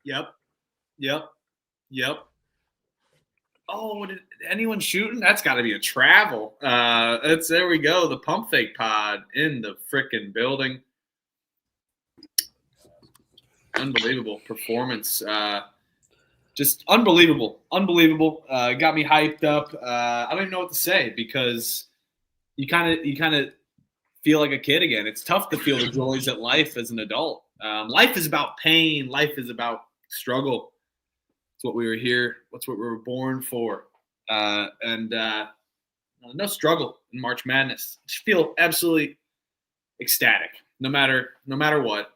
Yep. Yep. Yep. Oh, did anyone shooting? That's got to be a travel. There we go. The Pump Fake Pod in the frickin' building. Unbelievable performance. Just unbelievable. Got me hyped up. I don't even know what to say because you kind of feel like a kid again. It's tough to feel the joys at life as an adult. Life is about pain. Life is about struggle. It's what we were here. That's what we were born for. And no struggle in March Madness. Just feel absolutely ecstatic. No matter what.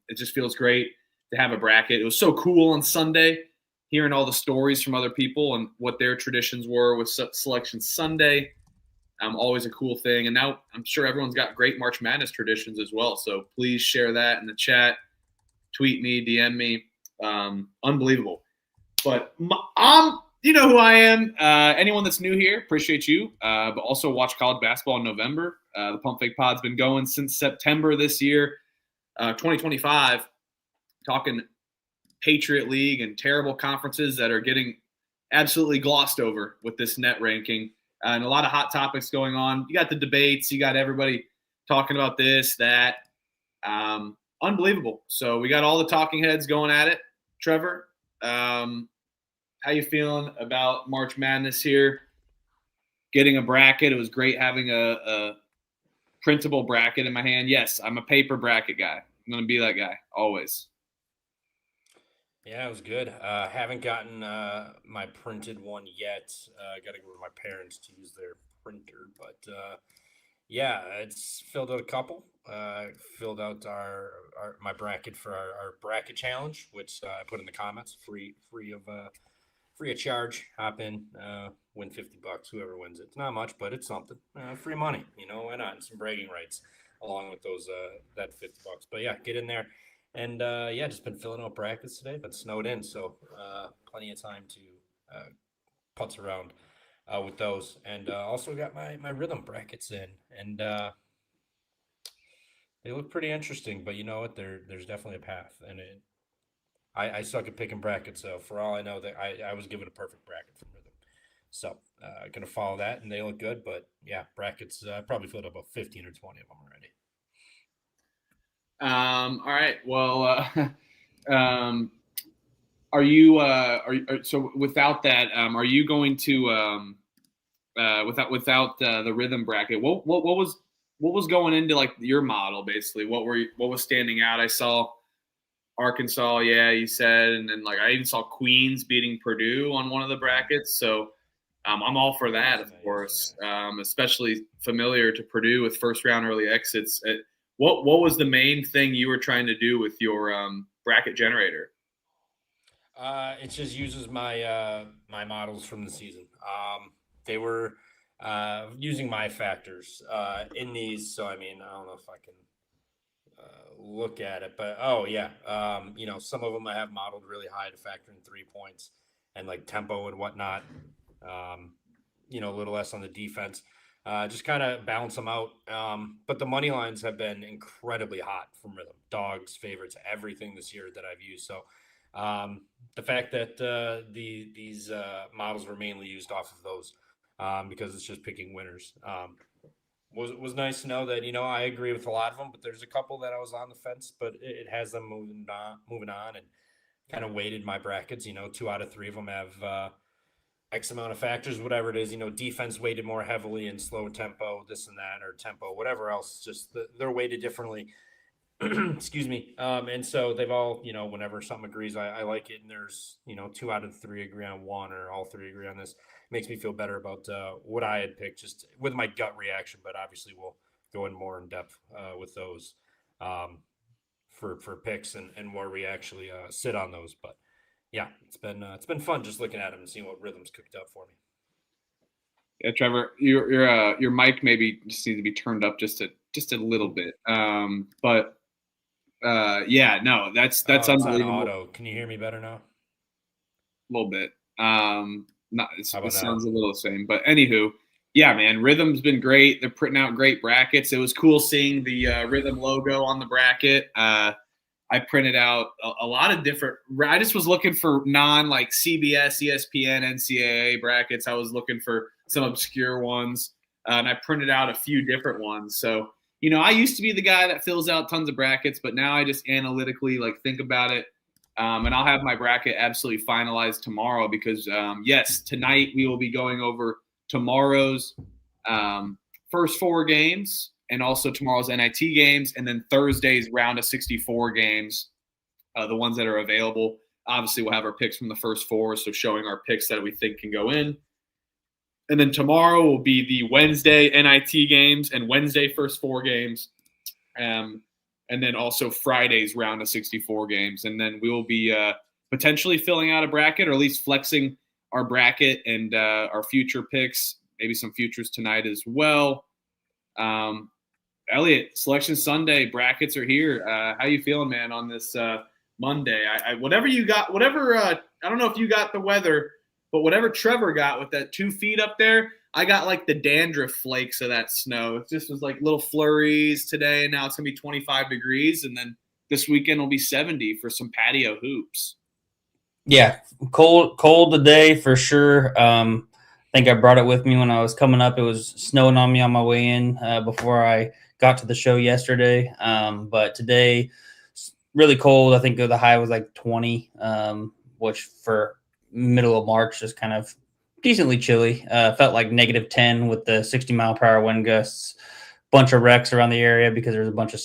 It just feels great to have a bracket. It was so cool on Sunday, hearing all the stories from other people and what their traditions were with Selection Sunday. Always a cool thing. And now I'm sure everyone's got great March Madness traditions as well. So please share that in the chat. Tweet me, DM me. Unbelievable. But you know who I am. Anyone that's new here, appreciate you. But also watch college basketball in November. The Pump Fake Pod's been going since September this year, 2025, talking Patriot League and terrible conferences that are getting absolutely glossed over with this net ranking. And a lot of hot topics going on. You got the debates. You got everybody talking about this, that. Unbelievable. So we got all the talking heads going at it. Trevor, how you feeling about March Madness here? Getting a bracket. It was great having a printable bracket in my hand. Yes, I'm a paper bracket guy. I'm going to be that guy always. Yeah, it was good. Haven't gotten my printed one yet. Got to go to my parents to use their printer. But yeah, it's filled out a couple. Filled out my bracket for our bracket challenge, which I put in the comments, free of charge. Hop in, win $50. Whoever wins it. It's not much, but it's something. Free money, why not? And some bragging rights along with those that $50. But yeah, get in there. And yeah, just been filling out brackets today, but snowed in, so plenty of time to putz around with those. And also got my Rithmm brackets in, and they look pretty interesting. But you know what? There's definitely a path, and I suck at picking brackets, so for all I know, that I was given a perfect bracket from Rithmm. So gonna follow that, and they look good. But yeah, brackets probably filled up about 15 or 20 of them already. All right. Well, are you so without that? Are you going to without the Rithmm bracket? What was going into like your model basically? What was standing out? I saw Arkansas, yeah, you said, and then like I even saw Queens beating Purdue on one of the brackets. So I'm all for that, of course. Especially familiar to Purdue with first round early exits. What was the main thing you were trying to do with your bracket generator? It just uses my my models from the season. They were using my factors in these, so I mean, I don't know if I can look at it, but oh yeah, some of them I have modeled really high to factor in 3 points and like tempo and whatnot. A little less on the defense. Just kind of balance them out. But the money lines have been incredibly hot from Rithmm. Dogs, favorites, everything this year that I've used. So the fact that these models were mainly used off of those because it's just picking winners was nice to know that, I agree with a lot of them, but there's a couple that I was on the fence, but it has them moving on and kind of weighted my brackets. 2 out of 3 of them have X amount of factors, whatever it is, defense weighted more heavily in slow tempo, this and that, or tempo, whatever else, just they're weighted differently. Excuse me. And so they've all, whenever something agrees, I like it. And there's, 2 out of 3 agree on one, or all 3 agree on this. Makes me feel better about what I had picked, just with my gut reaction. But obviously, we'll go in more in depth with those for picks and where we actually sit on those. But yeah, it's been fun just looking at them and seeing what Rithmm's cooked up for me. Yeah, Trevor, your mic maybe just needs to be turned up just a little bit. But yeah, no, that's unbelievable. On auto. Can you hear me better now? A little bit. It sounds a little the same, but anywho, yeah, man, Rithmm's been great. They're printing out great brackets. It was cool seeing the Rithmm logo on the bracket. I printed out a lot of different – I just was looking for like CBS, ESPN, NCAA brackets. I was looking for some obscure ones, and I printed out a few different ones. So, I used to be the guy that fills out tons of brackets, but now I just analytically think about it. And I'll have my bracket absolutely finalized tomorrow because, yes, tonight we will be going over tomorrow's first 4 games and also tomorrow's NIT games, and then Thursday's round of 64 games, the ones that are available. Obviously, we'll have our picks from the first 4, so showing our picks that we think can go in. And then tomorrow will be the Wednesday NIT games and Wednesday first 4 games. And then also Friday's round of 64 games. And then we will be potentially filling out a bracket, or at least flexing our bracket and our future picks, maybe some futures tonight as well. Elliot, Selection Sunday, brackets are here. How you feeling, man, on this Monday? Whatever you got, I don't know if you got the weather, but whatever Trevor got with that 2 feet up there, I got the dandruff flakes of that snow. It just was little flurries today, and now it's going to be 25 degrees, and then this weekend will be 70 for some patio hoops. Yeah, cold today for sure. I think I brought it with me when I was coming up. It was snowing on me on my way in before I got to the show yesterday. But today, really cold. I think the high was 20, which for middle of March is kind of decently chilly. Felt like -10 with the 60-mile-per-hour wind gusts. Bunch of wrecks around the area because there's a bunch of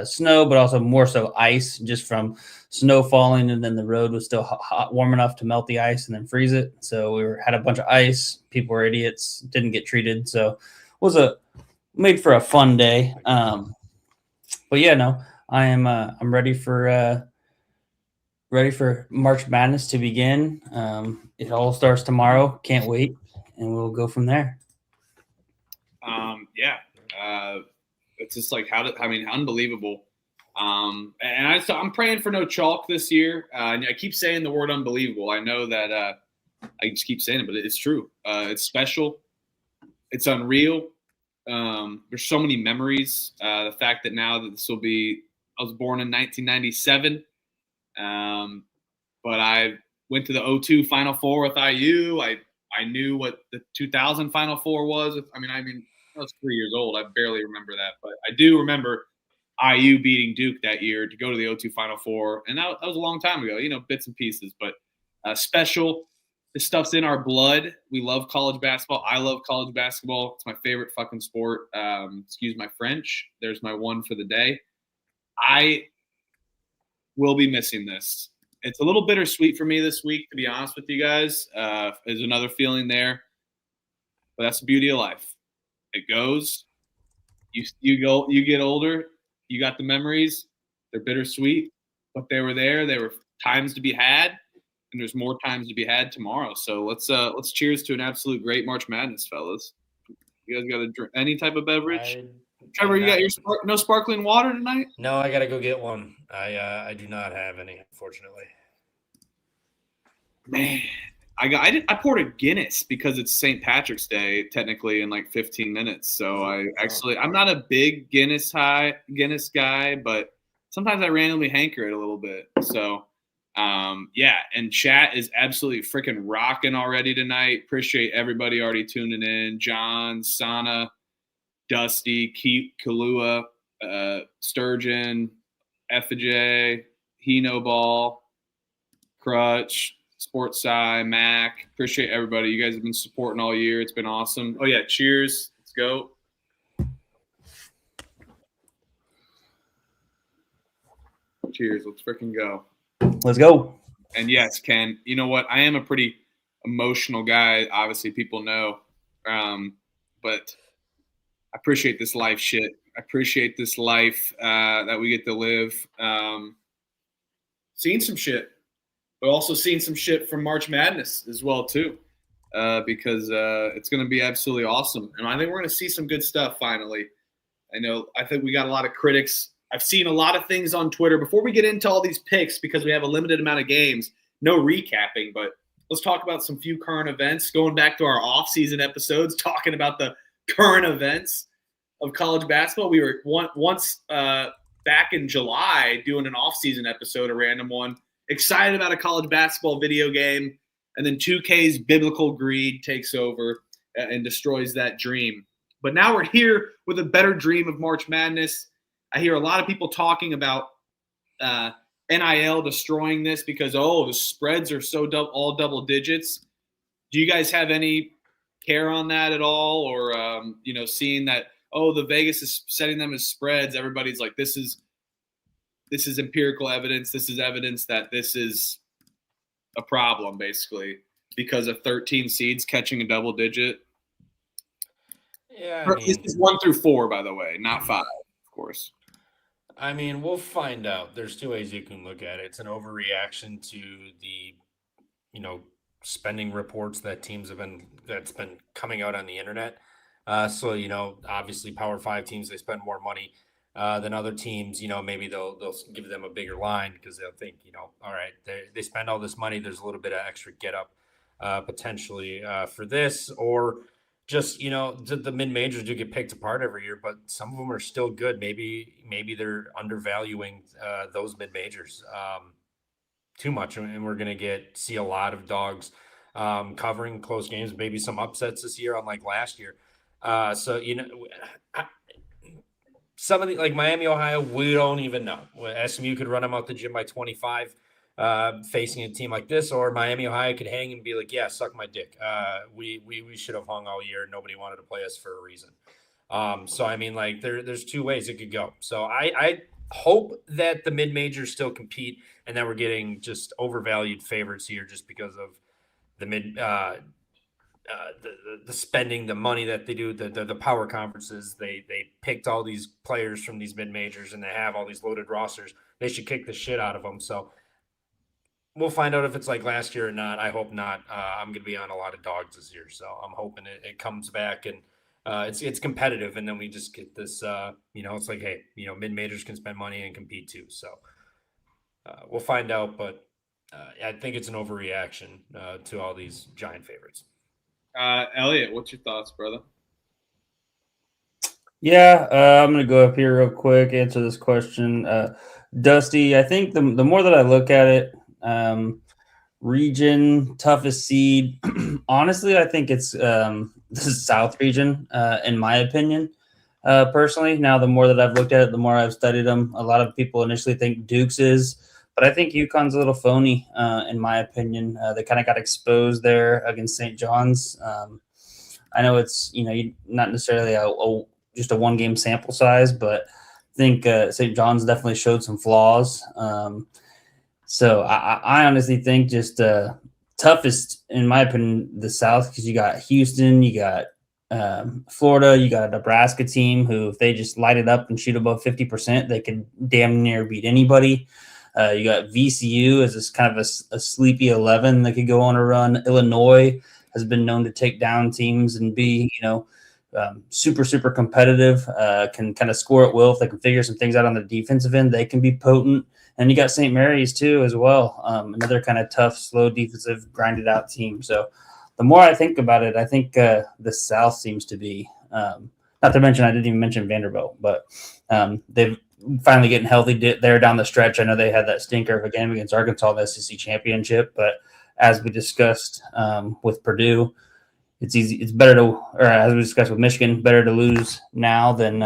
snow, but also more so ice just from snow falling, and then the road was still warm enough to melt the ice and then freeze it. So we had a bunch of ice. People were idiots, didn't get treated. So it was made for a fun day. But yeah, no, I'm ready for March Madness to begin. It all starts tomorrow. Can't wait, and we'll go from there. Yeah. It's just unbelievable. And I'm praying for no chalk this year. I keep saying the word unbelievable. I know that I just keep saying it, but it's true. It's special. It's unreal. There's so many memories. The fact that now that I was born in 1997. But I went to the 2002 Final Four with IU. I knew what the 2000 Final Four was. I was 3 years old. I barely remember that, but I do remember IU beating Duke that year to go to the 2002 Final Four, and that was a long time ago. Bits and pieces, but special. This stuff's in our blood. We love college basketball. I love college basketball. It's my favorite fucking sport. Excuse my French. There's my one for the day. I will be missing this. It's a little bittersweet for me this week, to be honest with you guys. There's another feeling there, but that's the beauty of life. It goes. You get older. You got the memories. They're bittersweet, but they were there. There were times to be had, and there's more times to be had tomorrow. So let's cheers to an absolute great March Madness, fellas. You guys got to drink any type of beverage? Trevor, you got your no sparkling water tonight? No, I got to go get one. I do not have any, unfortunately. Man, I poured a Guinness because it's St. Patrick's Day technically in 15 minutes. So I'm not a big Guinness guy, but sometimes I randomly hanker it a little bit. So yeah, and chat is absolutely freaking rocking already tonight. Appreciate everybody already tuning in. John, Sana, Dusty, Keep, Kalua, Sturgeon, Effigy, Hino Ball, Crutch, Sports Sci, Mac. Appreciate everybody. You guys have been supporting all year. It's been awesome. Oh, yeah. Cheers. Let's go. Cheers. Let's freaking go. Let's go. And yes, Ken, you know what? I am a pretty emotional guy. Obviously, people know. But I appreciate this life shit. I appreciate this life that we get to live. Seeing some shit. But also seeing some shit from March Madness as well, too, because it's going to be absolutely awesome. And I think we're going to see some good stuff finally. I think we got a lot of critics. I've seen a lot of things on Twitter. Before we get into all these picks, because we have a limited amount of games, no recapping, but let's talk about some few current events, going back to our off-season episodes, talking about the current events of college basketball. We were once back in July doing an off-season episode, a random one, excited about a college basketball video game, and then 2K's biblical greed takes over and destroys that dream. But now we're here with a better dream of March Madness. I hear a lot of people talking about NIL destroying this because, the spreads are so all double digits. Do you guys have any care on that at all? Or, seeing that, the Vegas is setting them as spreads. Everybody's like, this is empirical evidence. This is evidence that this is a problem, basically, because of 13 seeds catching a double digit. Yeah, this is 1 through 4, by the way, not 5, of course. I mean, we'll find out. There's two ways you can look at it. It's an overreaction to the, spending reports that that's been coming out on the internet. So, obviously Power 5 teams, they spend more money than other teams. Maybe they'll give them a bigger line because they'll think, all right, they spend all this money. There's a little bit of extra get up potentially for this, or just, the mid-majors do get picked apart every year, but some of them are still good. Maybe they're undervaluing those mid-majors too much, and we're going to see a lot of dogs covering close games, maybe some upsets this year, unlike last year. So, some of the, like Miami, Ohio, we don't even know. SMU could run them out the gym by 25. Facing a team like this, or Miami, Ohio could hang and be like, yeah, suck my dick. We should have hung all year. Nobody wanted to play us for a reason. So, I mean, like there's two ways it could go. So I hope that the mid-majors still compete and that we're getting just overvalued favorites here just because of the the spending, the money that they do, the power conferences. They picked all these players from these mid-majors and they have all these loaded rosters. They should kick the shit out of them. So, we'll find out if it's like last year or not. I hope not. I'm going to be on a lot of dogs this year, so I'm hoping it comes back and it's competitive, and then we just get this. It's like, hey, mid-majors can spend money and compete too. So we'll find out, but I think it's an overreaction to all these giant favorites. Elliot, what's your thoughts, brother? Yeah, I'm going to go up here real quick, answer this question. Dusty, I think the more that I look at it, region, toughest seed. Honestly, I think it's the South region, in my opinion, personally. Now, the more that I've looked at it, the more I've studied them. A lot of people initially think Duke's is, but I think UConn's a little phony, in my opinion. They kind of got exposed there against St. John's. I know it's, not necessarily just a one-game sample size, but I think St. John's definitely showed some flaws. So I honestly think just toughest, in my opinion, the South, because you got Houston, you got Florida, you got a Nebraska team who, if they just light it up and shoot above 50%, they could damn near beat anybody. You got VCU as this kind of a sleepy 11 that could go on a run. Illinois has been known to take down teams and be, super, super competitive, can kind of score at will. If they can figure some things out on the defensive end, they can be potent. And you got St. Mary's too as well, another kind of tough, slow, defensive, grinded out team. So the more I think about it, I think the South seems to be, not to mention, I didn't even mention Vanderbilt, but they've finally getting healthy there down the stretch. I know they had that stinker of a game against Arkansas in the SEC championship, but as we discussed with Purdue, it's easy. It's better to, or as we discussed with Michigan, better to lose now than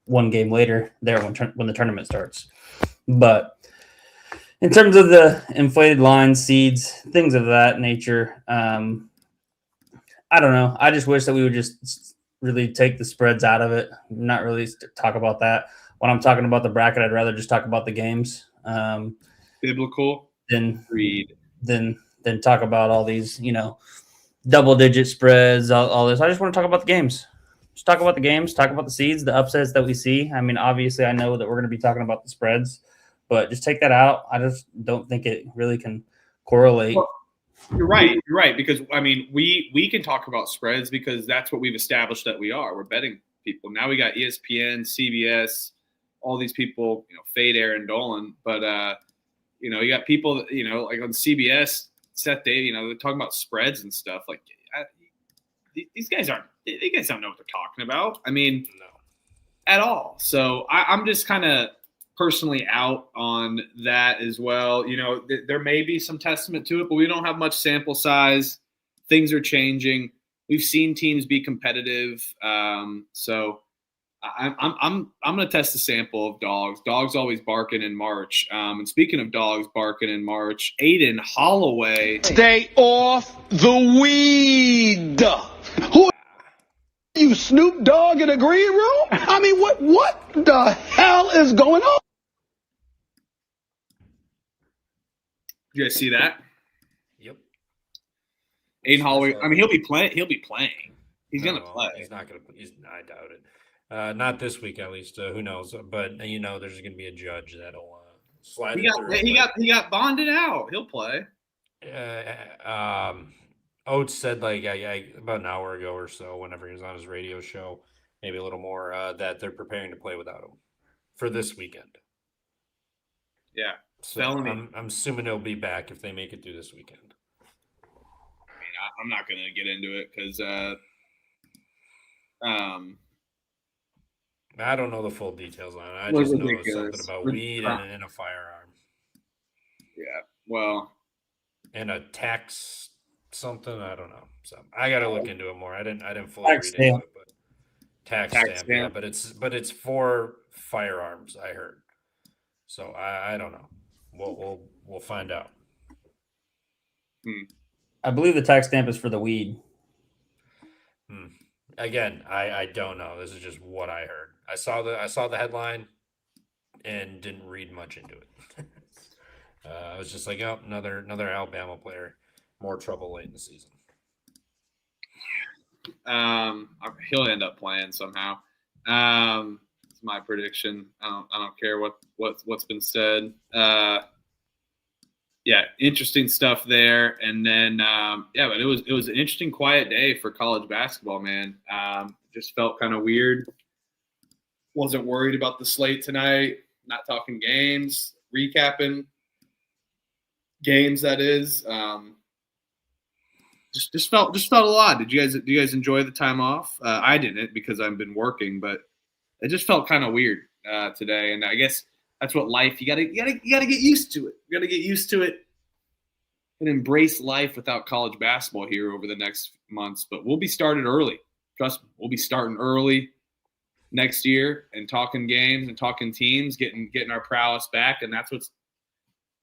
one game later there when the tournament starts. But in terms of the inflated lines, seeds, things of that nature, I don't know. I just wish that we would just really take the spreads out of it, not really talk about that. When I'm talking about the bracket, I'd rather just talk about the games. Biblical than read. Than talk about all these, double-digit spreads, all this. I just want to talk about the games. Just talk about the games, talk about the seeds, the upsets that we see. I mean, obviously, I know that we're going to be talking about the spreads, but just take that out. I just don't think it really can correlate. Well, you're right. Because, I mean, we can talk about spreads because that's what we've established that we are. We're betting people. Now we got ESPN, CBS, all these people, fade Aaron Dolan. But, you got people, like on CBS, Seth Davis, they're talking about spreads and stuff. Like, these guys don't know what they're talking about. I mean, at all. So I'm just kind of personally out on that as well. You know, there may be some testament to it, but we don't have much sample size. Things are changing. We've seen teams be competitive. So I'm going to test the sample of dogs. Dogs always barking in March. And speaking of dogs barking in March, Aiden Holloway. Stay off the weed. Who are you, Snoop Dogg in a green room? I mean, what the hell is going on? You guys see that? Yep. Aiden Holloway. I mean, he'll be playing. He's going to play. He's not going to. I doubt it. Not this week, at least. Who knows? But there's going to be a judge that'll slide. He got bonded out. He'll play. Oates said about an hour ago or so, whenever he was on his radio show, maybe a little more, that they're preparing to play without him for this weekend. Yeah. So I'm assuming he'll be back if they make it through this weekend. I mean, I'm not going to get into it because I don't know the full details on it. I just know something about weed and a firearm. Yeah. Well. And a tax something. I don't know. So I got to look into it more. I didn't fully read into it, but tax stamp. Yeah, but it's for firearms, I heard. So I don't know. We'll find out. I believe the tax stamp is for the weed. Again, I don't know. This is just what I heard. I saw the headline and didn't read much into it. I was just like, oh, another Alabama player, more trouble late in the season. He'll end up playing somehow. It's my prediction. I don't care what's been said. Yeah, interesting stuff there. And then but it was an interesting quiet day for college basketball, man. Just felt kind of weird. Wasn't worried about the slate tonight. Not talking games, recapping games. That is. Just felt a lot. Do you guys enjoy the time off? I didn't because I've been working, but it just felt kind of weird today. And I guess that's what life. You gotta get used to it. You gotta get used to it and embrace life without college basketball here over the next months. But we'll be started early. Trust me, we'll be starting early next year and talking games and talking teams, getting our prowess back, and that's what's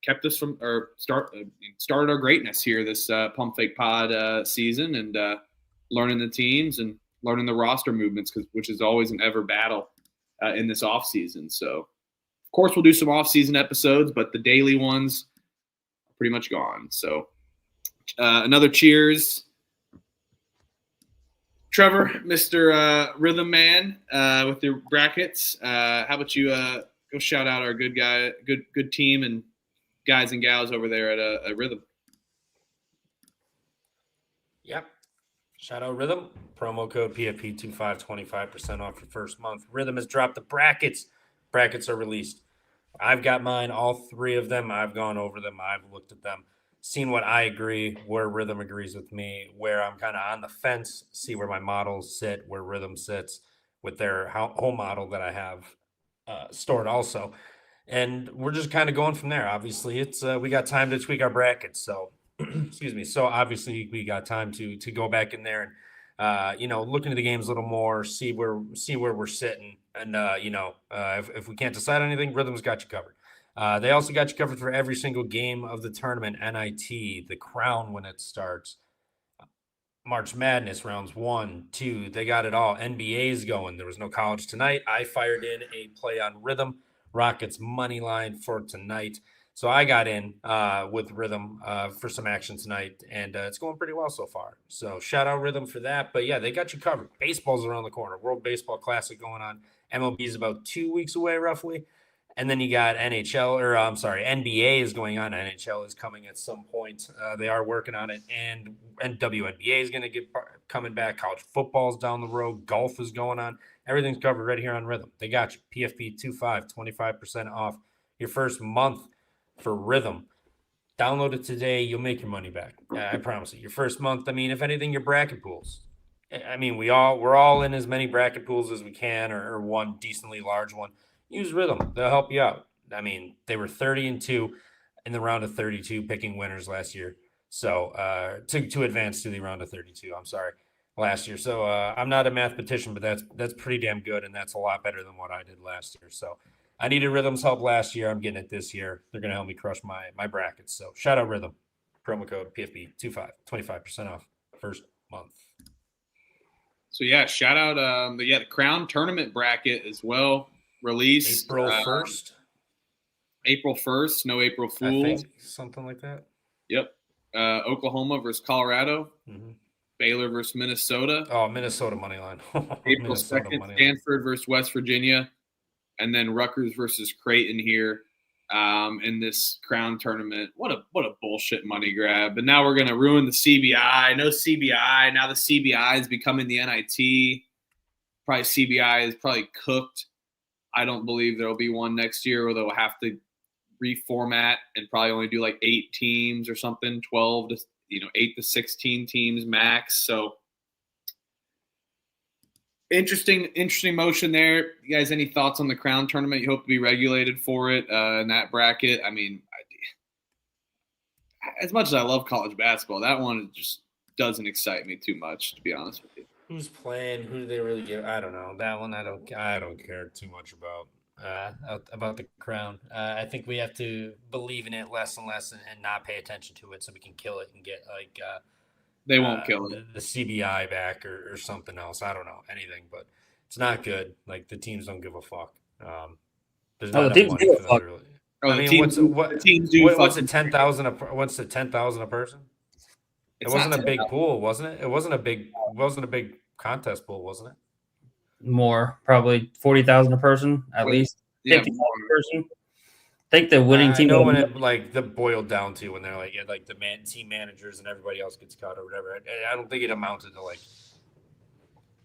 kept us from started our greatness here this Pump Fake Pod season, and learning the teams and learning the roster movements, which is always an ever battle in this off season. So, of course, we'll do some off season episodes, but the daily ones are pretty much gone. So, another cheers, Trevor, Mr. Rithmm Man, with your brackets. How about you go shout out our good team and guys and gals over there at Rithmm. Yep. Shout out Rithmm. Promo code PFP25, 25% off your first month. Rithmm has dropped the brackets. Brackets are released. I've got mine, all three of them. I've gone over them. I've looked at them, seen what I agree, where Rithmm agrees with me, where I'm kind of on the fence, see where my models sit, where Rithmm sits with their home model that I have stored also. And we're just kind of going from there. Obviously, it's we got time to tweak our brackets. So, excuse me. So obviously, we got time to go back in there and look into the games a little more, see where we're sitting, and if we can't decide on anything, Rithmm's got you covered. They also got you covered for every single game of the tournament. NIT, the crown when it starts. March Madness rounds 1, 2. They got it all. NBA's going. There was no college tonight. I fired in a play on Rithmm. Rockets money line for tonight. So I got in with Rithmm for some action tonight, and it's going pretty well so far. So shout out Rithmm for that. But yeah, they got you covered. Baseball's around the corner. World Baseball Classic going on. MLB is about 2 weeks away, roughly. And then you got NBA is going on. NHL is coming at some point. They are working on it. And WNBA is going to get coming back. College football's down the road. Golf is going on. Everything's covered right here on Rithmm. They got you. PFP25, 25% off your first month for Rithmm. Download it today. You'll make your money back. I promise you. Your first month, if anything, your bracket pools. I mean, we're all in as many bracket pools as we can, or one decently large one. Use Rithmm; they'll help you out. I mean, they were 30-2 in the round of 32, picking winners last year. So to advance to the round of 32, I'm sorry, last year. So I'm not a mathematician, but that's pretty damn good, and that's a lot better than what I did last year. So I needed Rithmm's help last year. I'm getting it this year. They're gonna help me crush my brackets. So shout out Rithmm, promo code PFB25, 25% off first month. So yeah, shout out the Crown tournament bracket as well. Released April 1st. April 1st, no April I Fools. think something like that. Yep. Oklahoma versus Colorado. Mm-hmm. Baylor versus Minnesota. Oh, Minnesota money line. April 2nd, Stanford versus West Virginia. And then Rutgers versus Creighton here in this Crown tournament. What a bullshit money grab. But now we're going to ruin the CBI. No CBI. Now the CBI is becoming the NIT. Probably CBI is probably cooked. I don't believe there will be one next year where they'll have to reformat and probably only do like 8 teams or something, 12 to 8 to 16 teams max. So interesting motion there. You guys, any thoughts on the Crown tournament? You hope to be regulated for it in that bracket. I mean, as much as I love college basketball, that one just doesn't excite me too much, to be honest with you. Who's playing? Who do they really give? I don't know. That one I don't care too much about the Crown. I think we have to believe in it less and less and not pay attention to it so we can kill it and get like they won't kill it. The CBI back or something else. I don't know anything, but it's not good. Like the teams don't give a fuck. There's not enough money for them to really. I mean, what's it 10,000 what's the 10,000 a person? It wasn't a big pool, wasn't it? It wasn't a big contest pool, wasn't it? More, probably 40,000 a person, at least 50,000 a person. I think the winning team. I know when it the boiled down to when they're like the team managers and everybody else gets cut or whatever. I don't think it amounted to like.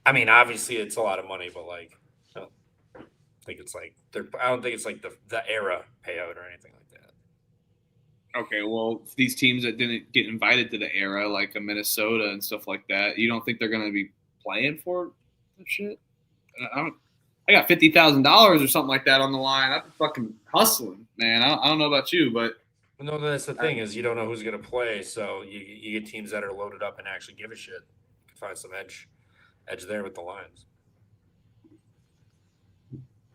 I mean, obviously it's a lot of money, but like, I don't think it's like I don't think it's like the era payout or anything like that. Okay, well, these teams that didn't get invited to the era, like a Minnesota and stuff like that, you don't think they're going to be playing for that shit? I got $50,000 or something like that on the line. I'm fucking hustling, man. I don't know about you, but no, that's the thing is you don't know who's going to play, so you get teams that are loaded up and actually give a shit. You can find some edge there with the lines.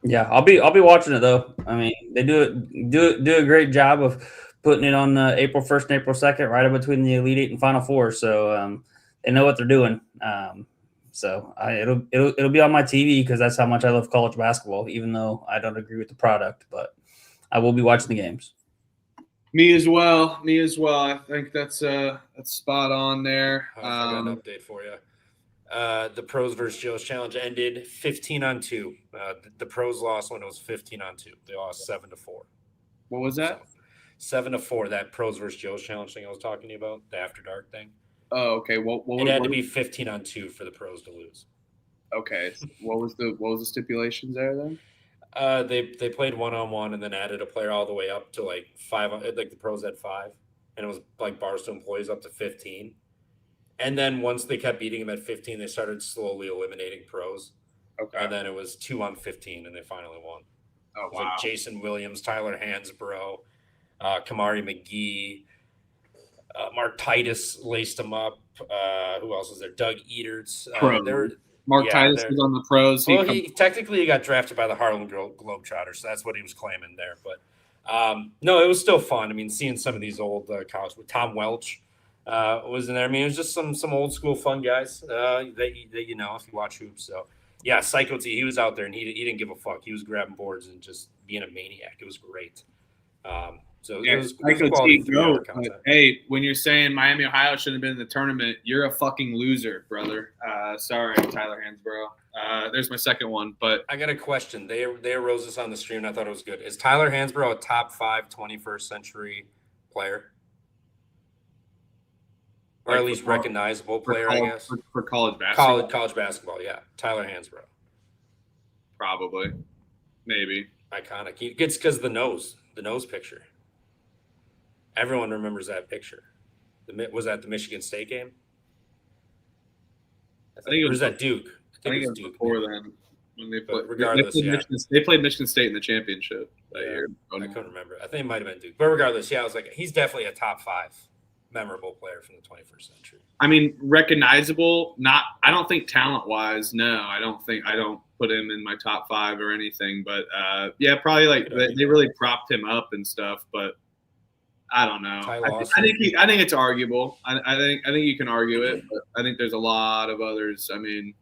Yeah, I'll be watching it though. I mean, they do a great job of putting it on April 1st and April 2nd, right in between the Elite Eight and Final Four. So they know what they're doing. So it'll be on my TV because that's how much I love college basketball, even though I don't agree with the product. But I will be watching the games. Me as well. I think that's spot on there. I got an update for you. The Pros versus Joe's Challenge ended 15-2. The Pros lost when it was 15-2. They lost 7-4. What was that? 7-4. That Pros versus Joe's Challenge thing I was talking to you about, the After Dark thing. Oh, okay. It had to be 15-2 for the Pros to lose. Okay. What was the stipulations there then? They played 1-on-1 and then added a player all the way up to like 5. Like the Pros had 5, and it was like Barstool employees up to 15. And then once they kept beating them at 15, they started slowly eliminating Pros. Okay. And then it was 2-on-15, and they finally won. Oh, wow. Like Jason Williams, Tyler Hansbrough, Kamari McGee, Mark Titus laced them up. Who else was there? Doug Eaterts. Mark Titus was on the Pros. He technically got drafted by the Harlem Globetrotters, so that's what he was claiming there. But no, it was still fun. I mean, seeing some of these old college with Tom Welch was in there. I mean, it was just some old school fun guys that you know if you watch hoops. So yeah, Psycho T, he was out there and he didn't give a fuck. He was grabbing boards and just being a maniac. It was great. So yeah, it was Psycho T, but hey, when you're saying Miami, Ohio shouldn't have been in the tournament, you're a fucking loser, brother. Sorry, Tyler Hansbrough. There's my second one, but I got a question. They arose this on the stream, and I thought it was good. Is Tyler Hansbrough a top 5 21st century player? Or at least recognizable player, I guess. For college basketball. College basketball, yeah. Tyler Hansbrough. Probably. Maybe. Iconic. It's because the nose picture. Everyone remembers that picture. Was that the Michigan State game? I think it Or was is that Duke? I think it it was was Duke. before then when they played. Regardless, they played Michigan State in the championship that year. I couldn't remember. I think it might have been Duke. But regardless, I was like, he's definitely a top 5 memorable player from the 21st century. I mean, recognizable. I don't think talent-wise. No, I don't put him in my top 5 or anything. But yeah, probably like they really propped him up and stuff. But I don't know. I think it's arguable. I think you can argue it, but I think there's a lot of others. I mean,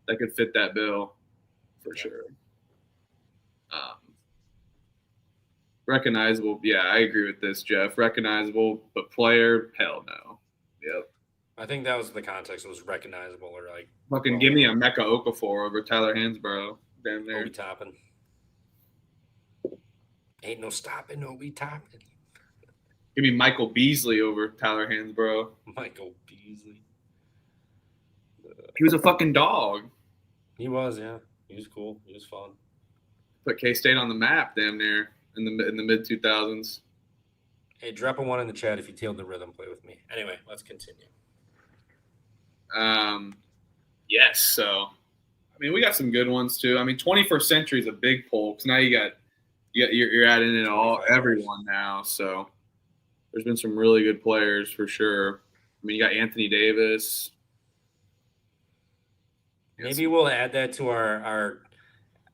that could fit that bill for sure. Recognizable. Yeah, I agree with this, Jeff. Recognizable, but player, hell no. Yep. I think that was the context. It was recognizable or like fucking give me a Mecca Okafor over Tyler Hansborough. Damn there. Obi Toppin. Ain't no stopping Obi Toppin. Give me Michael Beasley over Tyler Hansborough. Michael Beasley. He was a fucking dog. He was, yeah. He was cool. He was fun. Put K-State on the map, damn near in the mid 2000s. Hey, drop a 1 in the chat if you tailed the Rithmm. Play with me. Anyway, let's continue. Yes. So, I mean, we got some good ones too. I mean, 21st century is a big poll because now you're adding in everyone now. So, there's been some really good players for sure. I mean, you got Anthony Davis. Maybe we'll add that to our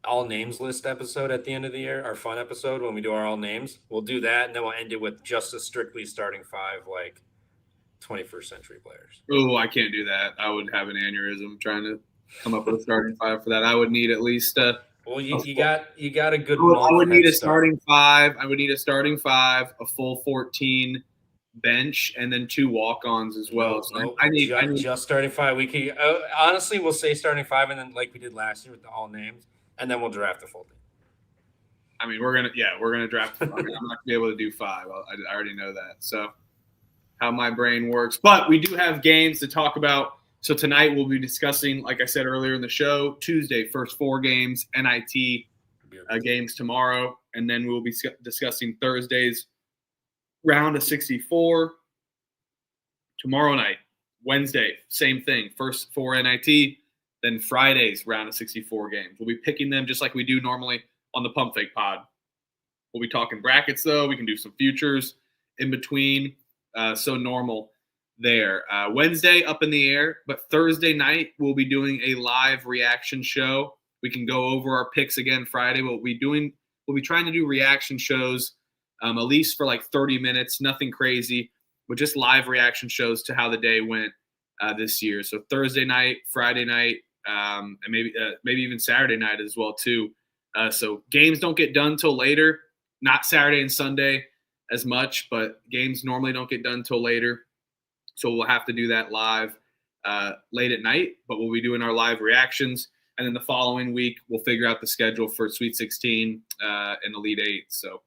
all names list episode at the end of the year, our fun episode when we do our all names. We'll do that, and then we'll end it with just a strictly starting 5, like 21st century players. Oh, I can't do that. I would have an aneurysm trying to come up with a starting 5 for that. I would need at least well, you got a good. I would need a starting 5. I would need a starting 5, a full 14 bench, and then 2 walk-ons as well. So I need just starting 5. We can honestly, we'll say starting 5, and then like we did last year with the all names, and then we'll draft the full team. I mean, we're gonna draft. I'm not gonna be able to do 5. I already know that. So how my brain works, but we do have games to talk about. So tonight we'll be discussing, like I said earlier in the show, Tuesday, first 4 games, NIT games tomorrow, and then we'll be discussing Thursday's round of 64 tomorrow night. Wednesday, same thing, first 4 NIT, then Friday's round of 64 games. We'll be picking them just like we do normally on the Pump Fake Pod. We'll be talking brackets, though. We can do some futures in between. So normal there. Wednesday up in the air, but Thursday night we'll be doing a live reaction show. We can go over our picks again Friday. We'll be trying to do reaction shows at least for like 30 minutes, nothing crazy, but just live reaction shows to how the day went this year. So Thursday night, Friday night, and maybe even Saturday night as well too. So games don't get done till later, not Saturday and Sunday as much, but games normally don't get done till later. So we'll have to do that live late at night, but we'll be doing our live reactions. And then the following week, we'll figure out the schedule for Sweet 16 and Elite 8. So,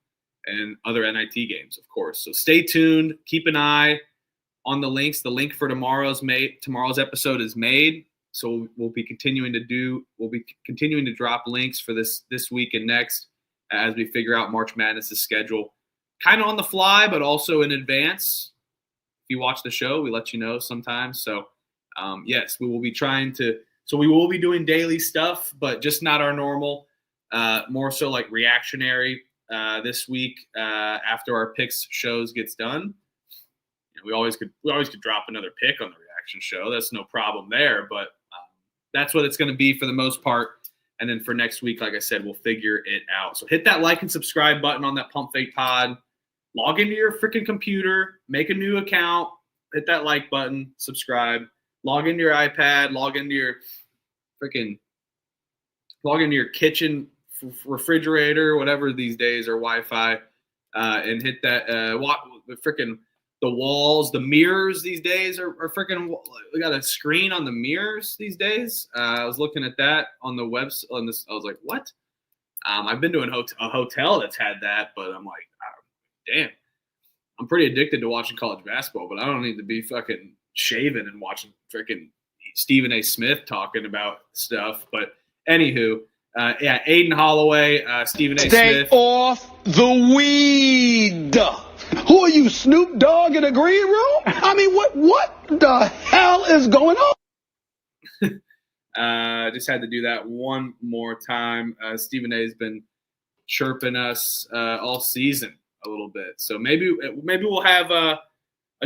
and other NIT games, of course. So stay tuned. Keep an eye on the links. The link for tomorrow's episode is made. So we'll be continuing to drop links for this week and next as we figure out March Madness' schedule. Kind of on the fly, but also in advance. If you watch the show, we let you know sometimes. So, yes, we will be we will be doing daily stuff, but just not our normal, more so like reactionary this week after our picks shows gets done. You know, we always could drop another pick on the reaction show. That's no problem there, but that's what it's going to be for the most part. And then for next week, like I said, we'll figure it out. So hit that like and subscribe button on that Pump Fake Pod. Log into your freaking computer, make a new account, hit that like button, subscribe, log into your iPad, log into your kitchen refrigerator, whatever these days, or Wi-Fi, and hit that the walls, the mirrors these days are freaking. We got a screen on the mirrors these days. I was looking at that on the website. I was like, what? I've been to a hotel that's had that, but I'm like, damn, I'm pretty addicted to watching college basketball, but I don't need to be fucking shaving and watching freaking Stephen A. Smith talking about stuff. But anywho, Aiden Holloway, Stephen A. Smith. Stay off the weed. Who are you, Snoop Dogg in a green room? I mean, what the hell is going on? Just had to do that one more time. Stephen A. has been chirping us all season a little bit. So maybe we'll have a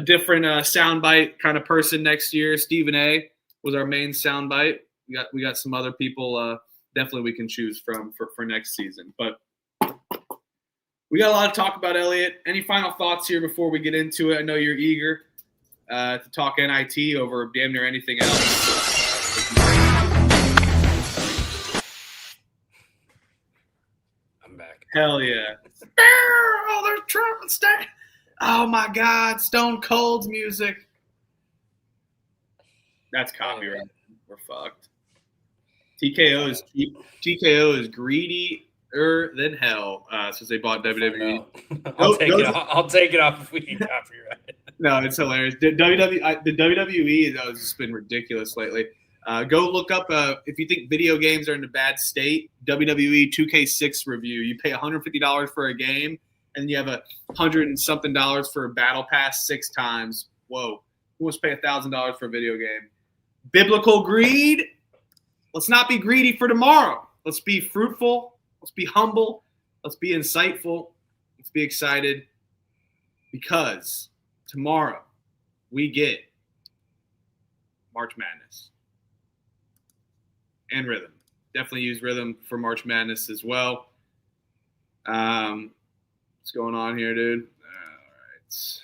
different soundbite kind of person next year. Stephen A. was our main soundbite. We got some other people definitely we can choose from for next season. But we got a lot to talk about, Elliot. Any final thoughts here before we get into it? I know you're eager to talk NIT over damn near anything else. I'm back. Hell yeah. Oh, there's Trump. Oh, my God. Stone Cold's music. That's copyright. We're fucked. TKO is greedier than hell since they bought WWE. I'll take it off if we get copyright. No, it's hilarious. The WWE has just been ridiculous lately. Go look up if you think video games are in a bad state. WWE 2K6 review. You pay $150 for a game, and you have $100 and something for a battle pass 6 times. Whoa! Who wants to pay $1,000 for a video game? Biblical greed. Let's not be greedy for tomorrow. Let's be fruitful. Let's be humble. Let's be insightful. Let's be excited because tomorrow we get March Madness and Rithmm. Definitely use Rithmm for March Madness as well. What's going on here, dude? All right.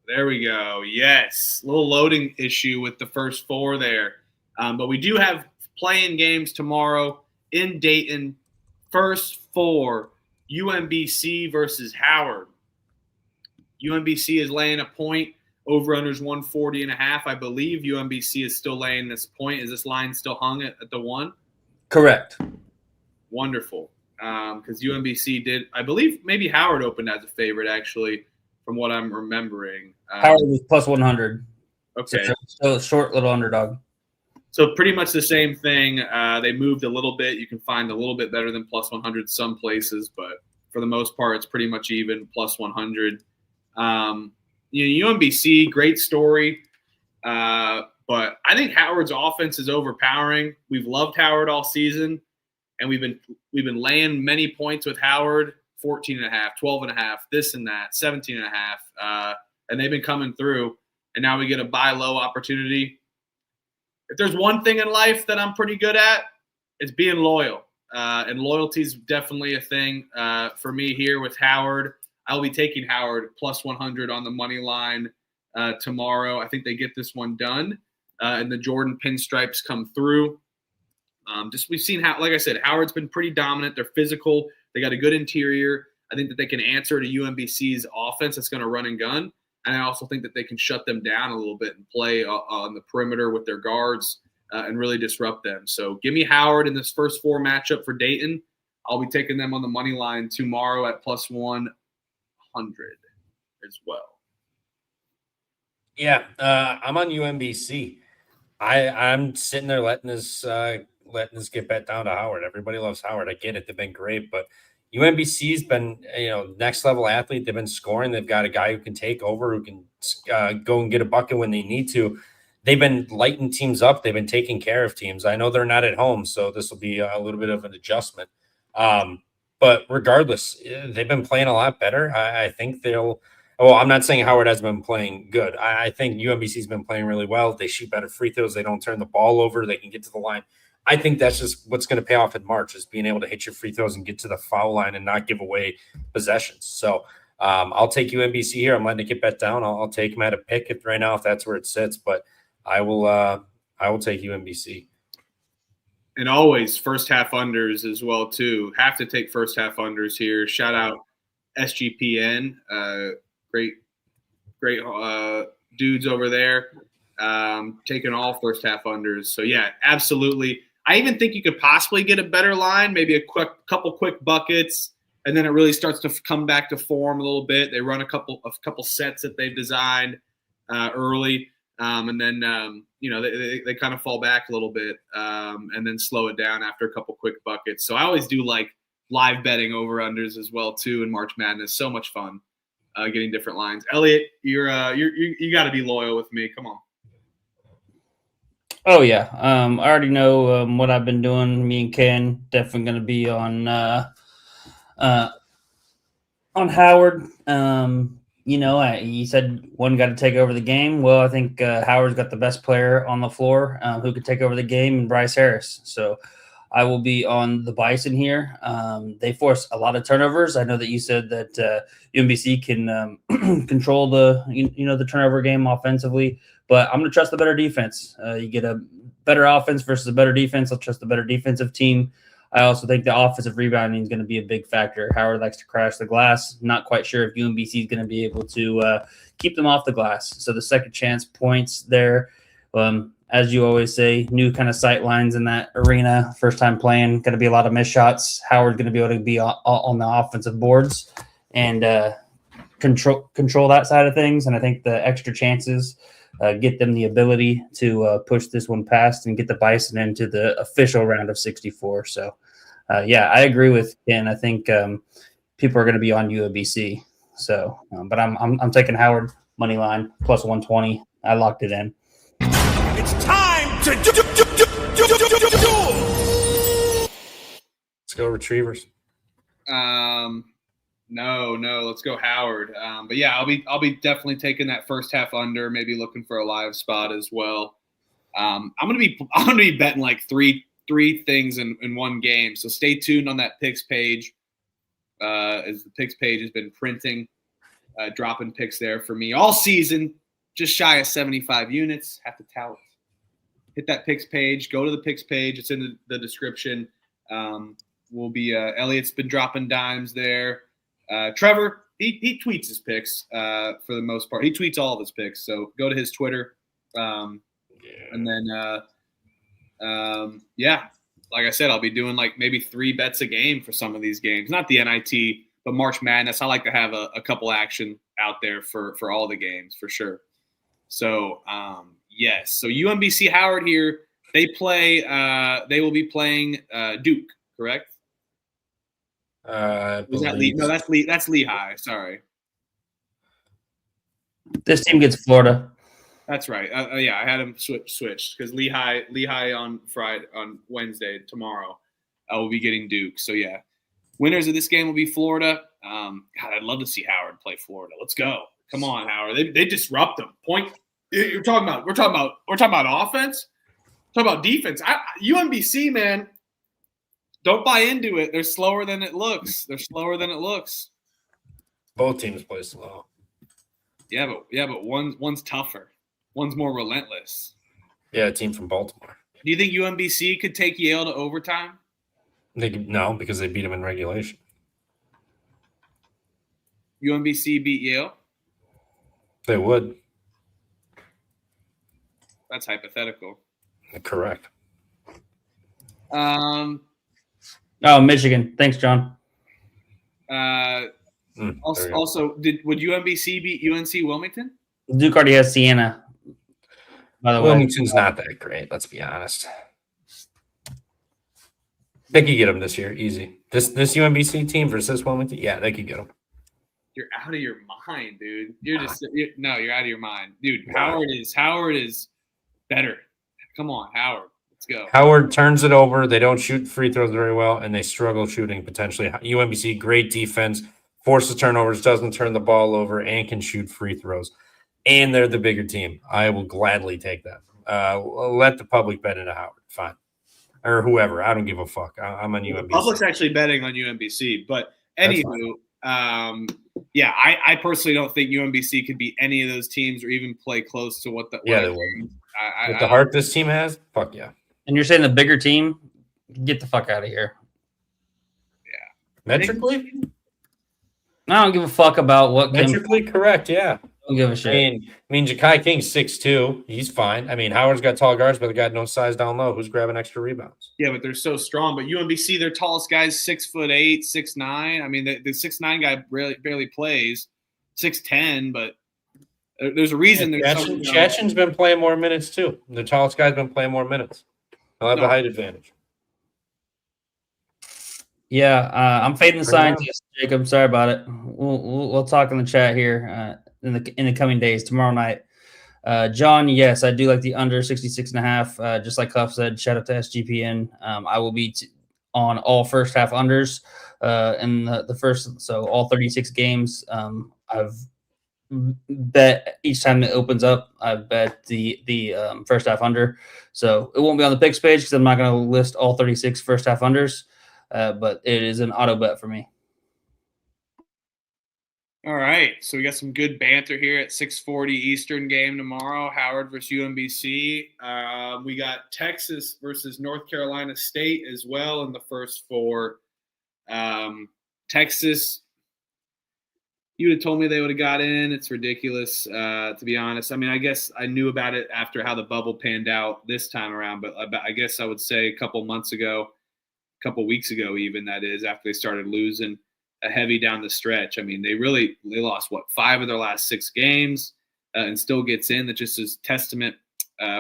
There we go. Yes. Little loading issue with the first 4 there. But we do have playing games tomorrow in Dayton. First 4, UMBC versus Howard. UMBC is laying a point. Over-unders 140.5. I believe UMBC is still laying this point. Is this line still hung at the 1? Correct. Wonderful. Because UMBC did, I believe maybe Howard opened as a favorite, actually, from what I'm remembering. Howard was plus 100. Okay. So short little underdog. So pretty much the same thing. They moved a little bit. You can find a little bit better than plus 100 some places, but for the most part, it's pretty much even plus 100. UMBC, great story. But I think Howard's offense is overpowering. We've loved Howard all season, and we've been laying many points with Howard, 14.5, 12.5, this and that, 17.5, and they've been coming through. And now we get a buy low opportunity. If there's one thing in life that I'm pretty good at, it's being loyal. And loyalty is definitely a thing for me here with Howard. I'll be taking Howard plus 100 on the money line tomorrow. I think they get this one done. And the Jordan pinstripes come through. We've seen how, like I said, Howard's been pretty dominant. They're physical. They got a good interior. I think that they can answer to UMBC's offense that's going to run and gun. And I also think that they can shut them down a little bit and play on the perimeter with their guards and really disrupt them. So give me Howard in this first 4 matchup for Dayton. I'll be taking them on the money line tomorrow at plus 100 as well. Yeah, I'm on UMBC. I'm sitting there letting this get bet down to Howard. Everybody loves Howard. I get it. They've been great, but UMBC's been, next level athlete. They've been scoring. They've got a guy who can take over, who can go and get a bucket when they need to. They've been lighting teams up. They've been taking care of teams. I know they're not at home, so this will be a little bit of an adjustment. But regardless, they've been playing a lot better. I think they'll. Well, I'm not saying Howard has been playing good. I think UMBC's been playing really well. They shoot better free throws. They don't turn the ball over. They can get to the line. I think that's just what's going to pay off in March, is being able to hit your free throws and get to the foul line and not give away possessions. So I'll take UMBC here. I'm letting it get bet down. I'll take them at a pick right now if that's where it sits. But I will take UMBC. And always first half unders as well too. Have to take first half unders here. Shout out SGPN. Great dudes over there. Taking all first half unders. So yeah, absolutely. I even think you could possibly get a better line, maybe a couple quick buckets, and then it really starts to come back to form a little bit. They run a couple sets that they've designed early, and then they kind of fall back a little bit, and then slow it down after a couple quick buckets. So I always do like live betting over unders as well too in March Madness. So much fun getting different lines. Elliot, you got to be loyal with me. Come on. Oh yeah, I already know what I've been doing. Me and Ken definitely going to be on Howard. You said one got to take over the game. Well, I think Howard's got the best player on the floor who could take over the game, and Bryce Harris. So I will be on the Bison here. They force a lot of turnovers. I know that you said that UMBC can control the turnover game offensively, but I'm going to trust the better defense. You get a better offense versus a better defense. I'll trust the better defensive team. I also think the offensive rebounding is going to be a big factor. Howard likes to crash the glass. Not quite sure if UMBC is going to be able to keep them off the glass. So the second chance points there. As you always say, new kind of sight lines in that arena. First time playing, going to be a lot of missed shots. Howard's going to be able to be on the offensive boards and control that side of things. And I think the extra chances get them the ability to push this one past and get the Bison into the official round of 64. So, I agree with Ken. I think people are going to be on UMBC. So, but I'm taking Howard money line plus 120. I locked it in. It's time to do. Let's go Retrievers. No, let's go Howard. But yeah, I'll be definitely taking that first half under, maybe looking for a live spot as well. I'm gonna be betting like three things in one game. So stay tuned on that picks page. As the picks page has been printing, dropping picks there for me all season, just shy of 75 units. Have to tout it. Hit that picks page. Go to the picks page. It's in the description. Elliot's been dropping dimes there. Trevor, he tweets his picks for the most part. He tweets all of his picks. So go to his Twitter. And then, like I said, I'll be doing like maybe 3 bets a game for some of these games. Not the NIT, but March Madness. I like to have a couple action out there for all the games for sure. So, yes. So UMBC Howard here, they will be playing Duke, correct? Was that Lee? No, that's Lehigh. Sorry. This team gets Florida. That's right. I had them switched because Lehigh on Wednesday tomorrow, will be getting Duke. So yeah, winners of this game will be Florida. God, I'd love to see Howard play Florida. Let's go. Come on, Howard. They disrupt them. Point. We're talking about offense. Talking about defense. UMBC, man. Don't buy into it. They're slower than it looks. Both teams play slow. Yeah, but one's tougher. One's more relentless. Yeah, a team from Baltimore. Do you think UMBC could take Yale to overtime? No, because they beat them in regulation. UMBC beat Yale? They would. That's hypothetical. Correct. Oh, Michigan. Thanks, John. Also, would UMBC beat UNC Wilmington? Duke already has Siena. By the way, Wilmington's not that great. Let's be honest. They could get them this year, easy. This UMBC team versus Wilmington, yeah, they could get them. You're out of your mind, dude. You're out of your mind, dude. Howard is better. Come on, Howard. Let's go. Howard turns it over. They don't shoot free throws very well, and they struggle shooting potentially. UMBC, great defense, forces turnovers, doesn't turn the ball over, and can shoot free throws. And they're the bigger team. I will gladly take that. Let the public bet into Howard. Fine. Or whoever. I don't give a fuck. I'm on UMBC. The public's actually betting on UMBC. But anywho, I personally don't think UMBC could beat any of those teams or even play close to what they would. With the heart this team has, fuck yeah. And you're saying the bigger team? Get the fuck out of here. Yeah. Metrically? I don't give a fuck about what. Metrically correct, yeah. Don't give a shit. I mean, Ja'Kai King's 6'2". He's fine. I mean, Howard's got tall guards, but they got no size down low. Who's grabbing extra rebounds? Yeah, but they're so strong. But UMBC, their tallest guy's 6'8", 6'9". I mean, the 6'9" guy barely plays. 6'10", but there's a reason. Chachin's been playing more minutes too. The tallest guy's been playing more minutes. They'll have the height advantage. Yeah, I'm fading the scientist, Jacob. Sorry about it. We'll talk in the chat here in the coming days. Tomorrow night, John, yes, I do like the under 66.5. Just like Huff said, shout out to SGPN. I will be on all first half unders in the first, so all 36 games. I've bet each time it opens up, I bet the first half under. So it won't be on the picks page because I'm not going to list all 36 first half unders, but it is an auto bet for me. All right, so we got some good banter here at 6:40 Eastern game tomorrow. Howard versus UMBC. We got Texas versus North Carolina State as well in the first four. Texas, you would have told me they would have got in. It's ridiculous, to be honest. I mean, I guess I knew about it after how the bubble panned out this time around, but I guess I would say a couple weeks ago even, that is, after they started losing a heavy down the stretch. I mean, they lost, 5 of their last 6 games and still gets in. That just is testament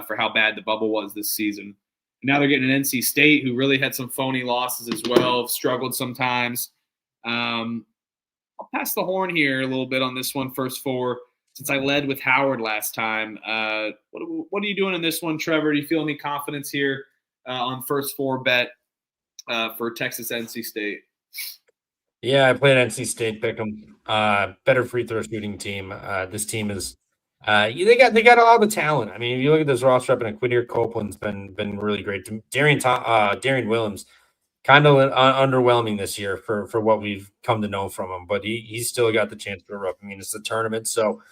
for how bad the bubble was this season. Now they're getting an NC State who really had some phony losses as well, struggled sometimes. I'll pass the horn here a little bit on this one, first four, since I led with Howard last time. What are you doing in this one, Trevor? Do you feel any confidence here on first four bet for Texas NC State? Yeah, I played NC State pick'em. Better free throw shooting team. This team is they got a lot of talent. I mean, if you look at this roster up, and Quinnier Copeland's been really great. Darian Williams kind of underwhelming this year for what we've come to know from him, but he's still got the chance to erupt. I mean, it's the tournament, so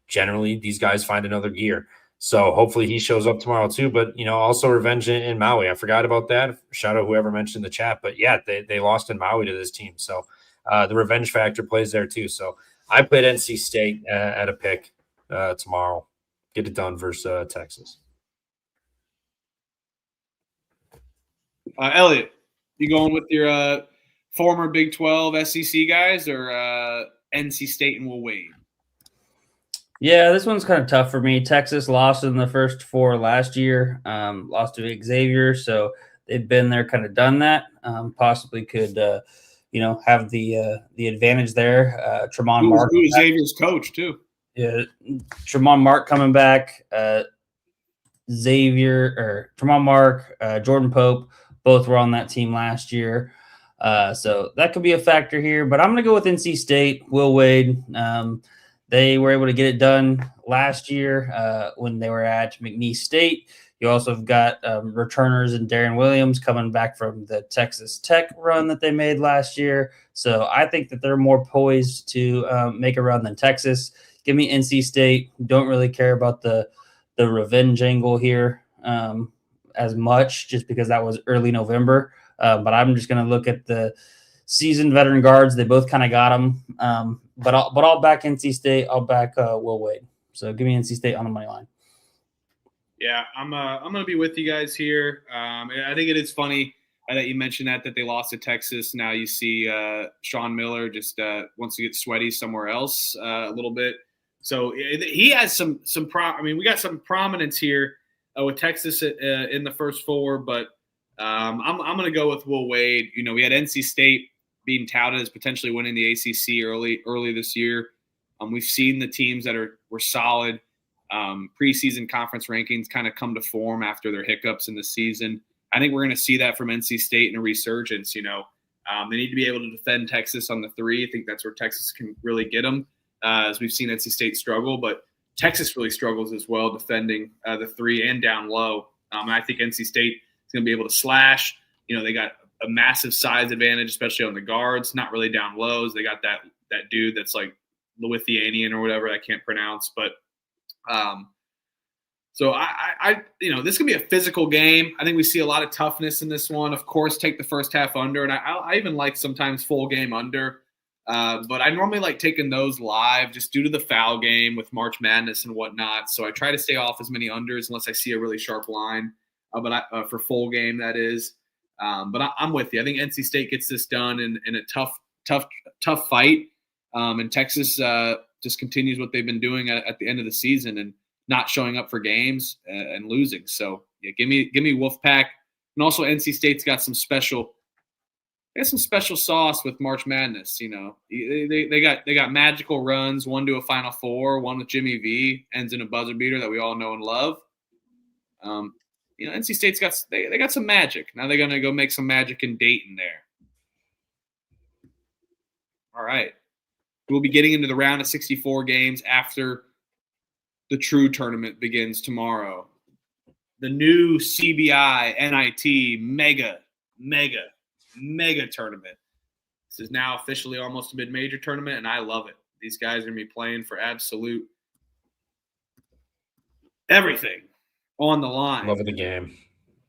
generally these guys find another gear. So hopefully he shows up tomorrow too. But also revenge in Maui. I forgot about that. Shout out whoever mentioned in the chat. But yeah, they lost in Maui to this team, so the revenge factor plays there too. So I played NC State at a pick tomorrow. Get it done versus Texas. Elliot, you going with your former Big 12 SEC guys or NC State and Will Wade? Yeah, this one's kind of tough for me. Texas lost in the first four last year, lost to Xavier, so they've been there, kind of done that. Possibly could, have the advantage there. Tremont Mark, Xavier's coach too. Yeah, Tremont Mark coming back. Tremont Mark, Jordan Pope, both were on that team last year. So that could be a factor here, but I'm going to go with NC State, Will Wade. They were able to get it done last year when they were at McNeese State. You also have got returners and Darren Williams coming back from the Texas Tech run that they made last year. So I think that they're more poised to make a run than Texas. Give me NC State. Don't really care about the revenge angle here as much, just because that was early November. But I'm just going to look at the seasoned veteran guards. They both kind of got them. But I'll back NC State. I'll back Will Wade. So give me NC State on the money line. Yeah, I'm going to be with you guys here. I think it is funny that you mentioned that they lost to Texas. Now you see Sean Miller just wants to get sweaty somewhere else a little bit. So he has some we got some prominence here with Texas in the first four, but I'm going to go with Will Wade. We had NC State being touted as potentially winning the ACC early this year. We've seen the teams that were solid preseason conference rankings kind of come to form after their hiccups in the season. I think we're going to see that from NC State in a resurgence. They need to be able to defend Texas on the three. I think that's where Texas can really get them, as we've seen NC State struggle. But Texas really struggles as well defending the three and down low. I think NC State is going to be able to slash. They got a massive size advantage, especially on the guards, not really down lows. They got that dude that's like Lithuanian or whatever I can't pronounce. But so I this can be a physical game. I think we see a lot of toughness in this one. Of course, take the first half under, and I even like sometimes full game under. But I normally like taking those live just due to the foul game with March Madness and whatnot. So I try to stay off as many unders unless I see a really sharp line. But for full game, that is. But I'm with you. I think NC State gets this done in a tough fight. And Texas just continues what they've been doing at the end of the season and not showing up for games and losing. So yeah, give me Wolfpack. And also NC State's got some special got some special sauce with March Madness. You know, they got magical runs. One to a Final Four. One with Jimmy V ends in a buzzer beater that we all know and love. You know, NC State's got they got some magic. Now they're gonna go make some magic in Dayton there. All right, we'll be getting into the round of 64 games after the true tournament begins tomorrow. The new CBI NIT mega tournament. This is now officially almost a mid-major tournament, and I love it. These guys are going to be playing for absolute everything on the line. Love the game.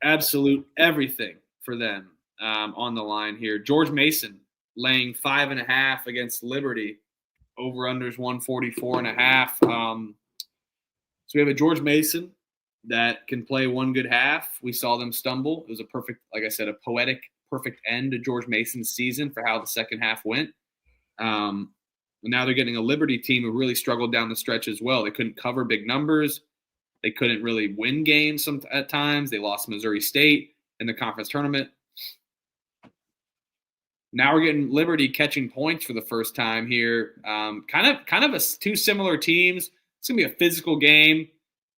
Absolute everything for them on the line here. George Mason laying 5.5 against Liberty. Over-unders 144.5. So we have a George Mason that can play one good half. We saw them stumble. It was a perfect, like I said, a poetic, perfect end to George Mason's season for how the second half went. Now they're getting a Liberty team who really struggled down the stretch as well. They couldn't cover big numbers. They couldn't really win games at times. They lost Missouri State in the conference tournament. Now we're getting Liberty catching points for the first time here. Kind of two similar teams. It's gonna be a physical game.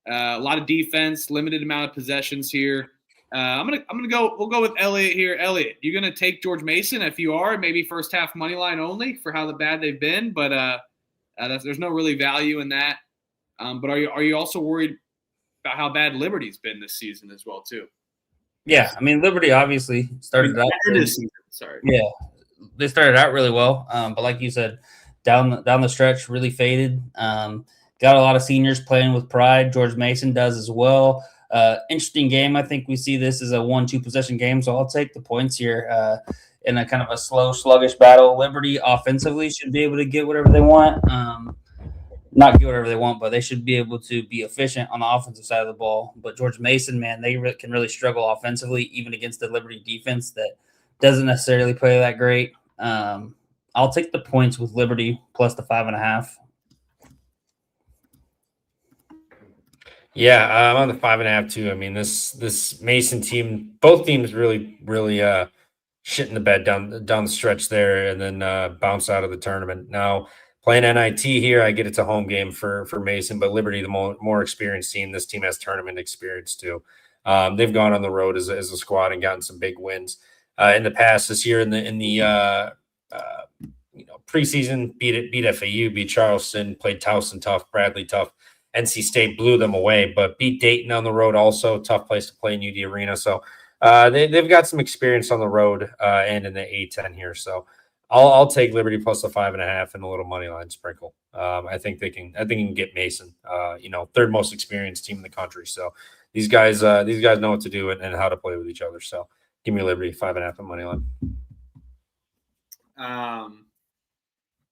A lot of defense, limited amount of possessions here. I'm gonna go. We'll go with Elliot here. Elliot, you gonna take George Mason? If you are, maybe first half money line only for how bad they've been. But there's no really value in that. But are you also worried about how bad Liberty's been this season as well too? Yeah, I mean Liberty obviously started out this season. Sorry. Yeah, they started out really well, but like you said, down the stretch really faded. Got a lot of seniors playing with pride. George Mason does as well. Interesting game. I think we see this as a 1-2 possession game, so I'll take the points here in a kind of a slow, sluggish battle. Liberty offensively should be able to get whatever they want. Not get whatever they want, but they should be able to be efficient on the offensive side of the ball. But George Mason, man, they can really struggle offensively, even against the Liberty defense that doesn't necessarily play that great. I'll take the points with Liberty plus the 5.5. Yeah, I'm on the 5.5 too. I mean, this Mason team, both teams really shit in the bed down the stretch there, and then bounce out of the tournament. Now playing NIT here, I get it's a home game for Mason, but Liberty, the more experienced team. This team has tournament experience too. They've gone on the road as a squad and gotten some big wins in the past. This year in the preseason, beat FAU, beat Charleston, played Towson tough, Bradley tough. NC State blew them away, but beat Dayton on the road also. Tough place to play in UD Arena. So they've got some experience on the road and in the A10 here. So I'll take Liberty plus the 5.5 and a little money line sprinkle. I think they can get Mason. Third most experienced team in the country. So these guys know what to do and how to play with each other. So give me Liberty 5.5 and money line.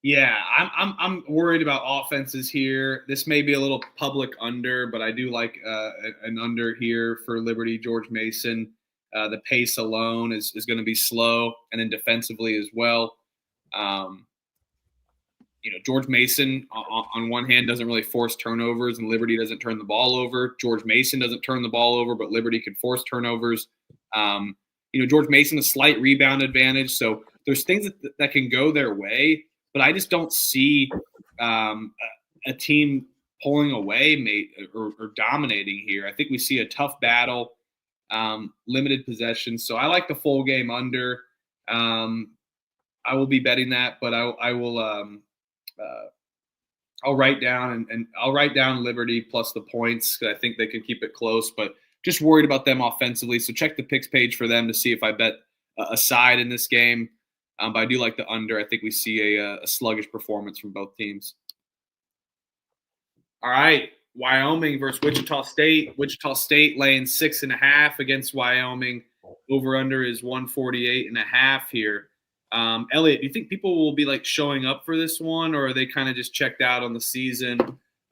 Yeah, I'm worried about offenses here. This may be a little public under, but I do like an under here for Liberty. George Mason. The pace alone is going to be slow, and then defensively as well. George Mason on one hand doesn't really force turnovers, and Liberty doesn't turn the ball over. George Mason doesn't turn the ball over, but Liberty can force turnovers. George Mason a slight rebound advantage, so there's things that can go their way. But I just don't see a team pulling away or dominating here. I think we see a tough battle, limited possessions. So I like the full game under. I will be betting that, but I will. I'll write down and I'll write down Liberty plus the points because I think they can keep it close. But just worried about them offensively. So check the picks page for them to see if I bet a side in this game. But I do like the under. I think we see a sluggish performance from both teams. All right, Wyoming versus Wichita State. Wichita State laying 6.5 against Wyoming. Over/under is 148.5 here. Elliot, do you think people will be showing up for this one, or are they kind of just checked out on the season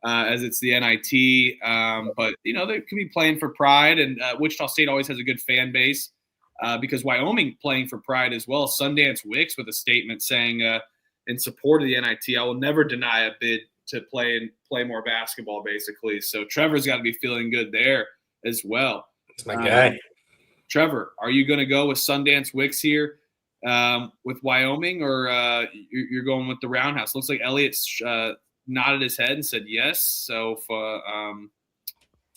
as it's the NIT? But they could be playing for pride, and Wichita State always has a good fan base. Because Wyoming playing for pride as well. Sundance Wicks with a statement saying in support of the NIT, I will never deny a bid to play more basketball, basically. So Trevor's got to be feeling good there as well. That's my guy. Trevor, are you going to go with Sundance Wicks here? with Wyoming, or you're going with the Roundhouse? Looks like Elliot's nodded his head and said yes. So for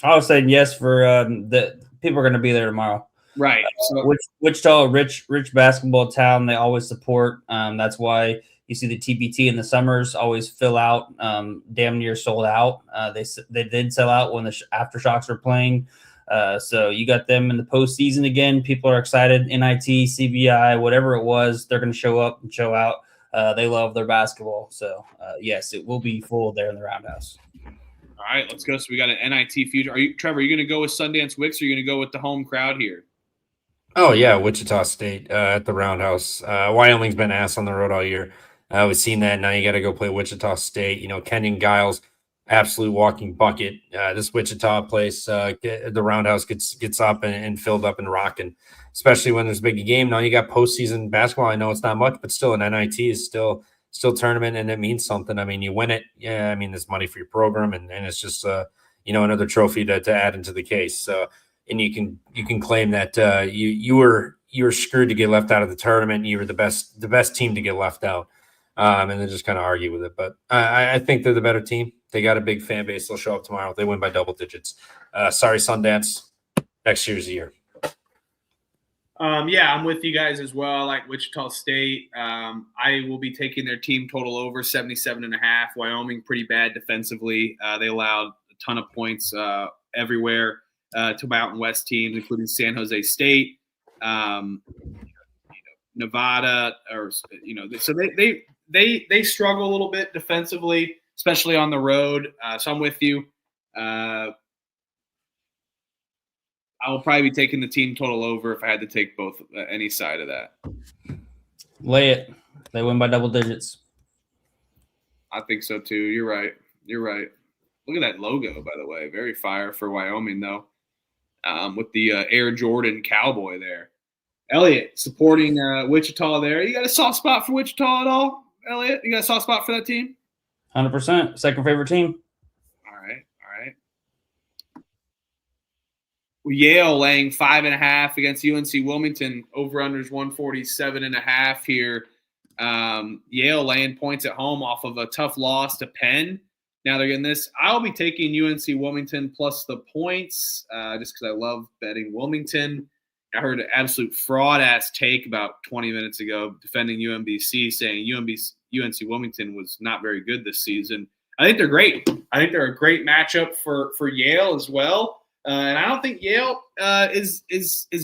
I was saying yes for the people are going to be there tomorrow. right. So, Wichita, rich basketball town. They always support. That's why you see the TBT in the summers always fill out, damn near sold out. They did sell out when the Aftershocks were playing. So you got them in the postseason again. People are excited. NIT, CBI, whatever it was, they're going to show up and show out. They love their basketball. So, yes, it will be full there in the Roundhouse. all right, let's go. So we got an NIT future. Trevor, are you going to go with Sundance Wicks, or are you going to go with the home crowd here? Oh, yeah, Wichita State at the Roundhouse. Wyoming's been ass on the road all year. We've seen that. Now you got to go play Wichita State. You know, Kenyon Giles, absolute walking bucket. This Wichita place, the Roundhouse gets up and filled up and rocking, especially when there's a big game. Now you got postseason basketball. I know it's not much, but still an NIT is still tournament, and it means something. I mean, you win it. Yeah, I mean, there's money for your program, and it's just, another trophy to add into the case. So, and you can claim that you were screwed to get left out of the tournament. You were the best team to get left out, and then just kind of argue with it. But I think they're the better team. They got a big fan base. They'll show up tomorrow. They win by double digits. Sorry, Sundance. Next year's the year. Yeah, I'm with you guys as well. I like Wichita State. I will be taking their team total over 77.5. Wyoming pretty bad defensively. They allowed a ton of points everywhere to Mountain West teams, including San Jose State, Nevada, so they struggle a little bit defensively, especially on the road. So I'm with you. I will probably be taking the team total over if I had to take both any side of that. Lay it. They win by double digits. I think so too. You're right. Look at that logo, by the way. Very fire for Wyoming, though, with the Air Jordan cowboy there. Elliot, supporting Wichita there. You got a soft spot for Wichita at all, Elliot? You got a soft spot for that team? 100%. Second favorite team. All right. Yale laying 5.5 against UNC Wilmington. Over-unders 147.5 here. Yale laying points at home off of a tough loss to Penn. Now they're getting this. I'll be taking UNC Wilmington plus the points just because I love betting Wilmington. I heard an absolute fraud-ass take about 20 minutes ago defending UMBC, saying UNC Wilmington was not very good this season. I think they're great. I think they're a great matchup for Yale as well. And I don't think Yale is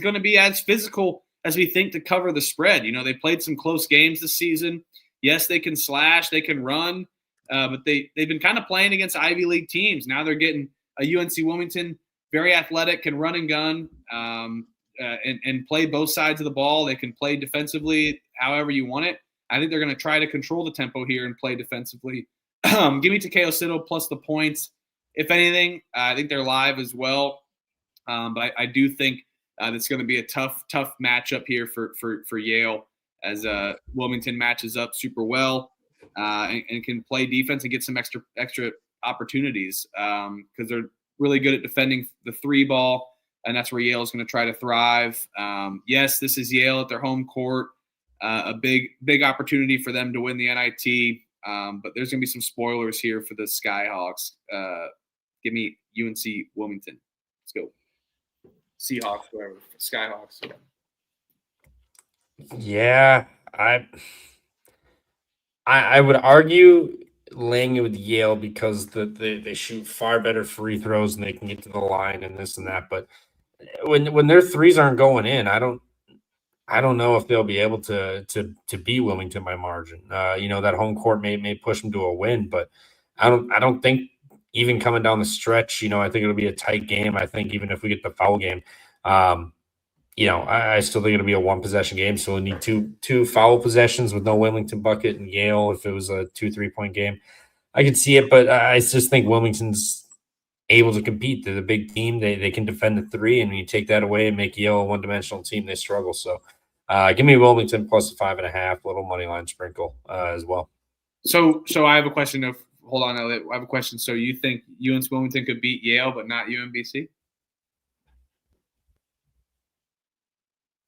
going to be as physical as we think to cover the spread. You know, they played some close games this season. Yes, they can slash, they can run, but they've been kind of playing against Ivy League teams. Now they're getting a UNC Wilmington, very athletic, can run and gun, and play both sides of the ball. They can play defensively however you want it. I think they're going to try to control the tempo here and play defensively. Give me Takeo Sito plus the points. If anything, I think they're live as well. But I do think it's going to be a tough matchup here for Yale as Wilmington matches up super well and can play defense and get some extra opportunities because they're really good at defending the three ball, and that's where Yale is going to try to thrive. Yes, this is Yale at their home court, a big opportunity for them to win the NIT. But there's going to be some spoilers here for the Skyhawks. Give me UNC Wilmington. Let's go. Seahawks, whatever. Skyhawks. Yeah, I would argue laying it with Yale because they shoot far better free throws and they can get to the line and this and that. But when their threes aren't going in, I don't know if they'll be able to beat Wilmington by margin. That home court may push them to a win, but I don't think even coming down the stretch, I think it'll be a tight game. I think even if we get the foul game, I still think it'll be a one possession game. So we'll need two foul possessions with no Wilmington bucket and Yale if it was a 2-3 point game. I could see it, but I just think Wilmington's able to compete. They're the big team. They can defend the three, and when you take that away and make Yale a one-dimensional team, they struggle. So give me Wilmington plus the 5.5, little money line sprinkle as well. So I have a question hold on, Elliot. I have a question. So you think UNC Wilmington could beat Yale but not UMBC?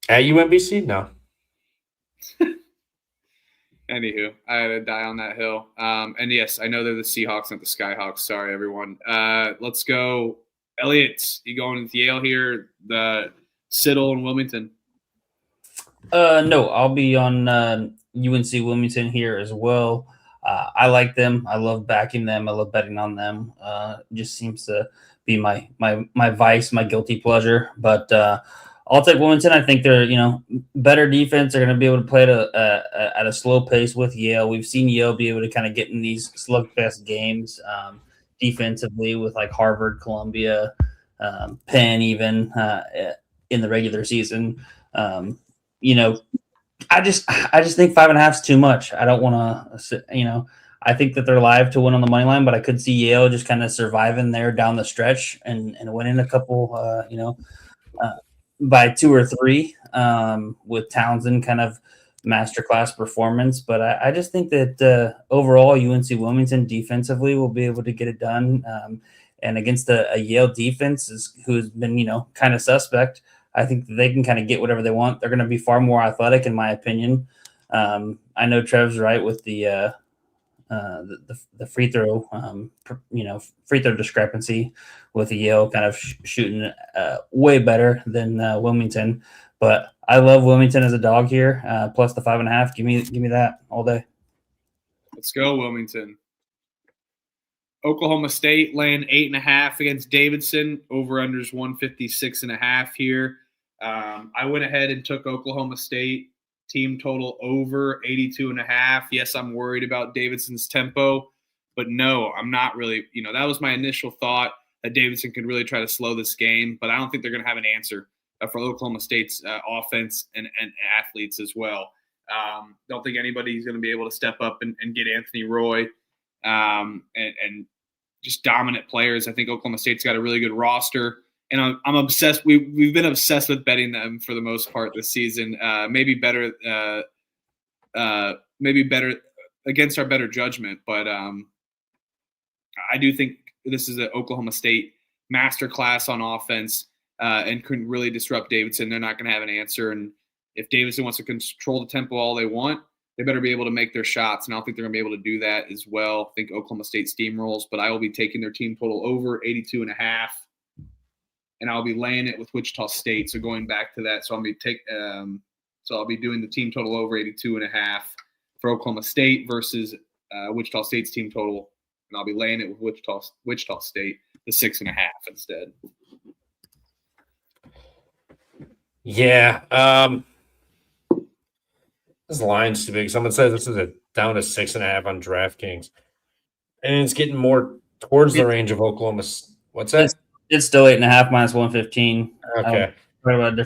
At UMBC? No. Anywho, I had to die on that hill. And yes, I know they're the Seahawks, not the Skyhawks. Sorry, everyone. Let's go. Elliot, you going with Yale here? The Siddle and Wilmington. No, I'll be on UNC Wilmington here as well. I like them. I love backing them. I love betting on them. Just seems to be my vice, my guilty pleasure. But I'll take Wilmington. I think they're better defense. They're going to be able to play at a slow pace with Yale. We've seen Yale be able to kind of get in these slugfest games defensively with like Harvard, Columbia, Penn, even in the regular season. I just think 5.5 is too much. I don't want to, I think that they're live to win on the money line, but I could see Yale just kind of surviving there down the stretch and winning a couple, by 2 or 3 with Townsend kind of masterclass performance. But I just think that overall UNC Wilmington defensively will be able to get it done. And against a Yale defense who's been, kind of suspect, I think that they can kind of get whatever they want. They're going to be far more athletic, in my opinion. I know Trev's right with the free throw, free throw discrepancy with Yale kind of shooting way better than Wilmington. But I love Wilmington as a dog here, plus the 5.5. Give me that all day. Let's go, Wilmington. Oklahoma State laying 8.5 against Davidson. Over-unders 156.5 here. I went ahead and took Oklahoma State team total over 82.5. Yes, I'm worried about Davidson's tempo, but no, I'm not really. That was my initial thought that Davidson could really try to slow this game, but I don't think they're going to have an answer for Oklahoma State's offense and athletes as well. Don't think anybody's going to be able to step up and get Anthony Roy and just dominant players. I think Oklahoma State's got a really good roster. And I'm obsessed. We've been obsessed with betting them for the most part this season. Maybe better against our better judgment. But I do think this is an Oklahoma State masterclass on offense and can really disrupt Davidson. They're not going to have an answer. And if Davidson wants to control the tempo all they want, they better be able to make their shots. And I don't think they're going to be able to do that as well. I think Oklahoma State steamrolls, but I will be taking their team total over 82.5. And I'll be laying it with Wichita State. So going back to that, so I'll be doing the team total over 82.5 for Oklahoma State versus Wichita State's team total, and I'll be laying it with Wichita State the 6.5 instead. Yeah, this line's too big. Someone says this is down to 6.5 on DraftKings, and it's getting more towards the range of Oklahoma. What's that? It's still 8.5 minus 115. Okay. What about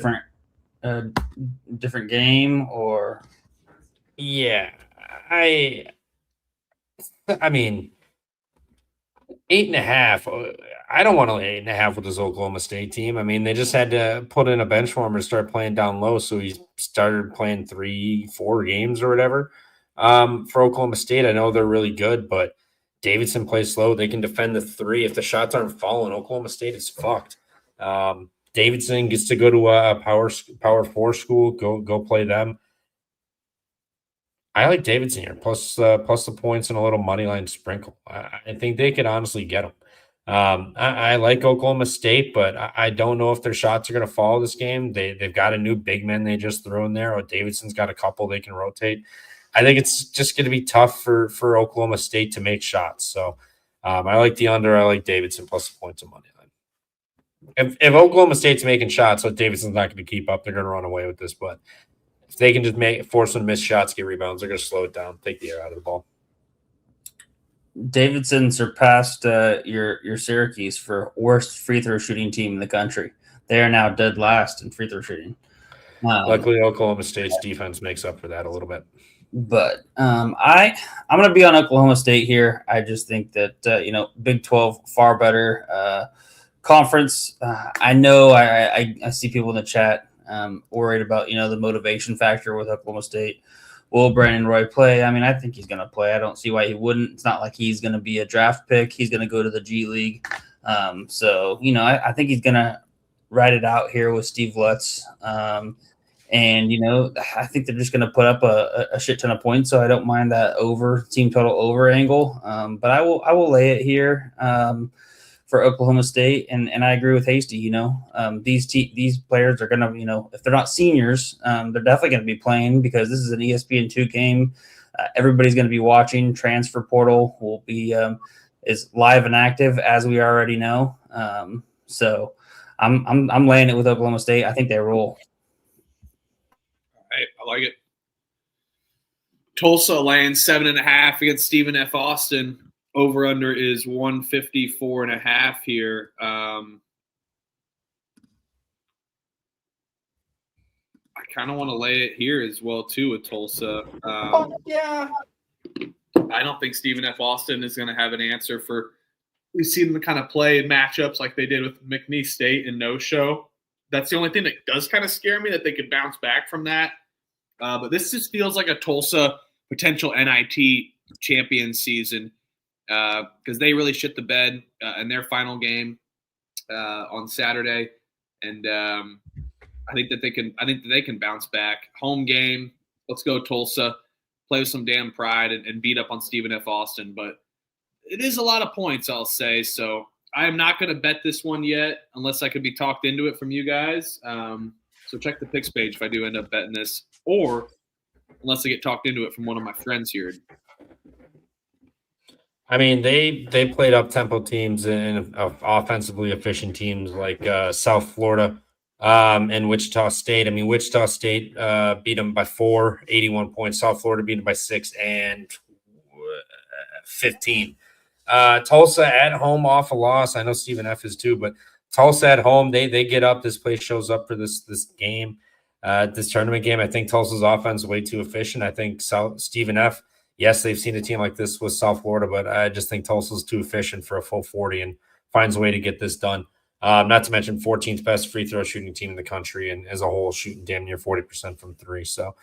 a different game or? Yeah, I mean, 8.5. I don't want to lay 8.5 with this Oklahoma State team. I mean, they just had to put in a bench warmer to start playing down low, so he started playing 3-4 games or whatever. For Oklahoma State, I know they're really good, but Davidson plays slow. They can defend the 3. If the shots aren't falling, Oklahoma State is fucked. Davidson gets to go to a Power 4 school. Go play them. I like Davidson here, plus the points and a little money line sprinkle. I think they could honestly get them. I like Oklahoma State, but I don't know if their shots are going to fall this game. They've got a new big man they just threw in there. Davidson's got a couple they can rotate. I think it's just going to be tough for Oklahoma State to make shots. So I like the under. I like Davidson plus the points of money line. If Oklahoma State's making shots, so Davidson's not going to keep up. They're going to run away with this. But if they can just force them to miss shots, get rebounds, they're going to slow it down, take the air out of the ball. Davidson surpassed your Syracuse for worst free throw shooting team in the country. They are now dead last in free throw shooting. Luckily, Oklahoma State's defense makes up for that a little bit. But I'm going to be on Oklahoma State here. I just think that Big 12 far better conference. I know I see people in the chat worried about the motivation factor with Oklahoma State. Will Brandon Roy play? I mean, I think he's going to play. I don't see why he wouldn't. It's not like he's going to be a draft pick. He's going to go to the G League. So I think he's going to ride it out here with Steve Lutz. And, I think they're just going to put up a shit ton of points. So I don't mind that team total over angle. But I will lay it here for Oklahoma State. And I agree with Hasty, these players are going to, if they're not seniors, they're definitely going to be playing because this is an ESPN2 game. Everybody's going to be watching. Transfer portal will be is live and active, as we already know. So I'm laying it with Oklahoma State. I think they roll. Right, I like it. Tulsa laying 7.5 against Stephen F. Austin. Over under is 154.5 here. I kind of want to lay it here as well too with Tulsa. Yeah. I don't think Stephen F. Austin is going to have an answer for. We've seen them kind of play matchups like they did with McNeese State and no show. That's the only thing that does kind of scare me, that they could bounce back from that. But this just feels like a Tulsa potential NIT champion season because they really shit the bed in their final game on Saturday, and I think that they can bounce back. Home game, let's go Tulsa, play with some damn pride and beat up on Stephen F. Austin. But it is a lot of points, I'll say. So I am not going to bet this one yet unless I could be talked into it from you guys. So check the picks page if I do end up betting this, or unless I get talked into it from one of my friends here. I mean, they played up-tempo teams and offensively efficient teams like South Florida and Wichita State. I mean, Wichita State beat them by 4, 81 points. South Florida beat them by 6 and 15. Tulsa at home off a loss. I know Stephen F. is too, but Tulsa at home, they get up. This place shows up for this game, this tournament game. I think Tulsa's offense is way too efficient. I think Stephen F., yes, they've seen a team like this with South Florida, but I just think Tulsa's too efficient for a full 40 and finds a way to get this done. Not to mention 14th best free throw shooting team in the country and as a whole shooting damn near 40% from three. So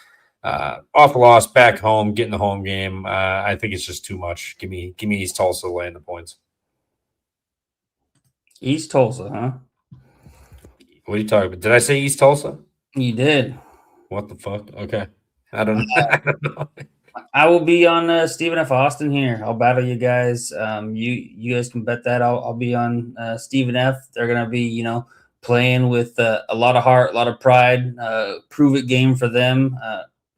off a loss, back home, getting the home game. I think it's just too much. Give me East Tulsa laying the points. East Tulsa, huh? What are you talking about? Did I say East Tulsa? You did. What the fuck? Okay. I don't know. I don't know. I will be on Stephen F. Austin here. I'll battle you guys. You guys can bet that. I'll be on Stephen F. They're gonna be playing with a lot of heart, a lot of pride. Prove it game for them.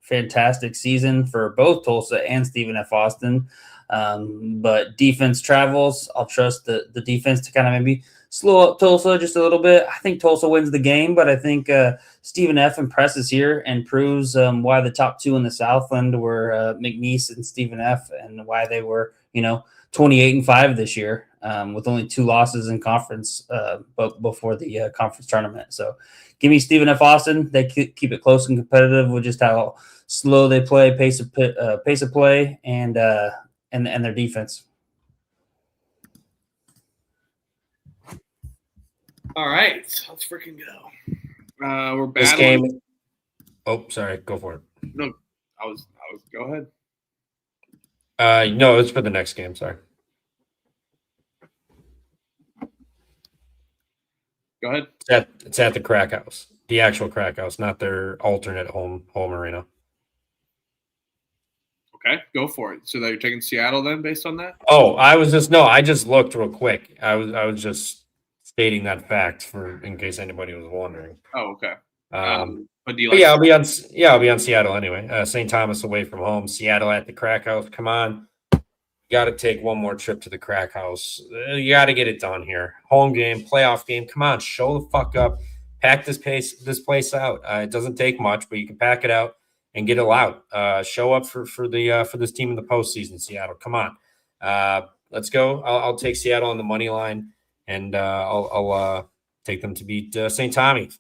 Fantastic season for both Tulsa and Stephen F. Austin. But defense travels. I'll trust the defense to kind of maybe slow up Tulsa just a little bit. I think Tulsa wins the game, but I think Stephen F. impresses here and proves why the top two in the Southland were McNeese and Stephen F. and why they were 28-5 this year with only 2 losses in conference before the conference tournament. So give me Stephen F. Austin. They keep it close and competitive with just how slow they play, pace of play, and their defense. All right, let's freaking go. We're battling. This game. Oh, sorry. Go for it. No, I was. Go ahead. No, it's for the next game. Sorry. Go ahead. It's at the Crack House, the actual Crack House, not their alternate home arena. Okay, go for it. So that you're taking Seattle then, based on that? Oh, I just looked real quick. I was just stating that fact in case anybody was wondering. Oh, okay. But do you I'll be on Seattle anyway. St. Thomas away from home, Seattle at the Crack House. Come on. You got to take one more trip to the Crack House. You got to get it done here. Home game, playoff game. Come on, show the fuck up. Pack this place out. It doesn't take much, but you can pack it out and get it out. Show up for this team in the postseason, Seattle. Come on. Let's go. I'll take Seattle on the money line, and I'll take them to beat St. Tommy.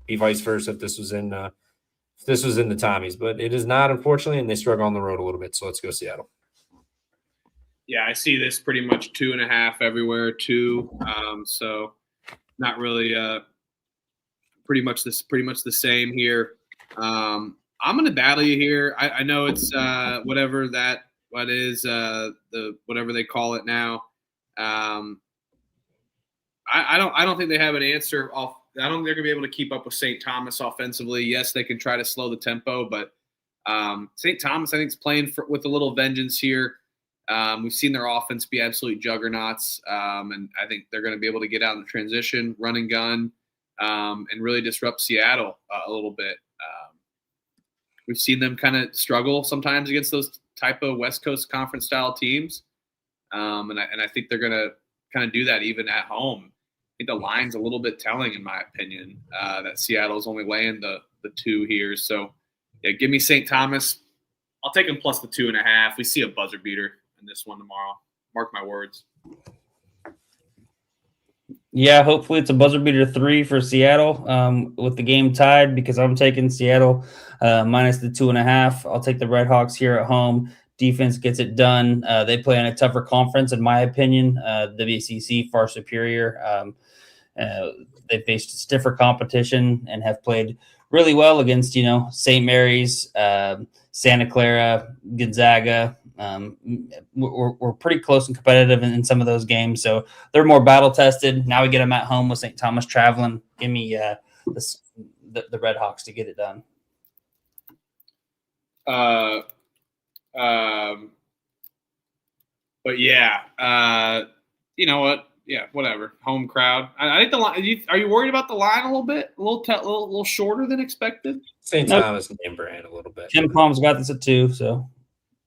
Be vice versa if this was in the Tommies, but it is not, unfortunately, and they struggle on the road a little bit. So let's go Seattle. Yeah, I see this pretty much 2.5 everywhere too. So not really. Pretty much the same here. I'm going to battle you here. I know it's whatever they call it now. I don't think they have an answer think they're going to be able to keep up with St. Thomas offensively. Yes, they can try to slow the tempo, but St. Thomas, I think, is playing with a little vengeance here. We've seen their offense be absolute juggernauts, and I think they're going to be able to get out in the transition, run and gun, and really disrupt Seattle a little bit. We've seen them kind of struggle sometimes against those type of West Coast Conference style teams, and I think they're going to kind of do that even at home. I think the line's a little bit telling, in my opinion, that Seattle's only laying the 2 here. So, yeah, give me St. Thomas. I'll take them plus the 2.5. We see a buzzer beater in this one tomorrow. Mark my words. Yeah, hopefully it's a buzzer beater 3 for Seattle with the game tied, because I'm taking Seattle minus the 2.5. I'll take the Red Hawks here at home. Defense gets it done. They play in a tougher conference, in my opinion. WCC far superior. They faced stiffer competition and have played really well against, St. Mary's, Santa Clara, Gonzaga. We're pretty close and competitive in some of those games, so they're more battle tested. Now we get them at home with St. Thomas traveling. Give me the Red Hawks to get it done. But yeah, you know what? Yeah, whatever. Home crowd. I think the line. Are you worried about the line a little bit? A little shorter than expected. St. Thomas name brand a little bit. Tim Palm's got this at 2, so.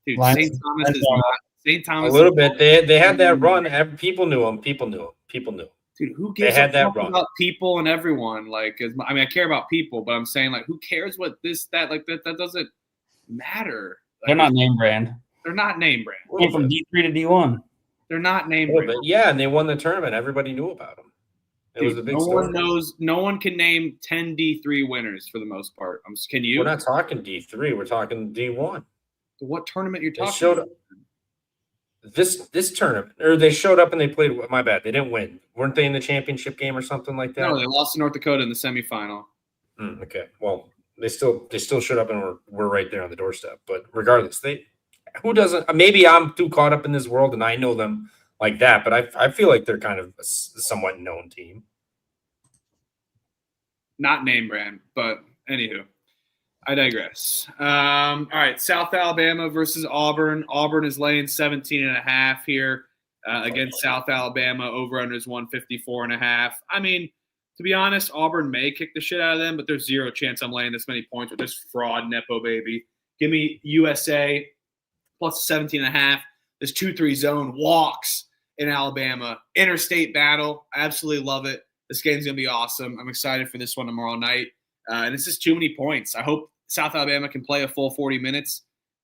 Dude, St. Thomas is not. St. Thomas a little bit. They had that run. People knew them. Dude, who gives a fuck about people and everyone? Like, I care about people, but I'm saying, like, who cares what that doesn't matter. Like, they're not name brand. They're not name brand. Went from D3 to D1. They're not name brand. Yeah, and they won the tournament. Everybody knew about them. It was a big story. No one can name 10 D3 winners for the most part. Can you? We're not talking D3. We're talking D1. What tournament you're talking about? This tournament, or they showed up and they played. My bad, they didn't win. Weren't they in the championship game or something like that? No, they lost to North Dakota in the semifinal. Okay, well, they still showed up and we're right there on the doorstep. But regardless, who doesn't? Maybe I'm too caught up in this world and I know them like that, but I feel like they're kind of a somewhat known team. Not name brand, but anywho. I digress. All right, South Alabama versus Auburn. Auburn is laying 17.5 here against South Alabama. Over/under is 154.5. I mean, to be honest, Auburn may kick the shit out of them, but there's zero chance I'm laying this many points with this fraud nepo baby. Give me USA plus 17.5. This 2-3 zone walks in Alabama. Interstate battle. I absolutely love it. This game's going to be awesome. I'm excited for this one tomorrow night. And it's just too many points. I hope South Alabama can play a full 40 minutes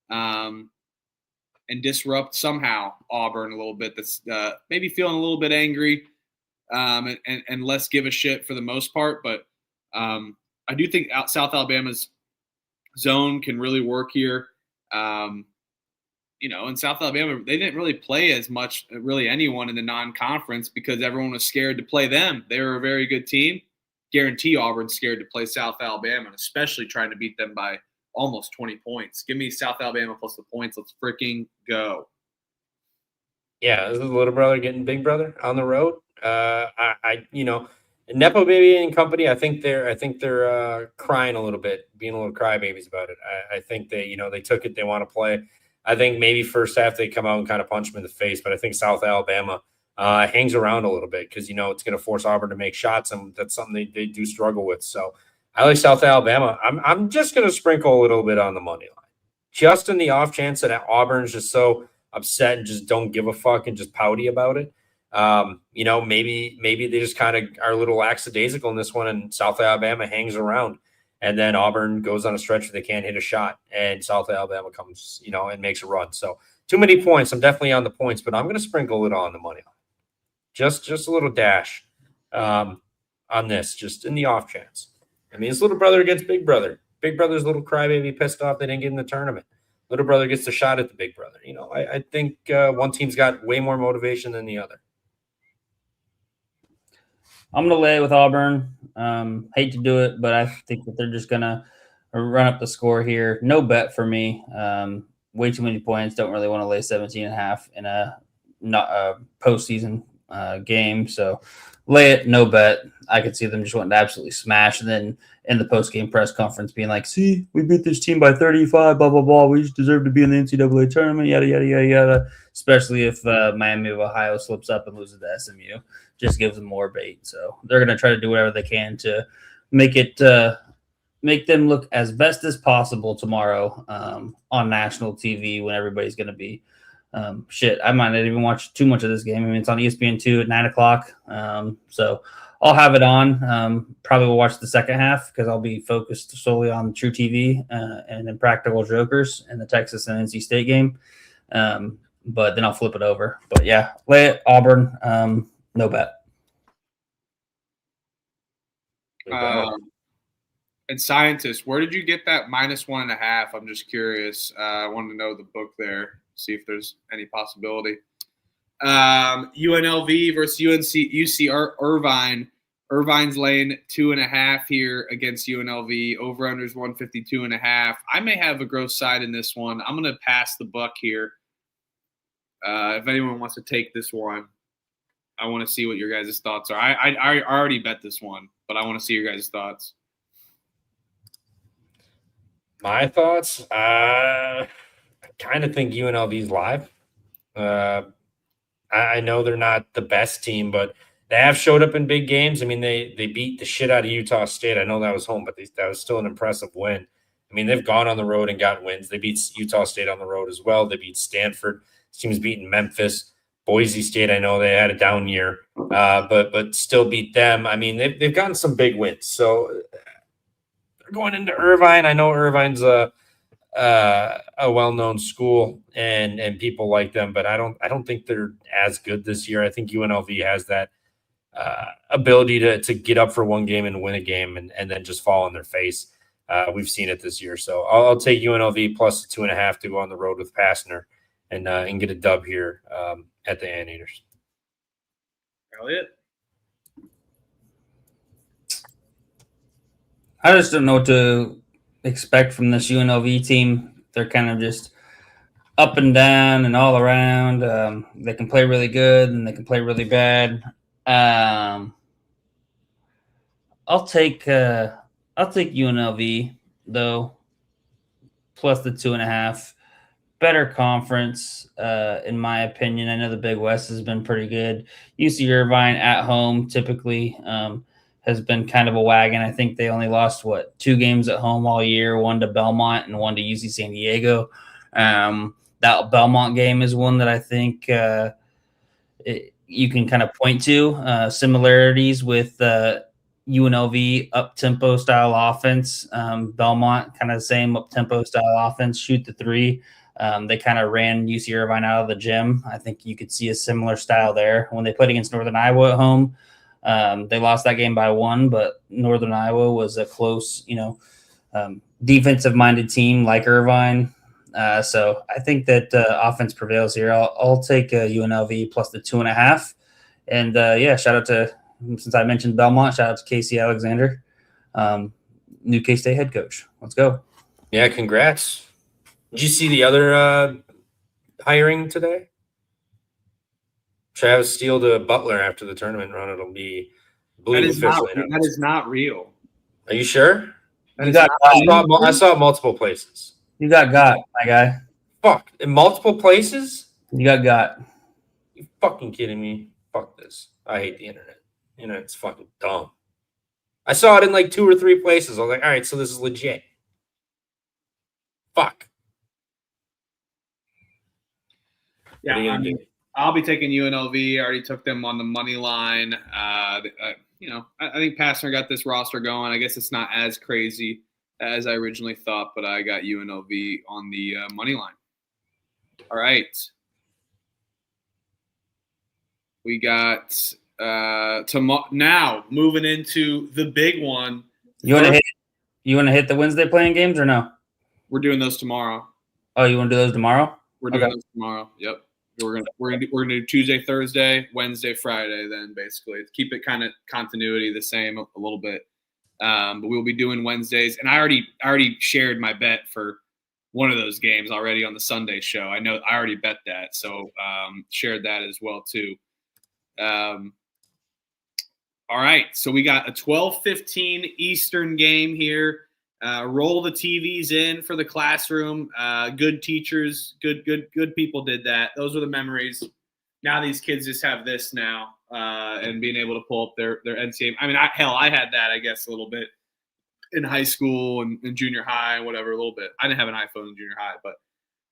and disrupt somehow Auburn a little bit. That's maybe feeling a little bit angry and less give a shit for the most part. But I do think South Alabama's zone can really work here. In South Alabama, they didn't really play as much, really anyone in the non-conference because everyone was scared to play them. They were a very good team. Guarantee Auburn's scared to play South Alabama, and especially trying to beat them by almost 20 points. Give me South Alabama plus the points. Let's freaking go. Yeah, this is little brother getting big brother on the road. Nepo baby and company. I think they're crying a little bit, being a little crybabies about it. I think they took it. They want to play. I think maybe first half they come out and kind of punch them in the face, but I think South Alabama hangs around a little bit because, it's going to force Auburn to make shots, and that's something they do struggle with. So I like South Alabama. I'm just going to sprinkle a little bit on the money line. Just in the off chance that Auburn's just so upset and just don't give a fuck and just pouty about it. Maybe they just kind of are a little lackadaisical in this one, and South Alabama hangs around. And then Auburn goes on a stretch where they can't hit a shot, and South Alabama comes, and makes a run. So too many points. I'm definitely on the points, but I'm going to sprinkle it on the money line. Just a little dash on this, just in the off chance. I mean, it's little brother against big brother. Big brother's little crybaby pissed off they didn't get in the tournament. Little brother gets the shot at the big brother. I think one team's got way more motivation than the other. I'm going to lay with Auburn. Hate to do it, but I think that they're just going to run up the score here. No bet for me. Way too many points. Don't really want to lay 17.5 in a postseason game. So lay it, no bet. I could see them just wanting to absolutely smash. And then in the post-game press conference being like, see, we beat this team by 35, blah, blah, blah. We just deserve to be in the NCAA tournament, yada, yada, yada, yada. Especially if Miami of Ohio slips up and loses to SMU. Just gives them more bait. So they're going to try to do whatever they can to make them look as best as possible tomorrow on national TV when everybody's going to be I might not even watch too much of this game. I mean, it's on ESPN2 at 9 o'clock. So I'll have it on. Probably will watch the second half because I'll be focused solely on True TV and Impractical Jokers and the Texas and NC State game. But then I'll flip it over. But yeah, lay it, Auburn, no bet. And scientists, where did you get that -1.5? I'm just curious. I wanted to know the book there, see if there's any possibility. UNLV versus UC Irvine. Irvine's laying 2.5 here against UNLV. Over/under is 152.5. I may have a gross side in this one. I'm going to pass the buck here. If anyone wants to take this one, I want to see what your guys' thoughts are. I already bet this one, but I want to see your guys' thoughts. My thoughts? I kind of think UNLV's live. I know they're not the best team, but they have showed up in big games. I mean, they beat the shit out of Utah State. I know that was home, but that was still an impressive win. I mean, they've gone on the road and gotten wins. They beat Utah State on the road as well. They beat Stanford. This team's beaten Memphis. Boise State, I know they had a down year, but still beat them. I mean, they've gotten some big wins. So they're going into Irvine. I know Irvine's a well-known school and people like them, but I don't think they're as good this year. I think UNLV has that ability to get up for one game and win a game and then just fall on their face. We've seen it this year. So I'll take UNLV plus 2.5 to go on the road with Pastner and get a dub here at the Anteaters. Elliot? I just don't know what to expect from this UNLV team. They're kind of just up and down and all around. They can play really good and they can play really bad. I'll take UNLV though, plus the 2.5. Better conference, in my opinion. I know the Big West has been pretty good. UC Irvine at home typically has been kind of a wagon. I think they only lost 2 games at home all year, one to Belmont and one to UC San Diego. That Belmont game is one that I think you can kind of point to similarities with UNLV up-tempo style offense. Belmont kind of the same up-tempo style offense, shoot the three. They kind of ran UC Irvine out of the gym. I think you could see a similar style there. When they played against Northern Iowa at home, they lost that game by 1, but Northern Iowa was a close, defensive-minded team like Irvine. So I think that offense prevails here. I'll take UNLV plus the 2.5. And, shout out to, since I mentioned Belmont, shout out to Casey Alexander, new K-State head coach. Let's go. Yeah, congrats. Did you see the other hiring today? Travis Steele to Butler after the tournament run. It'll be, I believe, that is not real. Are you sure? I saw it multiple places. You got, my guy. Fuck. In multiple places? You got. You fucking kidding me? Fuck this. I hate the internet. It's fucking dumb. I saw it in like 2 or 3 places. I was like, all right, so this is legit. Fuck. Yeah, I'll be taking UNLV. I already took them on the money line. I think Pastner got this roster going. I guess it's not as crazy as I originally thought, but I got UNLV on the money line. All right. We got now moving into the big one. You want to hit the Wednesday playing games or no? We're doing those tomorrow. Oh, you want to do those tomorrow? We're doing those tomorrow. Yep. We're gonna do Tuesday, Thursday, Wednesday, Friday. Then basically keep it kind of continuity the same a little bit. But we'll be doing Wednesdays, and I already shared my bet for one of those games already on the Sunday show. I know I already bet that, so shared that as well too. All right, so we got a 12:15 Eastern game here. Roll the TVs in for the classroom. Good teachers, good people did that. Those are the memories. Now these kids just have this now, and being able to pull up their NCAA. I mean, I had that, I guess, a little bit in high school and junior high and whatever, a little bit. I didn't have an iPhone in junior high, but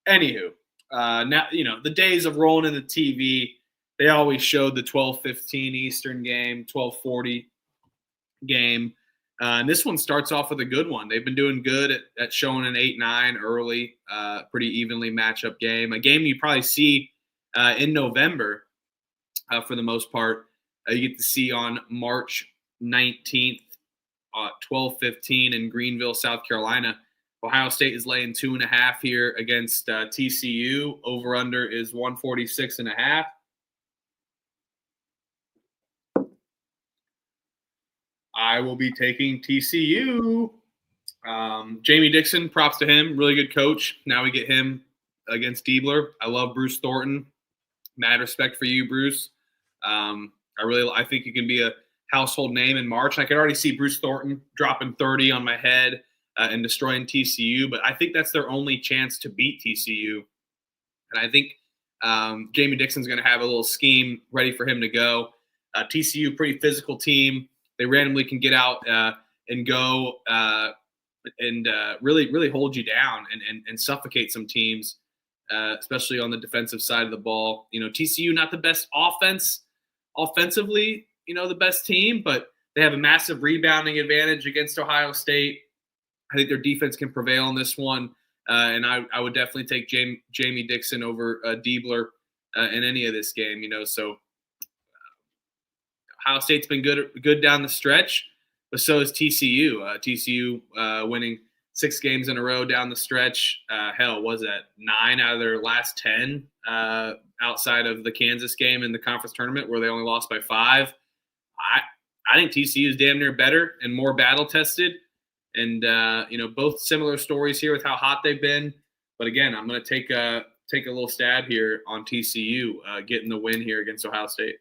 anywho, now the days of rolling in the TV. They always showed the 12:15 Eastern game, 12:40 game. And this one starts off with a good one. They've been doing good at showing an 8-9 early, pretty evenly matchup game. A game you probably see in November for the most part. You get to see on March 19th, 12:15 in Greenville, South Carolina. Ohio State is laying 2.5 here against TCU. Over-under is 146.5. I will be taking TCU. Jamie Dixon, props to him. Really good coach. Now we get him against Diebler. I love Bruce Thornton. Mad respect for you, Bruce. I think you can be a household name in March. I could already see Bruce Thornton dropping 30 on my head and destroying TCU, but I think that's their only chance to beat TCU. And I think Jamie Dixon's going to have a little scheme ready for him to go. TCU, pretty physical team. They randomly can get out and go and really hold you down and suffocate some teams, especially on the defensive side of the ball. TCU, not the best offensively, the best team, but they have a massive rebounding advantage against Ohio State. I think their defense can prevail in this one, and I would definitely take Jamie Dixon over Diebler in any of this game. So. Ohio State's been good down the stretch, but so is TCU. TCU winning 6 games in a row down the stretch. Was that 9 out of their last 10 outside of the Kansas game in the conference tournament where they only lost by 5. I think TCU is damn near better and more battle tested. And both similar stories here with how hot they've been. But again, I'm going to take a little stab here on TCU getting the win here against Ohio State.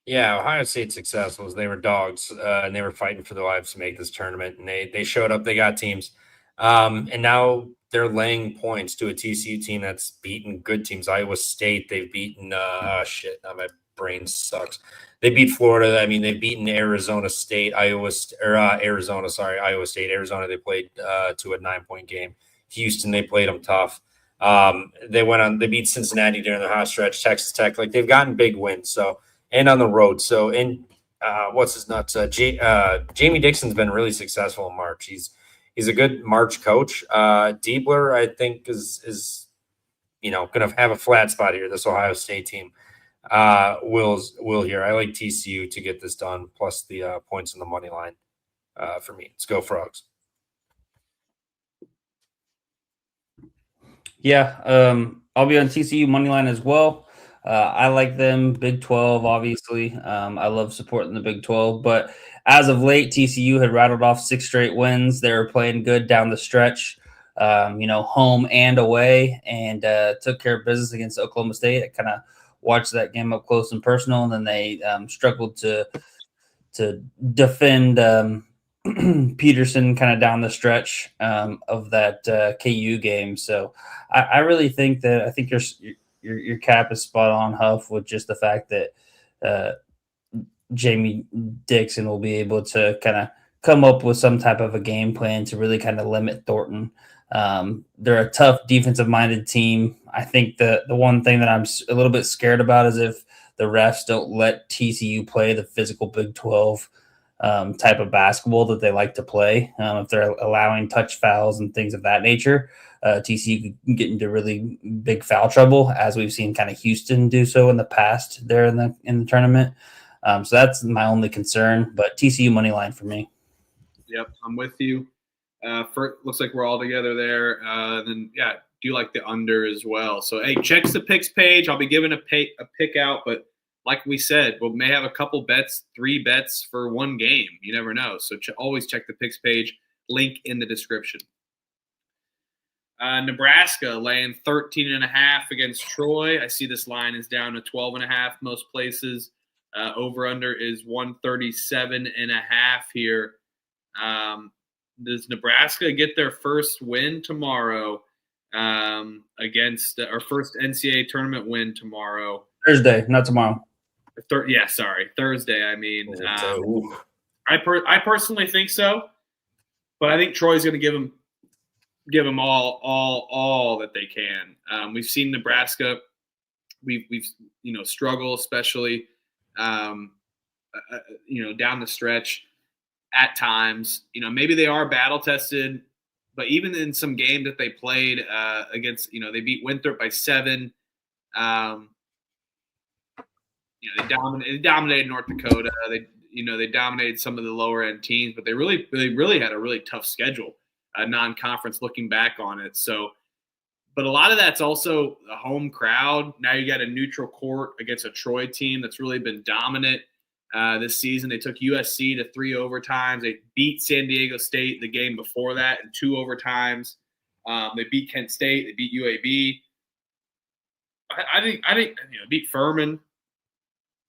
Yeah, Ohio State's success was they were dogs, and they were fighting for their lives to make this tournament, and they showed up. They got teams, and now they're laying points to a TCU team that's beaten good teams. Iowa State, they've beaten now my brain sucks. They beat Florida. I mean, they've beaten Arizona State, Iowa State. Arizona, they played to a 9-point game. Houston, they played them tough. They beat Cincinnati during the hot stretch. Texas Tech, they've gotten big wins. So. And on the road. So, what's his nuts? Jamie Dixon's been really successful in March. He's a good March coach. Diebler, I think, is going to have a flat spot here. This Ohio State team will here. I like TCU to get this done, plus the points in the money line for me. Let's go Frogs. Yeah, I'll be on TCU money line as well. I like them. Big 12, obviously. I love supporting the Big 12. But as of late, TCU had rattled off 6 straight wins. They were playing good down the stretch, home and away, and took care of business against Oklahoma State. I kind of watched that game up close and personal, and then they struggled to defend Peterson kind of down the stretch of that KU game. So I really think your cap is spot on, Huff, with just the fact that Jamie Dixon will be able to kind of come up with some type of a game plan to really kind of limit Thornton. They're a tough defensive-minded team. I think the one thing that I'm a little bit scared about is if the refs don't let TCU play the physical Big 12 type of basketball that they like to play. If they're allowing touch fouls and things of that nature, TCU can get into really big foul trouble, as we've seen kind of Houston do so in the past there in the tournament. So that's my only concern, but TCU money line for me. Yep, I'm with you. Looks like we're all together there. Then do like the under as well. So hey, check the picks page. I'll be giving a pick out, but like we said, we may have a couple bets, 3 bets for one game. You never know. So always check the picks page. Link in the description. Nebraska laying 13.5 against Troy. I see this line is down to 12.5 most places. Over-under is 137.5 here. Does Nebraska get their first win tomorrow against – or first NCAA tournament win tomorrow? Thursday, not tomorrow. Thursday. I mean, I personally think so, but I think Troy's going to give them all that they can. We've seen Nebraska, we've struggle, especially down the stretch at times. Maybe they are battle tested, but even in some game that they played against, they beat Winthrop by 7. They dominated North Dakota. They dominated some of the lower end teams, but they really had a really tough schedule, non-conference looking back on it. So, but a lot of that's also a home crowd. Now you got a neutral court against a Troy team that's really been dominant this season. They took USC to 3 overtimes. They beat San Diego State the game before that in 2 overtimes. They beat Kent State. They beat UAB. I think beat Furman.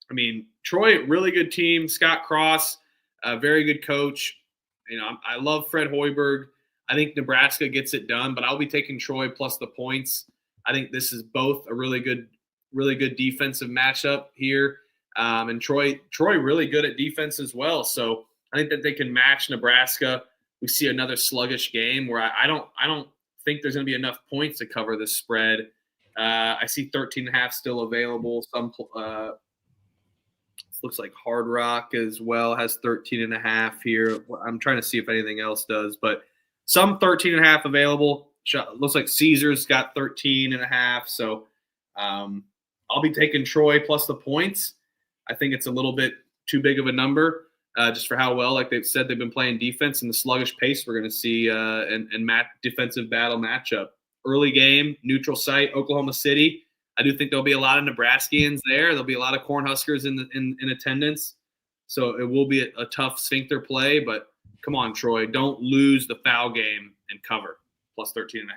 I mean, Troy, really good team. Scott Cross, a very good coach. I love Fred Hoiberg. I think Nebraska gets it done, but I'll be taking Troy plus the points. I think this is both a really good defensive matchup here. And Troy really good at defense as well. So I think that they can match Nebraska. We see another sluggish game where I don't think there's going to be enough points to cover this spread. I see 13.5 still available. Some looks like Hard Rock as well has 13.5 here. I'm trying to see if anything else does, but some 13.5 available. Looks like Caesars got 13.5. So I'll be taking Troy plus the points. I think it's a little bit too big of a number just for how well, like they've said, they've been playing defense and the sluggish pace we're going to see and defensive battle matchup. Early game, neutral site, Oklahoma City. I do think there'll be a lot of Nebraskans there. There'll be a lot of Cornhuskers in attendance. So it will be a tough sphincter play, but come on, Troy. Don't lose the foul game and cover plus 13.5.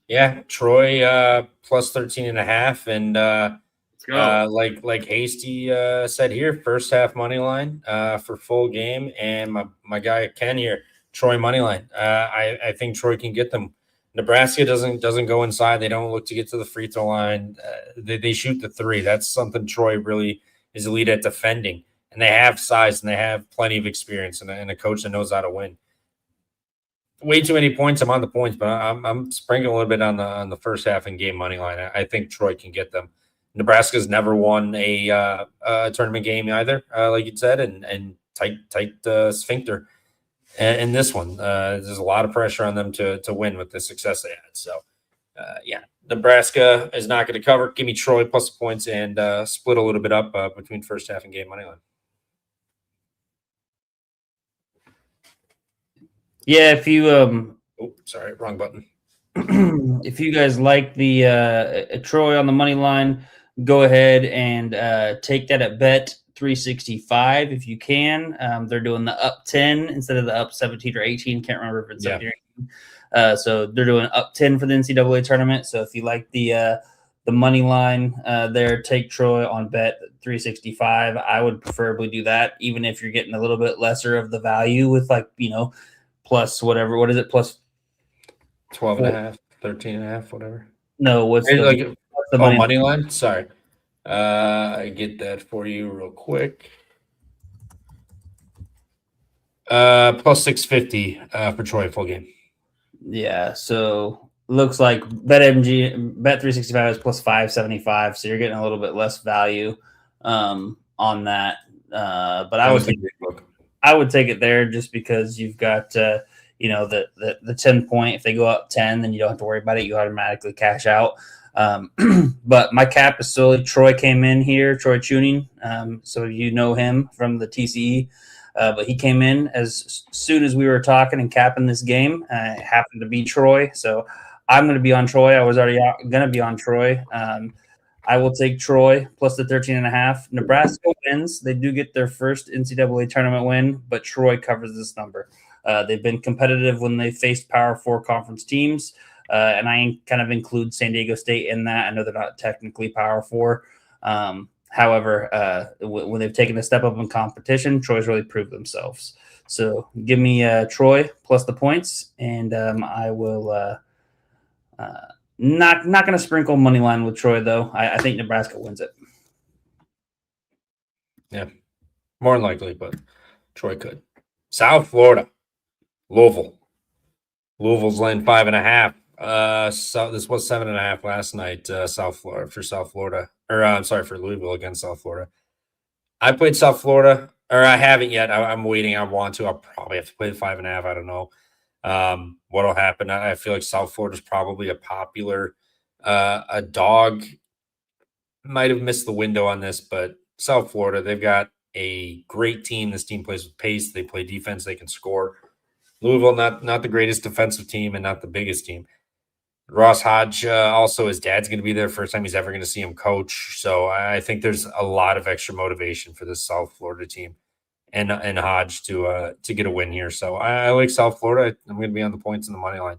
Yeah, Troy plus 13.5. And let's go. Like Hasty said here, first half money line for full game. And my guy Ken here, Troy money line. I think Troy can get them. Nebraska doesn't go inside. They don't look to get to the free throw line. They shoot the 3. That's something Troy really is elite at defending. And they have size and they have plenty of experience and a coach that knows how to win. Way too many points. I'm on the points, but I'm sprinkling a little bit on the first half and game money line. I think Troy can get them. Nebraska's never won a tournament game either, like you said, and tight sphincter. And this one, there's a lot of pressure on them to win with the success they had. So, Nebraska is not going to cover. Give me Troy plus the points and split a little bit up between first half and game money line. Yeah, if you sorry, wrong button. If you guys like the Troy on the money line, go ahead and take that at bet 365 if you can. They're doing the up 10 instead of the up 17 or 18. Can't remember if it's 17 or 18. So they're doing up 10 for the NCAA tournament. So if you like the money line there, take Troy on bet 365. I would preferably do that, even if you're getting a little bit lesser of the value with plus whatever. What is it? Plus 12.5, 13.5, whatever. No, what's the money line? Sorry. I get that for you real quick. Plus 650 for Troy full game. Yeah, so looks like bet 365 is plus 575, so you're getting a little bit less value on that. But I would take it there just because you've got the 10 point. If they go up 10, then you don't have to worry about it. You automatically cash out. But my cap is solely Troy came in here, Troy Tuning. So you know him from the TCE. But he came in as soon as we were talking and capping this game. It happened to be Troy. So I'm going to be on Troy. I was already going to be on Troy. I will take Troy plus the 13.5. Nebraska wins. They do get their first NCAA tournament win, but Troy covers this number. They've been competitive when they faced Power 4 conference teams, and I kind of include San Diego State in that. I know they're not technically Power 4. However, when they've taken a step up in competition, Troy's really proved themselves. So give me Troy plus the points, and I will not going to sprinkle money line with Troy, though. I think Nebraska wins it. Yeah, more than likely, but Troy could. South Florida, Louisville. Louisville's laying 5.5. So this was 7.5 last night. South Florida for Louisville against South Florida. I played South Florida, or I haven't yet. I'm waiting. I want to. I'll probably have to play the 5.5. I don't know what'll happen. I feel like South Florida's probably a popular a dog. Might have missed the window on this, but South Florida, they've got a great team. This team plays with pace. They play defense. They can score. Louisville, not the greatest defensive team and not the biggest team. Ross Hodge, also his dad's going to be there. First time he's ever going to see him coach. So I think there's a lot of extra motivation for this South Florida team and Hodge to get a win here. So I like South Florida. I'm going to be on the points and the money line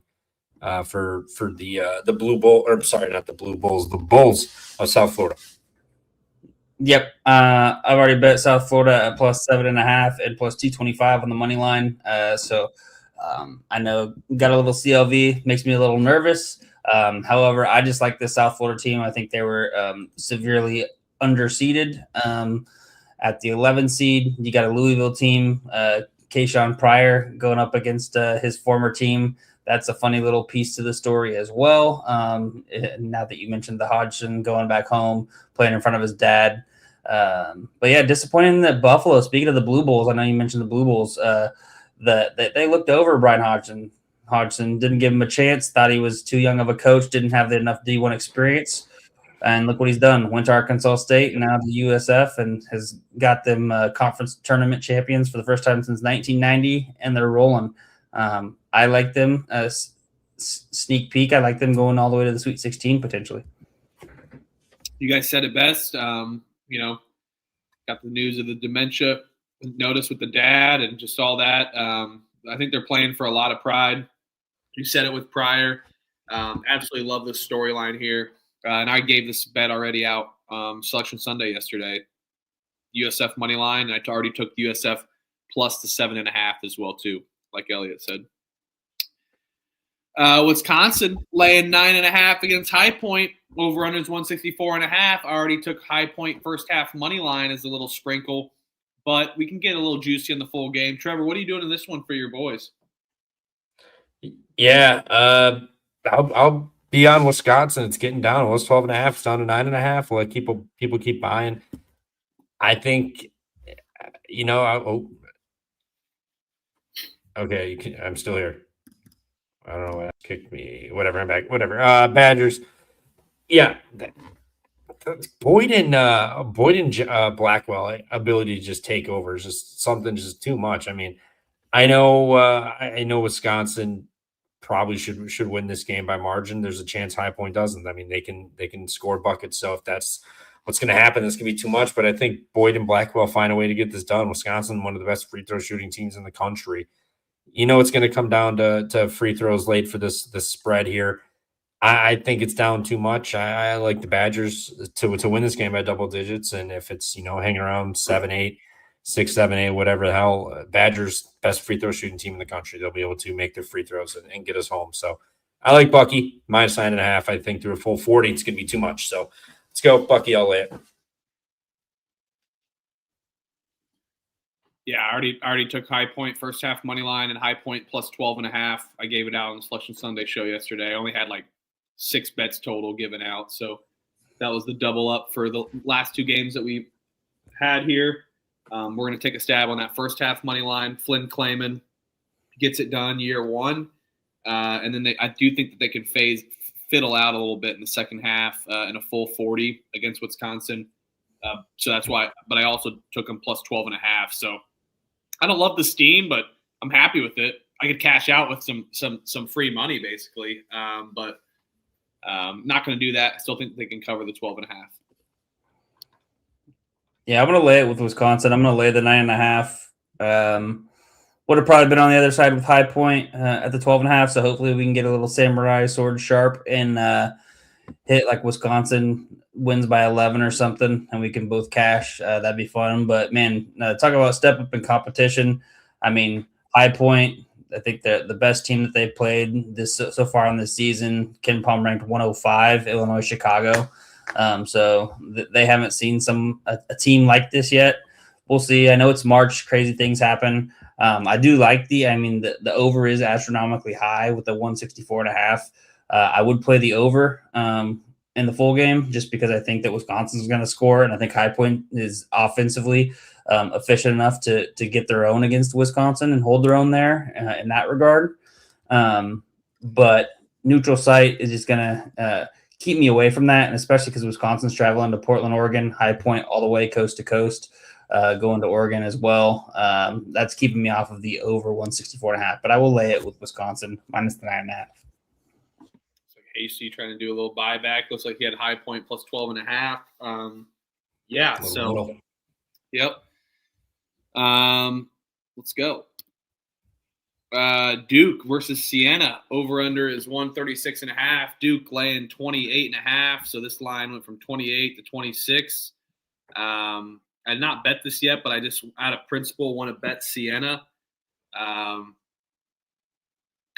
for the Blue Bull, or sorry, not the Blue Bulls, the Bulls of South Florida. Yep. I've already bet South Florida at plus 7.5 and plus 225 on the money line. So I know got a little CLV, makes me a little nervous. However, I just like the South Florida team. I think they were severely underseeded at the 11 seed. You got a Louisville team, Keyshawn Pryor going up against his former team. That's a funny little piece to the story as well. Now that you mentioned the Hodgson going back home, playing in front of his dad. But yeah, disappointing that Buffalo, speaking of the Blue Bulls, I know you mentioned the Blue Bulls, that they looked over Brian Hodgson. Hodgson didn't give him a chance, thought he was too young of a coach, didn't have enough D1 experience. And look what he's done. Went to Arkansas State and now to USF and has got them conference tournament champions for the first time since 1990, and they're rolling. I like them. Sneak peek, I like them going all the way to the Sweet 16 potentially. You guys said it best. Got the news of the dementia notice with the dad and just all that. I think they're playing for a lot of pride. You said it with Pryor. Absolutely love this storyline here. And I gave this bet already out Selection Sunday yesterday. USF money line. I already took USF plus the 7.5 as well too, like Elliot said. Wisconsin laying 9.5 against High Point. Over-unders 164.5. I already took High Point first half money line as a little sprinkle, but we can get a little juicy in the full game. Trevor, what are you doing in this one for your boys? Yeah, I'll be on Wisconsin. It's getting down. It was 12.5. It's down to 9.5. We'll let people keep buying. I think, okay, I'm still here. I don't know what kicked me. Whatever, I'm back. Whatever. Badgers. Yeah. Boyd and Blackwell ability to just take over is just something just too much. I mean, I know Wisconsin probably should win this game by margin. There's a chance High Point doesn't. I mean, they can score buckets. So if that's what's going to happen, it's going to be too much. But I think Boyd and Blackwell find a way to get this done. Wisconsin, one of the best free throw shooting teams in the country. It's going to come down to free throws late for this spread here. I think it's down too much. I like the Badgers to win this game by double digits. And if it's, hanging around 7-8, 6-7-8, whatever the hell, Badgers best free throw shooting team in the country. They'll be able to make their free throws and get us home. So I like Bucky minus 9.5. I think through a full 40, it's going to be too much. So let's go Bucky. I'll lay it. Yeah, I already took High Point first half money line and High Point plus 12.5. I gave it out on the Selection Sunday show yesterday. I only had like 6 bets total given out. So that was the double up for the last 2 games that we had here. We're going to take a stab on that first half money line. Flynn Clayman gets it done year 1. And then I do think that they can fiddle out a little bit in the second half in a full 40 against Wisconsin. So that's why, but I also took them plus 12.5. So I don't love the steam, but I'm happy with it. I could cash out with some free money basically. But not going to do that. I still think they can cover the 12.5. Yeah, I'm going to lay it with Wisconsin. I'm going to lay the 9.5. would have probably been on the other side with High Point at the 12.5. So hopefully we can get a little samurai sword sharp and hit like Wisconsin wins by 11 or something, and we can both cash. That'd be fun. But man, talk about step up in competition. I mean, High Point, I think they're the best team that they've played this so far on this season. Ken Palm ranked 105, Illinois, Chicago. So they haven't seen a team like this yet. We'll see. I know it's March, crazy things happen. I do like the over is astronomically high with the 164.5. I would play the over in the full game just because I think that Wisconsin's going to score, and I think High Point is offensively efficient enough to get their own against Wisconsin and hold their own there in that regard. But neutral site is just going to keep me away from that, and especially because Wisconsin's traveling to Portland, Oregon, High Point all the way coast to coast, going to Oregon as well. That's keeping me off of the over 164.5, but I will lay it with Wisconsin minus the 9.5. AC trying to do a little buyback. Looks like he had High Point plus 12.5. Yeah, so yep. Let's go. Duke versus Siena. Over under is 136.5. Duke laying 28.5. So this line went from 28 to 26. I'd not bet this yet, but I just out of principle want to bet Siena.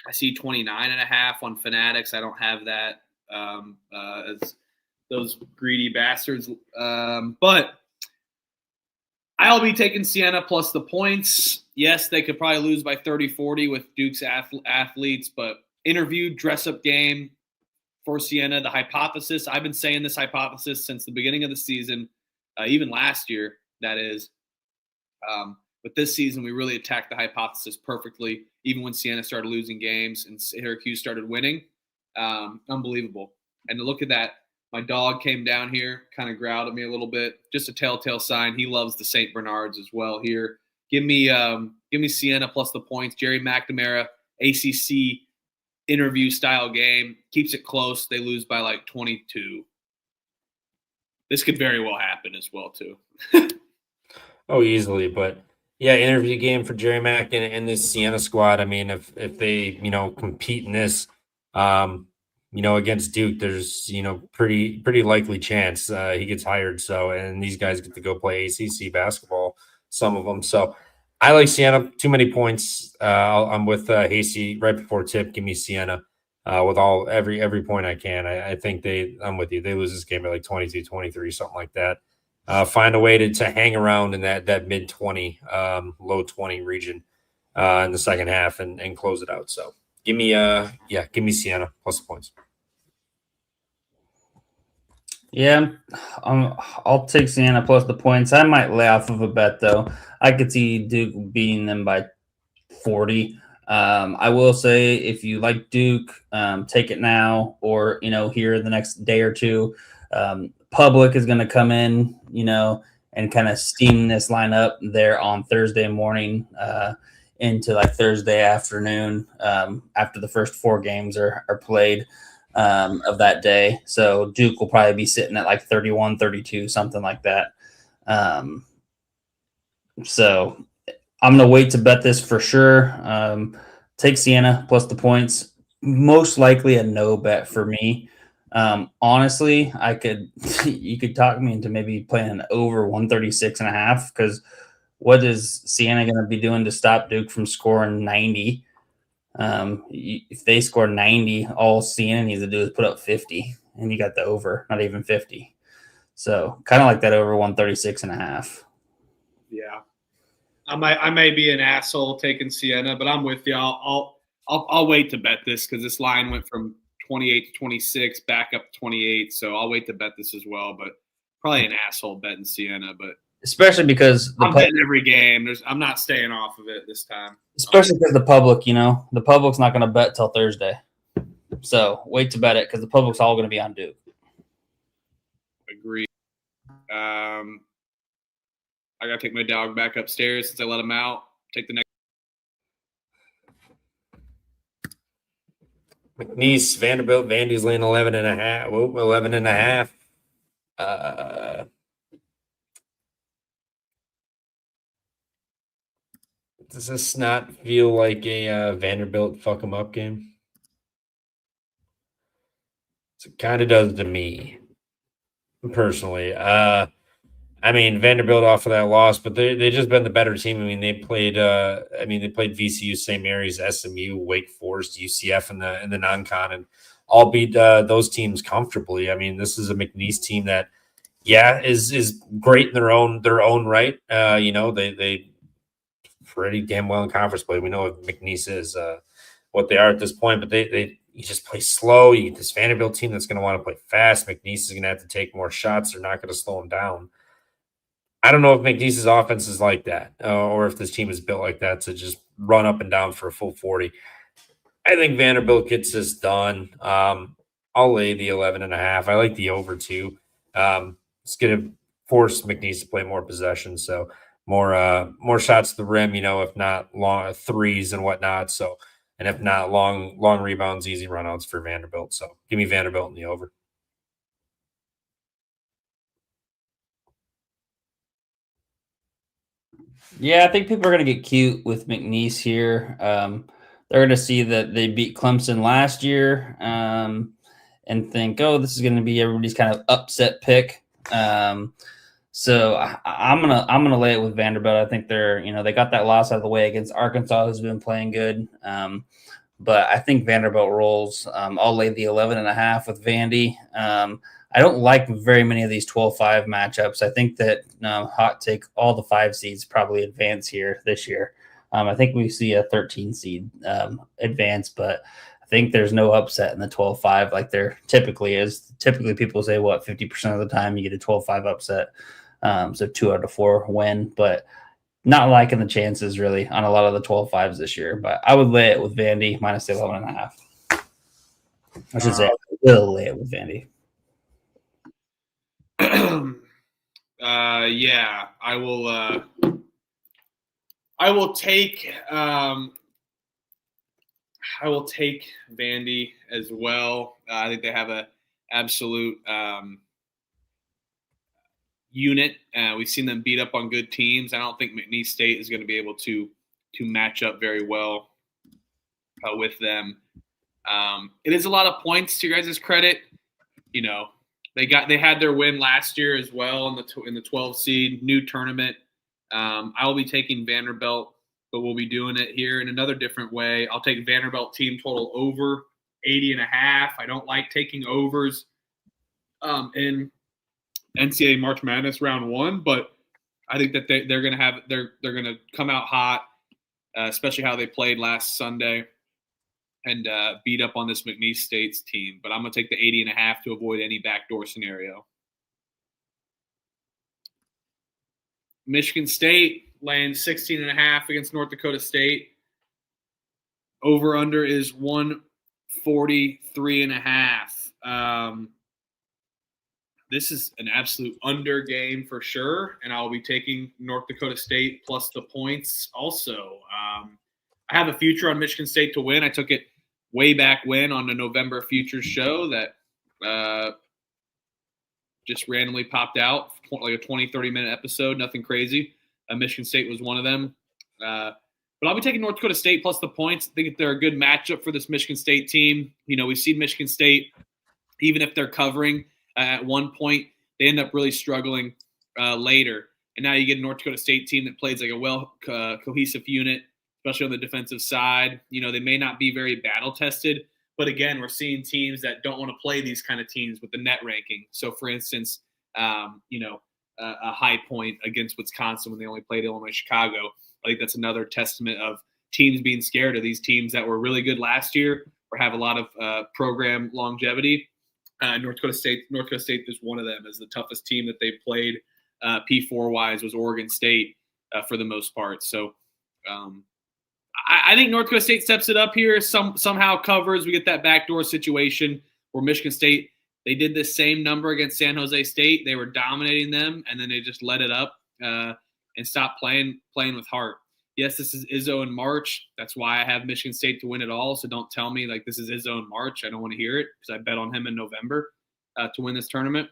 I see 29.5 on Fanatics. I don't have that as those greedy bastards. But I'll be taking Siena plus the points. Yes, they could probably lose by 30-40 with Duke's athletes, but interviewed dress-up game for Siena. The hypothesis, I've been saying this hypothesis since the beginning of the season, even last year, that is. But this season, we really attacked the hypothesis perfectly, even when Siena started losing games and Syracuse started winning. Unbelievable. And to look at that, my dog came down here, kind of growled at me a little bit. Just a telltale sign. He loves the St. Bernards as well here. Give me Siena plus the points. Jerry McNamara, ACC interview-style game. Keeps it close. They lose by like 22. This could very well happen as well, too. Oh, easily, but yeah, interview game for Jerry Mack and this Siena squad. I mean, if they compete in this, against Duke, there's pretty likely chance he gets hired. So, and these guys get to go play ACC basketball, some of them. So, I like Siena. Too many points. I'm with Hasty right before tip. Give me Siena with every point I can. I think I'm with you. They lose this game at like 22-23, something like that. Find a way to hang around in that mid 20, low 20 region in the second half and close it out. So give me Siena plus the points. Yeah, I'll take Siena plus the points. I might lay off of a bet though. I could see Duke beating them by 40. I will say if you like Duke, take it now or here in the next day or two. Public is going to come in, and kind of steam this line up there on Thursday morning into like Thursday afternoon after the first 4 games are played of that day. So Duke will probably be sitting at like 31, 32, something like that. So I'm going to wait to bet this for sure. Take Siena plus the points. Most likely a no bet for me. Honestly, you could talk me into maybe playing over 136.5 because what is Siena going to be doing to stop Duke from scoring 90? If they score 90, all Siena needs to do is put up 50, and you got the over, not even 50. So kind of like that over 136.5. Yeah, I may be an asshole taking Siena, but I'm with you. I'll wait to bet this because this line went from 28 to 26, back up to 28. So I'll wait to bet this as well, but probably an asshole betting Siena. But especially because I'm betting every game. I'm not staying off of it this time. Especially because the public, the public's not going to bet till Thursday. So wait to bet it because the public's all going to be on Duke. Agree. I got to take my dog back upstairs since I let him out. Take the next. McNeese, Vanderbilt, Vandy's laying 11.5. Whoa, 11.5. Does this not feel like a Vanderbilt fuck 'em up game? It kind of does to me personally. I mean, Vanderbilt off of that loss, but they just been the better team. I mean, they played VCU, St. Mary's, SMU, Wake Forest, UCF in the non-con, and all beat those teams comfortably. I mean, this is a McNeese team that, is great in their own right. They pretty damn well in conference play. We know what McNeese is, what they are at this point, but you just play slow. You get this Vanderbilt team that's going to want to play fast. McNeese is going to have to take more shots. They're not going to slow them down. I don't know if McNeese's offense is like that, or if this team is built like that to just run up and down for a full 40. I think Vanderbilt gets this done. I'll lay the 11.5. I like the over 2. It's going to force McNeese to play more possession, so more shots to the rim. If not long threes and whatnot. So, and if not long rebounds, easy runouts for Vanderbilt. So, give me Vanderbilt in the over. Yeah, I think people are going to get cute with McNeese here. They're going to see that they beat Clemson last year and think, oh, this is going to be everybody's kind of upset pick. So I'm gonna lay it with Vanderbilt. I think they got that loss out of the way against Arkansas, who's been playing good. But I think Vanderbilt rolls. I'll lay the 11.5 with Vandy. I don't like very many of these 12-5 matchups. I think that hot take, all the 5 seeds probably advance here this year. I think we see a 13 seed advance, but I think there's no upset in the 12-5 like there typically is. Typically, people say, 50% of the time you get a 12-5 upset. So 2 out of 4 win, but not liking the chances really on a lot of the 12-5s this year. But I would lay it with Vandy minus the 11.5. I should say I will lay it with Vandy. Yeah, I will take Vandy as well. I think they have a absolute unit. We've seen them beat up on good teams. I don't think McNeese State is going to be able to match up very well with them. It is a lot of points to your guys' credit. They had their win last year as well in the 12 seed new tournament. I will be taking Vanderbilt, but we'll be doing it here in another different way. I'll take Vanderbilt team total over 80.5. I don't like taking overs in NCAA March Madness round 1, but I think that they're going to come out hot, especially how they played last Sunday and beat up on this McNeese State's team. But I'm going to take the 80.5 to avoid any backdoor scenario. Michigan State laying 16.5 against North Dakota State. Over under is 143.5. This is an absolute under game for sure, and I'll be taking North Dakota State plus the points also. I have a future on Michigan State to win. I took it way back when on the November Futures show that just randomly popped out, like a 20, 30-minute episode, nothing crazy. Michigan State was one of them. But I'll be taking North Dakota State plus the points. I think they're a good matchup for this Michigan State team. We've seen Michigan State, even if they're covering at one point, they end up really struggling later. And now you get a North Dakota State team that plays like a cohesive unit, especially on the defensive side. They may not be very battle-tested, but again, we're seeing teams that don't want to play these kind of teams with the net ranking. So, for instance, a High Point against Wisconsin when they only played Illinois, Chicago. I think that's another testament of teams being scared of these teams that were really good last year or have a lot of program longevity. North Dakota State is one of them. As the toughest team that they played P4-wise was Oregon State for the most part. So I think North Dakota State steps it up here, somehow covers. We get that backdoor situation where Michigan State, they did the same number against San Jose State. They were dominating them, and then they just let it up and stopped playing with heart. Yes, this is Izzo in March. That's why I have Michigan State to win it all. So don't tell me like this is Izzo in March. I don't want to hear it because I bet on him in November to win this tournament.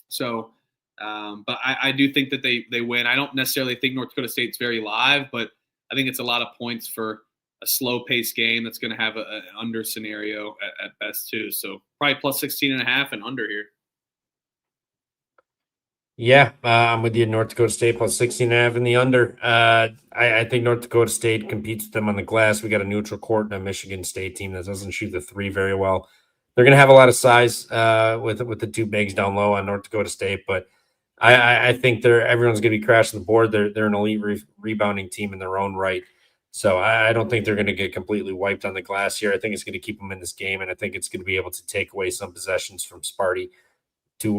So, but I do think that they win. I don't necessarily think North Dakota State's very live, but I think it's a lot of points for a slow-paced game that's going to have an under scenario at best too. So probably plus 16.5 and under here. Yeah, I'm with you. North Dakota State plus 16.5 in the under. I think North Dakota State competes with them on the glass. We got a neutral court and a Michigan State team that doesn't shoot the three very well. They're going to have a lot of size with the two bigs down low on North Dakota State, but I think everyone's going to be crashing the board. They're an elite rebounding team in their own right. So I don't think they're going to get completely wiped on the glass here. I think it's going to keep them in this game, and I think it's going to be able to take away some possessions from Sparty to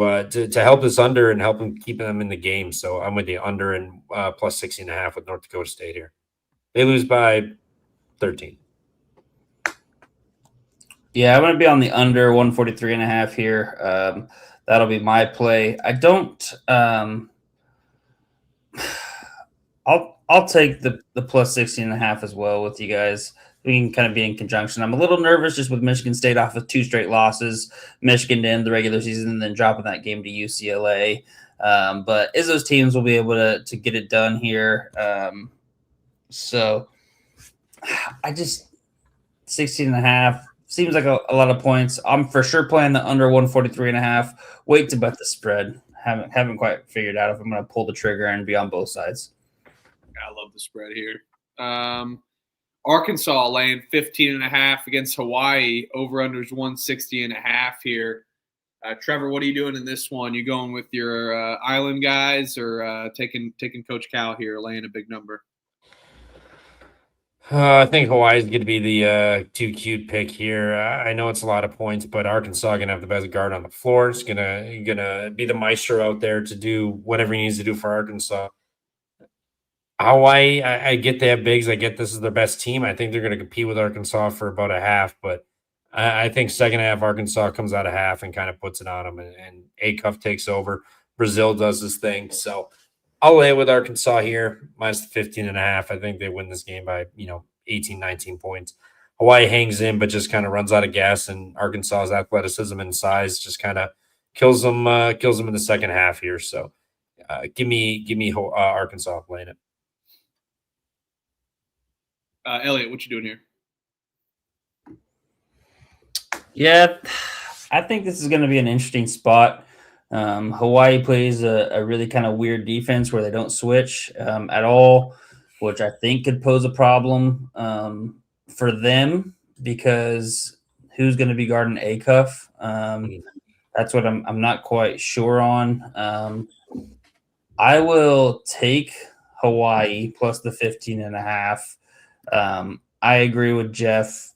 help this under and help them keep them in the game. So I'm with the under and plus 16.5 with North Dakota State here. They lose by 13. Yeah, I'm going to be on the under 143.5 here. That'll be my play. I don't. I'll take the plus 16.5 as well with you guys. We can kind of be in conjunction. I'm a little nervous just with Michigan State off of 2 straight losses, Michigan to end the regular season, and then dropping that game to UCLA. But Izzo's teams will be able to get it done here. So I just 16.5 seems like a lot of points. I'm for sure playing the under 143.5. Wait to bet the spread. Haven't quite figured out if I'm going to pull the trigger and be on both sides. I love the spread here. Arkansas laying 15.5 against Hawaii. Over-unders 160.5 here. Trevor, what are you doing in this one? You going with your Island guys or taking Coach Cal here, laying a big number? I think Hawaii is going to be the too cute pick here. I know it's a lot of points, but Arkansas going to have the best guard on the floor. It's gonna be the maestro out there to do whatever he needs to do for Arkansas. Hawaii, I get they have bigs. I get this is their best team. I think they're going to compete with Arkansas for about a half, but I think second half Arkansas comes out of half and kind of puts it on them, and A-Cuff takes over. Brazil does this thing. So I'll lay it with Arkansas here, minus the 15.5. I think they win this game by, 18, 19 points. Hawaii hangs in, but just kind of runs out of gas, and Arkansas's athleticism and size just kind of kills them in the second half here. So give me Arkansas playing it. Elliot, what you doing here? Yeah, I think this is going to be an interesting spot. Hawaii plays a really kind of weird defense where they don't switch at all, which I think could pose a problem for them because who's going to be guarding A-Cuff? That's what I'm not quite sure on. I will take Hawaii plus the 15.5. I agree with Jeff.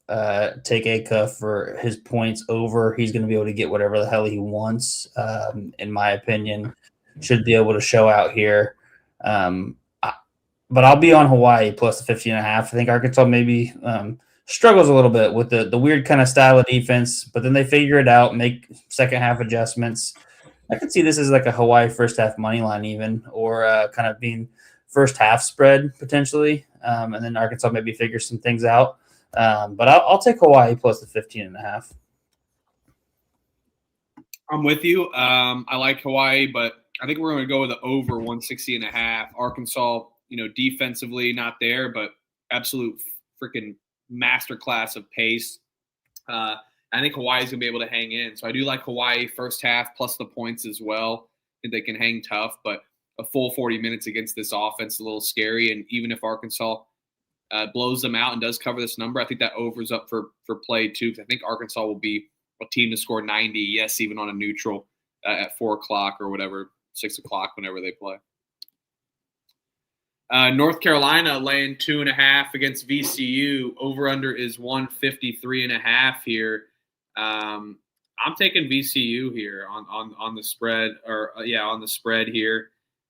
Take A-Cuff for his points over. He's going to be able to get whatever the hell he wants, in my opinion. Should be able to show out here. But I'll be on Hawaii plus the 15.5. I think Arkansas maybe struggles a little bit with the weird kind of style of defense, but then they figure it out, make second half adjustments. I could see this as like a Hawaii first half money line even, or kind of being first half spread potentially. And then Arkansas maybe figures some things out. But I'll take Hawaii plus the 15.5. I'm with you. I like Hawaii, but I think we're going to go with the over 160.5. Arkansas, defensively not there, but absolute freaking masterclass of pace. I think Hawaii's going to be able to hang in. So I do like Hawaii first half plus the points as well. I think they can hang tough, but a full 40 minutes against this offense is a little scary. And even if Arkansas blows them out and does cover this number, I think that over's up for play too. Because I think Arkansas will be a team to score 90, yes, even on a neutral at 4 o'clock or whatever, 6 o'clock, whenever they play. North Carolina laying 2.5 against VCU. Over-under is 153.5 here. I'm taking VCU here on the spread, on the spread here.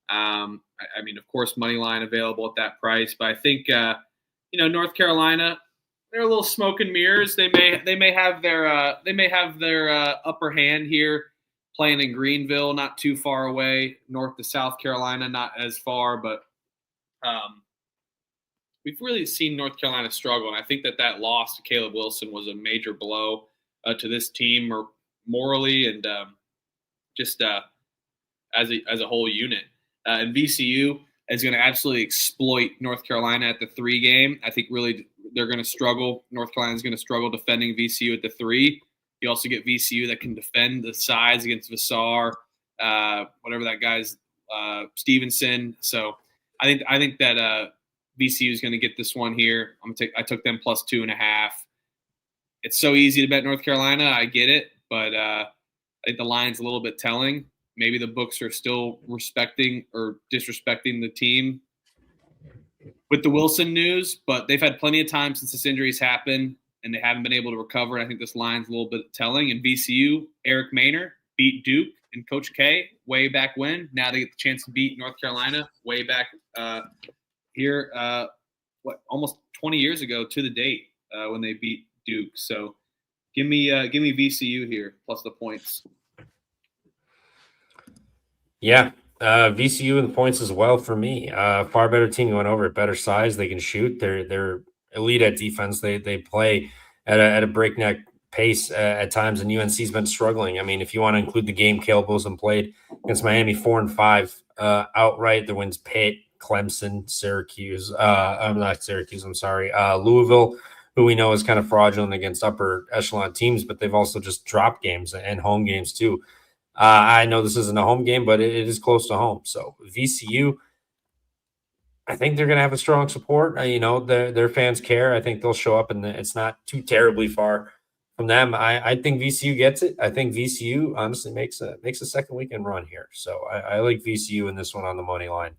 I mean, of course, money line available at that price, but I think North Carolina, they're a little smoke and mirrors. They may have their upper hand here, playing in Greenville, not too far away. North to South Carolina, not as far, but we've really seen North Carolina struggle, and I think that loss to Caleb Wilson was a major blow to this team, or morally and just as a whole unit. And VCU, is going to absolutely exploit North Carolina at the 3 game. I think really they're going to struggle. North Carolina's going to struggle defending VCU at the 3. You also get VCU that can defend the size against Vassar, whatever that guy's Stevenson. So I think that VCU is going to get this one here. I took them plus 2.5. It's so easy to bet North Carolina. I get it, but I think the line's a little bit telling. Maybe the books are still respecting or disrespecting the team with the Wilson news, but they've had plenty of time since this injury's happened, and they haven't been able to recover. I think this line's a little bit telling. And VCU, Eric Maynor beat Duke and Coach K way back when. Now they get the chance to beat North Carolina way back here, almost 20 years ago to the date when they beat Duke. So give me VCU here plus the points. Yeah, VCU and the points as well for me. Far better team going over at better size. They can shoot. They're elite at defense. They play at a breakneck pace at times, and UNC's been struggling. I mean, if you want to include the game Caleb Wilson played against Miami, 4-5 outright. The wins Pitt, Clemson, Syracuse. I'm not Syracuse. I'm sorry. Louisville, who we know is kind of fraudulent against upper echelon teams, but they've also just dropped games and home games too. I know this isn't a home game, but it is close to home. So VCU, I think they're going to have a strong support. Their fans care. I think they'll show up, and it's not too terribly far from them. I think VCU gets it. I think VCU honestly makes a second weekend run here. So I like VCU in this one on the money line.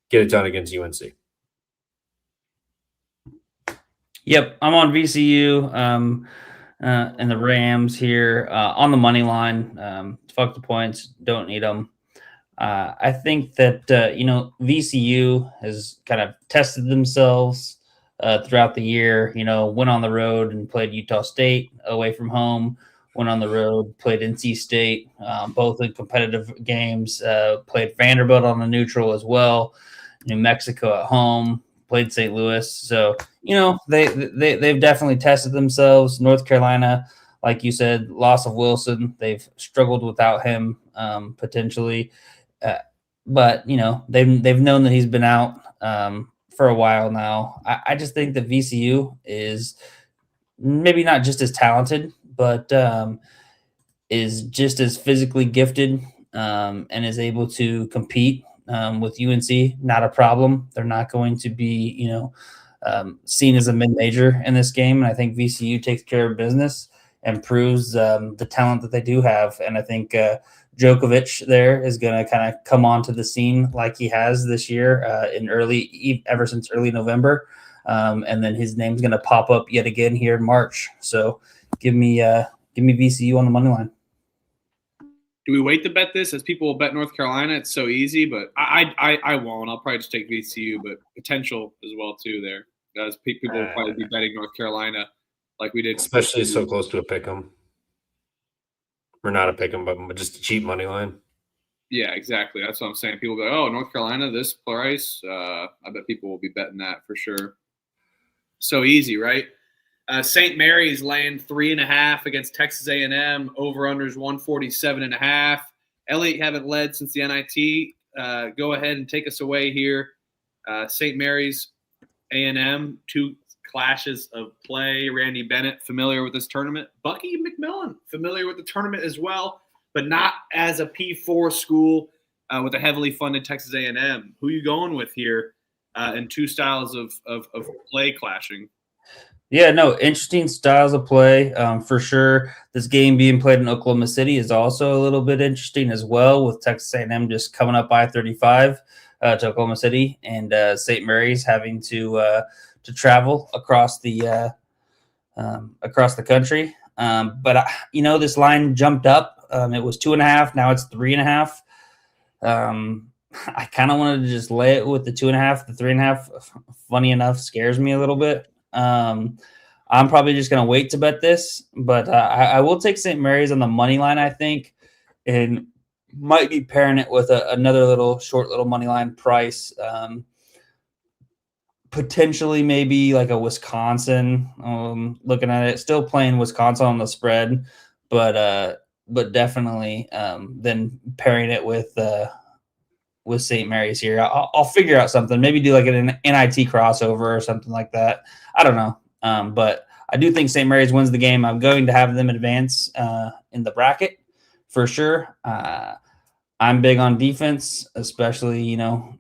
Get it done against UNC. Yep, I'm on VCU and the Rams here on the money line. Fuck the points, don't need them. I think that VCU has kind of tested themselves throughout the year. Went on the road and played Utah State away from home. Went on the road, played NC State, both in competitive games. Played Vanderbilt on the neutral as well. New Mexico at home. Played St. Louis. So they've definitely tested themselves. North Carolina, like you said, loss of Wilson. They've struggled without him potentially. But they've known that he's been out for a while now. I just think that VCU is maybe not just as talented, but is just as physically gifted and is able to compete with UNC. Not a problem. They're not going to be seen as a mid-major in this game, and I think VCU takes care of business and proves the talent that they do have. And I think Djokovic there is going to kind of come onto the scene like he has this year ever since early November. And then his name's going to pop up yet again here in March. So give me VCU on the money line. Do we wait to bet this as people will bet North Carolina? It's so easy, but I won't. I'll probably just take VCU, but potential as well too there. As people will probably be betting North Carolina like we did. Especially so close to a pick 'em. Or not a pick 'em, but just a cheap money line. Yeah, exactly. That's what I'm saying. People go, oh, North Carolina, this price. I bet people will be betting that for sure. So easy, right? St. Mary's laying 3.5 against Texas A&M. Over-unders 147.5. Elliott haven't led since the NIT. Go ahead and take us away here. St. Mary's, A&M, 2 clashes of play. Randy Bennett, familiar with this tournament. Bucky McMillan, familiar with the tournament as well, but not as a P4 school with a heavily funded Texas A&M. Who are you going with here in 2 styles of play clashing? Yeah, no, interesting styles of play for sure. This game being played in Oklahoma City is also a little bit interesting as well, with Texas A&M just coming up by 35 to Oklahoma City, and St. Mary's having to travel across the country. But this line jumped up. It was 2.5. Now it's 3.5. I kind of wanted to just lay it with the 2.5. The 3.5, funny enough, scares me a little bit. I'm probably just going to wait to bet this, but I will take St. Mary's on the money line, I think, and might be pairing it with another short little money line price. Potentially maybe like a Wisconsin, looking at it, still playing Wisconsin on the spread, but definitely then pairing it with with St. Mary's here. I'll figure out something. Maybe do like an NIT crossover or something like that. I don't know. But I do think St. Mary's wins the game. I'm going to have them advance in the bracket for sure. I'm big on defense, especially,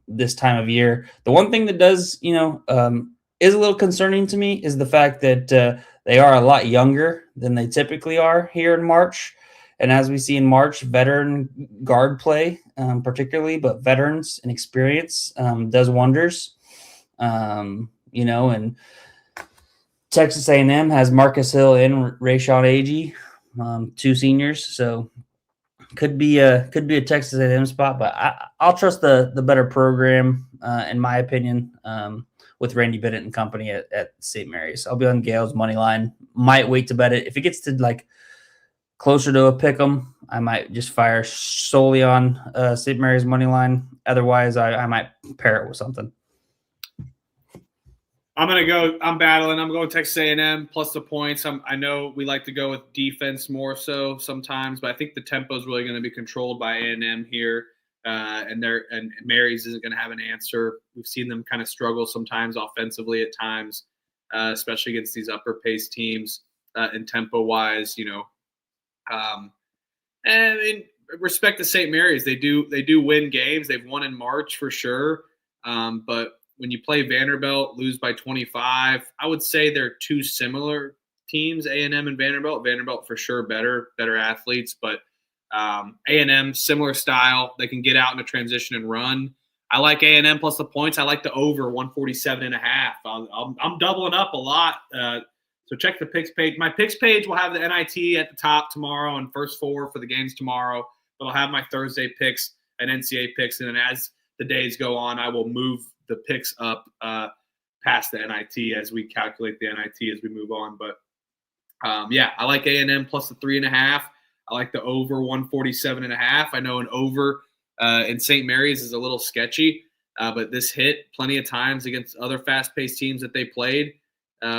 this time of year. The one thing that does, is a little concerning to me is the fact that they are a lot younger than they typically are here in March. And as we see in March, veteran guard play, particularly, but veterans and experience does wonders. And Texas A&M has Marcus Hill and Rayshon Agee, 2 seniors, so could be a Texas A&M spot. But I'll trust the better program, in my opinion, with Randy Bennett and company at St. Mary's. I'll be on Gale's money line. Might wait to bet it if it gets to closer to a pick 'em. I might just fire solely on St. Mary's money line. Otherwise, I might pair it with something. I'm battling. I'm going Texas A&M plus the points. I know we like to go with defense more so sometimes, but I think the tempo is really going to be controlled by A&M here, and Mary's isn't going to have an answer. We've seen them kind of struggle sometimes offensively at times, especially against these upper pace teams, and tempo wise, and in respect to St. Mary's, they do win games. They've won in March for sure, but when you play Vanderbilt, lose by 25, I would say they're 2 similar teams, A&M and Vanderbilt. Vanderbilt for sure better athletes, but A&M similar style. They can get out in a transition and run. I like A&M plus the points. I like the over 147.5. I'm doubling up a lot. So check the picks page. My picks page will have the NIT at the top tomorrow and first 4 for the games tomorrow. But I'll have my Thursday picks and NCAA picks, and then as the days go on, I will move the picks up past the NIT as we calculate the NIT as we move on. But I like A&M plus the 3.5. I like the over 147.5. I know an over in St. Mary's is a little sketchy, but this hit plenty of times against other fast-paced teams that they played.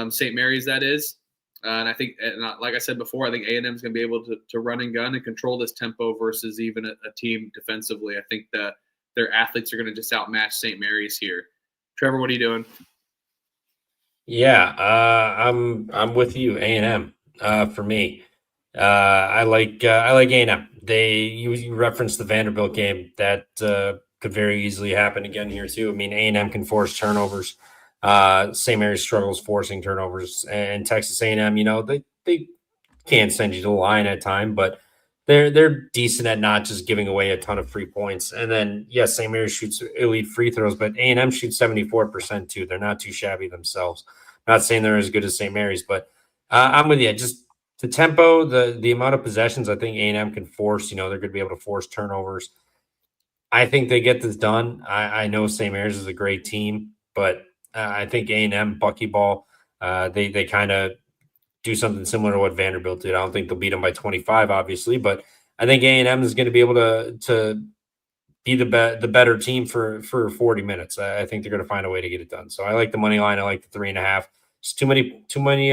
St. Mary's, that is. And I think, like I said before, I think A&M is going to be able to run and gun and control this tempo versus even a team defensively. I think their athletes are going to just outmatch St. Mary's here. Trevor, what are you doing? Yeah, I'm with you. A&M for me. I like A&M. You referenced the Vanderbilt game that could very easily happen again here too. I mean, A&M can force turnovers. St. Mary's struggles forcing turnovers, and Texas A&M, they can send you to the line at time, but they're decent at not just giving away a ton of free points. And then, yes, St. Mary's shoots elite free throws, but A&M shoots 74% too. They're not too shabby themselves. Not saying they're as good as St. Mary's, but I'm with you. Just the tempo, the amount of possessions I think A&M can force, they're going to be able to force turnovers. I think they get this done. I know St. Mary's is a great team, but I think A&M, buckyball, they kind of do something similar to what Vanderbilt did. I don't think they'll beat them by 25, obviously, but I think A&M is going to be able to be the better team for 40 minutes. I think they're going to find a way to get it done. So I like the money line. I like the 3.5. Just too many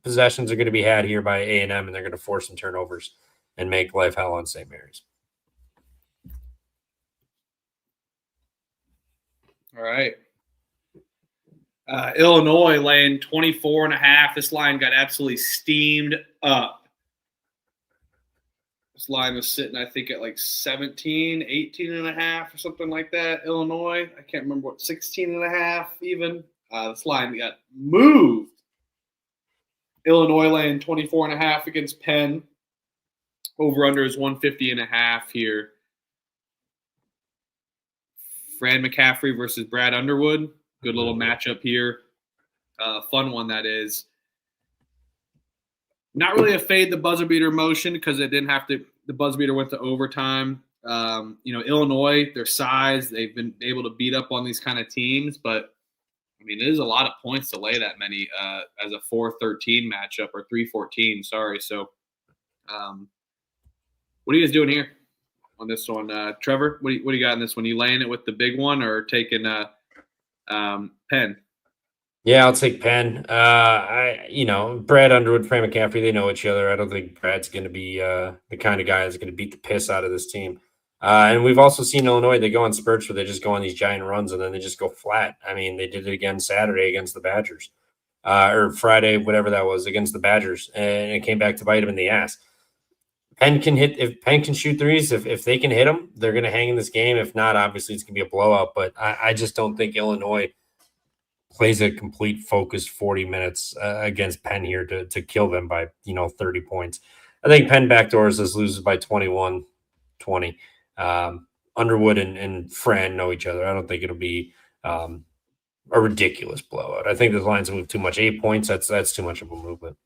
possessions are going to be had here by A&M, and they're going to force some turnovers and make life hell on St. Mary's. All right. Illinois laying 24.5. This line got absolutely steamed up. This line was sitting, I think, at like 17, 18.5 or something like that. Illinois, I can't remember what, 16.5 even. This line got moved. Illinois laying 24.5 against Penn. Over under is 150.5 here. Fran McCaffrey versus Brad Underwood. Good little matchup here. Fun one, that is. Not really a fade the buzzer beater motion because it didn't have to. The buzzer beater went to overtime. Illinois, their size, they've been able to beat up on these kind of teams, but I mean, it is a lot of points to lay that many as a 4-13 matchup or 3-14. Sorry. So, what are you guys doing here on this one, Trevor? What do you got in this one? You laying it with the big one or taking Penn? Yeah, I'll take Penn. Brad Underwood, Fran McCaffrey, they know each other. I don't think Brad's going to be the kind of guy that's going to beat the piss out of this team. And we've also seen Illinois, they go on spurts where they just go on these giant runs and then they just go flat. I mean, they did it again Saturday against the Badgers, or Friday, whatever that was, against the Badgers, and it came back to bite them in the ass. Penn can hit, if Penn can shoot threes, if they can hit them, they're going to hang in this game. If not, obviously it's going to be a blowout. But I just don't think Illinois plays a complete focused 40 minutes against Penn here to kill them by 30 points. I think Penn backdoors this, loses by 21-20. Underwood and Fran know each other. I don't think it'll be a ridiculous blowout. I think the lines move too much. 8 points, that's too much of a movement.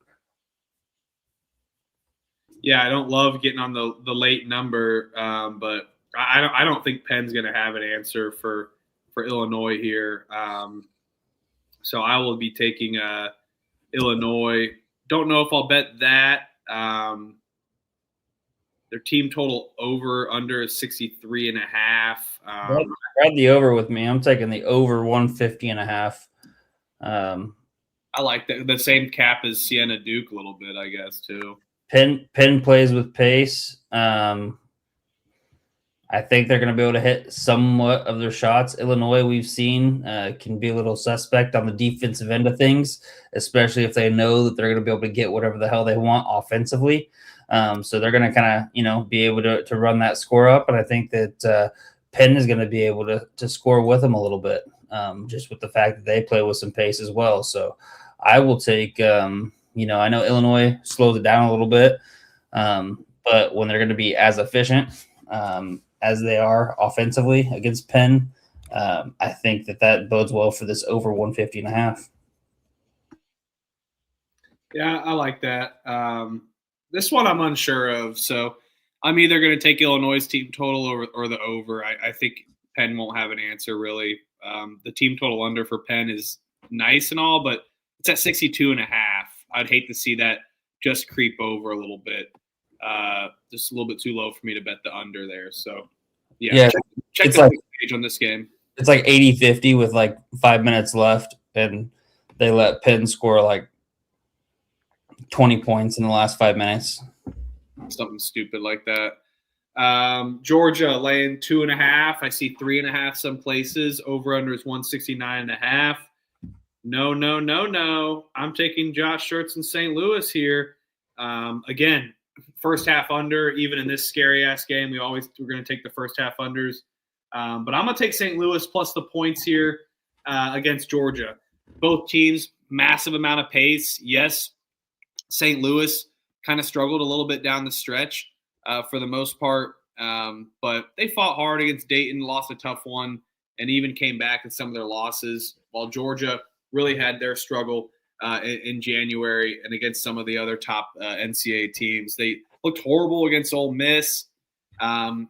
Yeah, I don't love getting on the late number, but I don't think Penn's going to have an answer for Illinois here. So I will be taking Illinois. Don't know if I'll bet that. Their team total over/under is 63.5. Grab the over with me. I'm taking the over 150.5. I like the same cap as Siena Duke a little bit, I guess, too. Penn plays with pace. I think they're going to be able to hit somewhat of their shots. Illinois, we've seen, can be a little suspect on the defensive end of things, especially if they know that they're going to be able to get whatever the hell they want offensively. So they're going to kind of, be able to run that score up. And I think that Penn is going to be able to score with them a little bit, just with the fact that they play with some pace as well. So I will take, I know Illinois slows it down a little bit, but when they're going to be as efficient as they are offensively against Penn, I think that bodes well for this over 150.5. Yeah, I like that. This one I'm unsure of, so I'm either going to take Illinois' team total or the over. I think Penn won't have an answer, really. The team total under for Penn is nice and all, but it's at 62.5. I'd hate to see that just creep over a little bit. Just a little bit too low for me to bet the under there. So, yeah. Check the page on this game. It's like 80-50 with like 5 minutes left, and they let Penn score like 20 points in the last 5 minutes. Something stupid like that. Georgia laying 2.5. I see 3.5 some places. Over under is 169.5. No. I'm taking Josh Schertz in St. Louis here. Again, first half under, even in this scary ass game, we're going to take the first half unders. But I'm going to take St. Louis plus the points here against Georgia. Both teams, massive amount of pace. Yes, St. Louis kind of struggled a little bit down the stretch for the most part. But they fought hard against Dayton, lost a tough one, and even came back in some of their losses, while Georgia really had their struggle in January and against some of the other top NCAA teams. They looked horrible against Ole Miss. I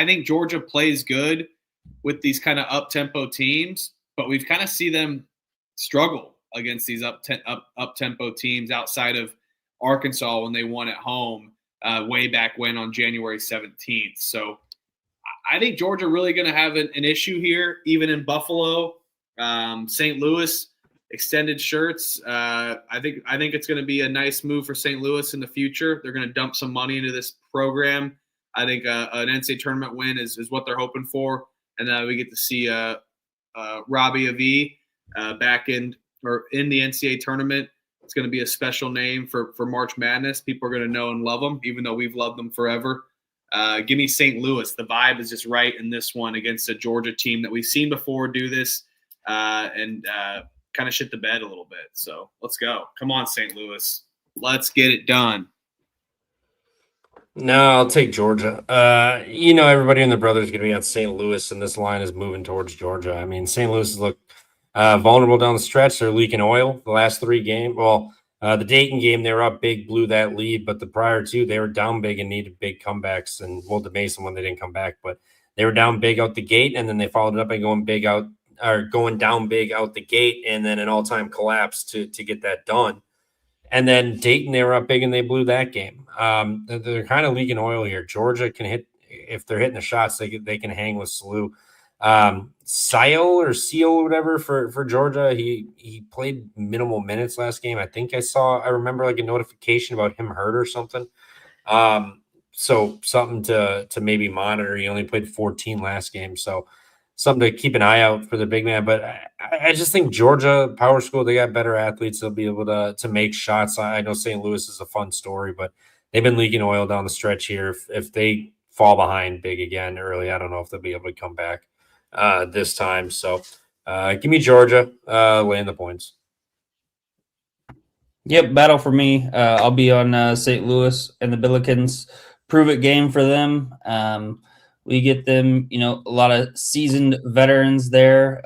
think Georgia plays good with these kind of up-tempo teams, but we've kind of see them struggle against these up-tempo teams outside of Arkansas when they won at home way back when on January 17th. So I think Georgia really going to have an issue here, even in Buffalo. St. Louis extended Schertz. I think it's going to be a nice move for St. Louis in the future. They're going to dump some money into this program. I think an NCAA tournament win is what they're hoping for, and then we get to see Robbie Avi back in the NCAA tournament. It's going to be a special name for March Madness. People are going to know and love them, even though we've loved them forever. Give me St. Louis. The vibe is just right in this one against a Georgia team that we've seen before do this and kind of shit the bed a little bit. So let's go. Come on, St. Louis. Let's get it done. No, I'll take Georgia. Everybody and their brother is going to be on St. Louis, and this line is moving towards Georgia. I mean, St. Louis has looked vulnerable down the stretch. They're leaking oil the last 3 games. Well, the Dayton game, they were up big, blew that lead, but the prior 2, they were down big and needed big comebacks, and the Mason when they didn't come back. But they were down big out the gate, and then they followed it up and going down big out the gate, and then an all-time collapse to get that done. And then Dayton, they were up big and they blew that game. They're kind of leaking oil here. Georgia can hit, if they're hitting the shots, they can hang with Salou. Seal or whatever for Georgia. He played minimal minutes last game. I think I remember like a notification about him hurt or something. So something to maybe monitor. He only played 14 last game, so something to keep an eye out for the big man. But I just think Georgia, power school, they got better athletes. They'll be able to make shots. I know St. Louis is a fun story, but they've been leaking oil down the stretch here. If they fall behind big again early, I don't know if they'll be able to come back this time. So give me Georgia laying the points. Yep, battle for me. I'll be on St. Louis and the Billikens. Prove it game for them. We get them, a lot of seasoned veterans there,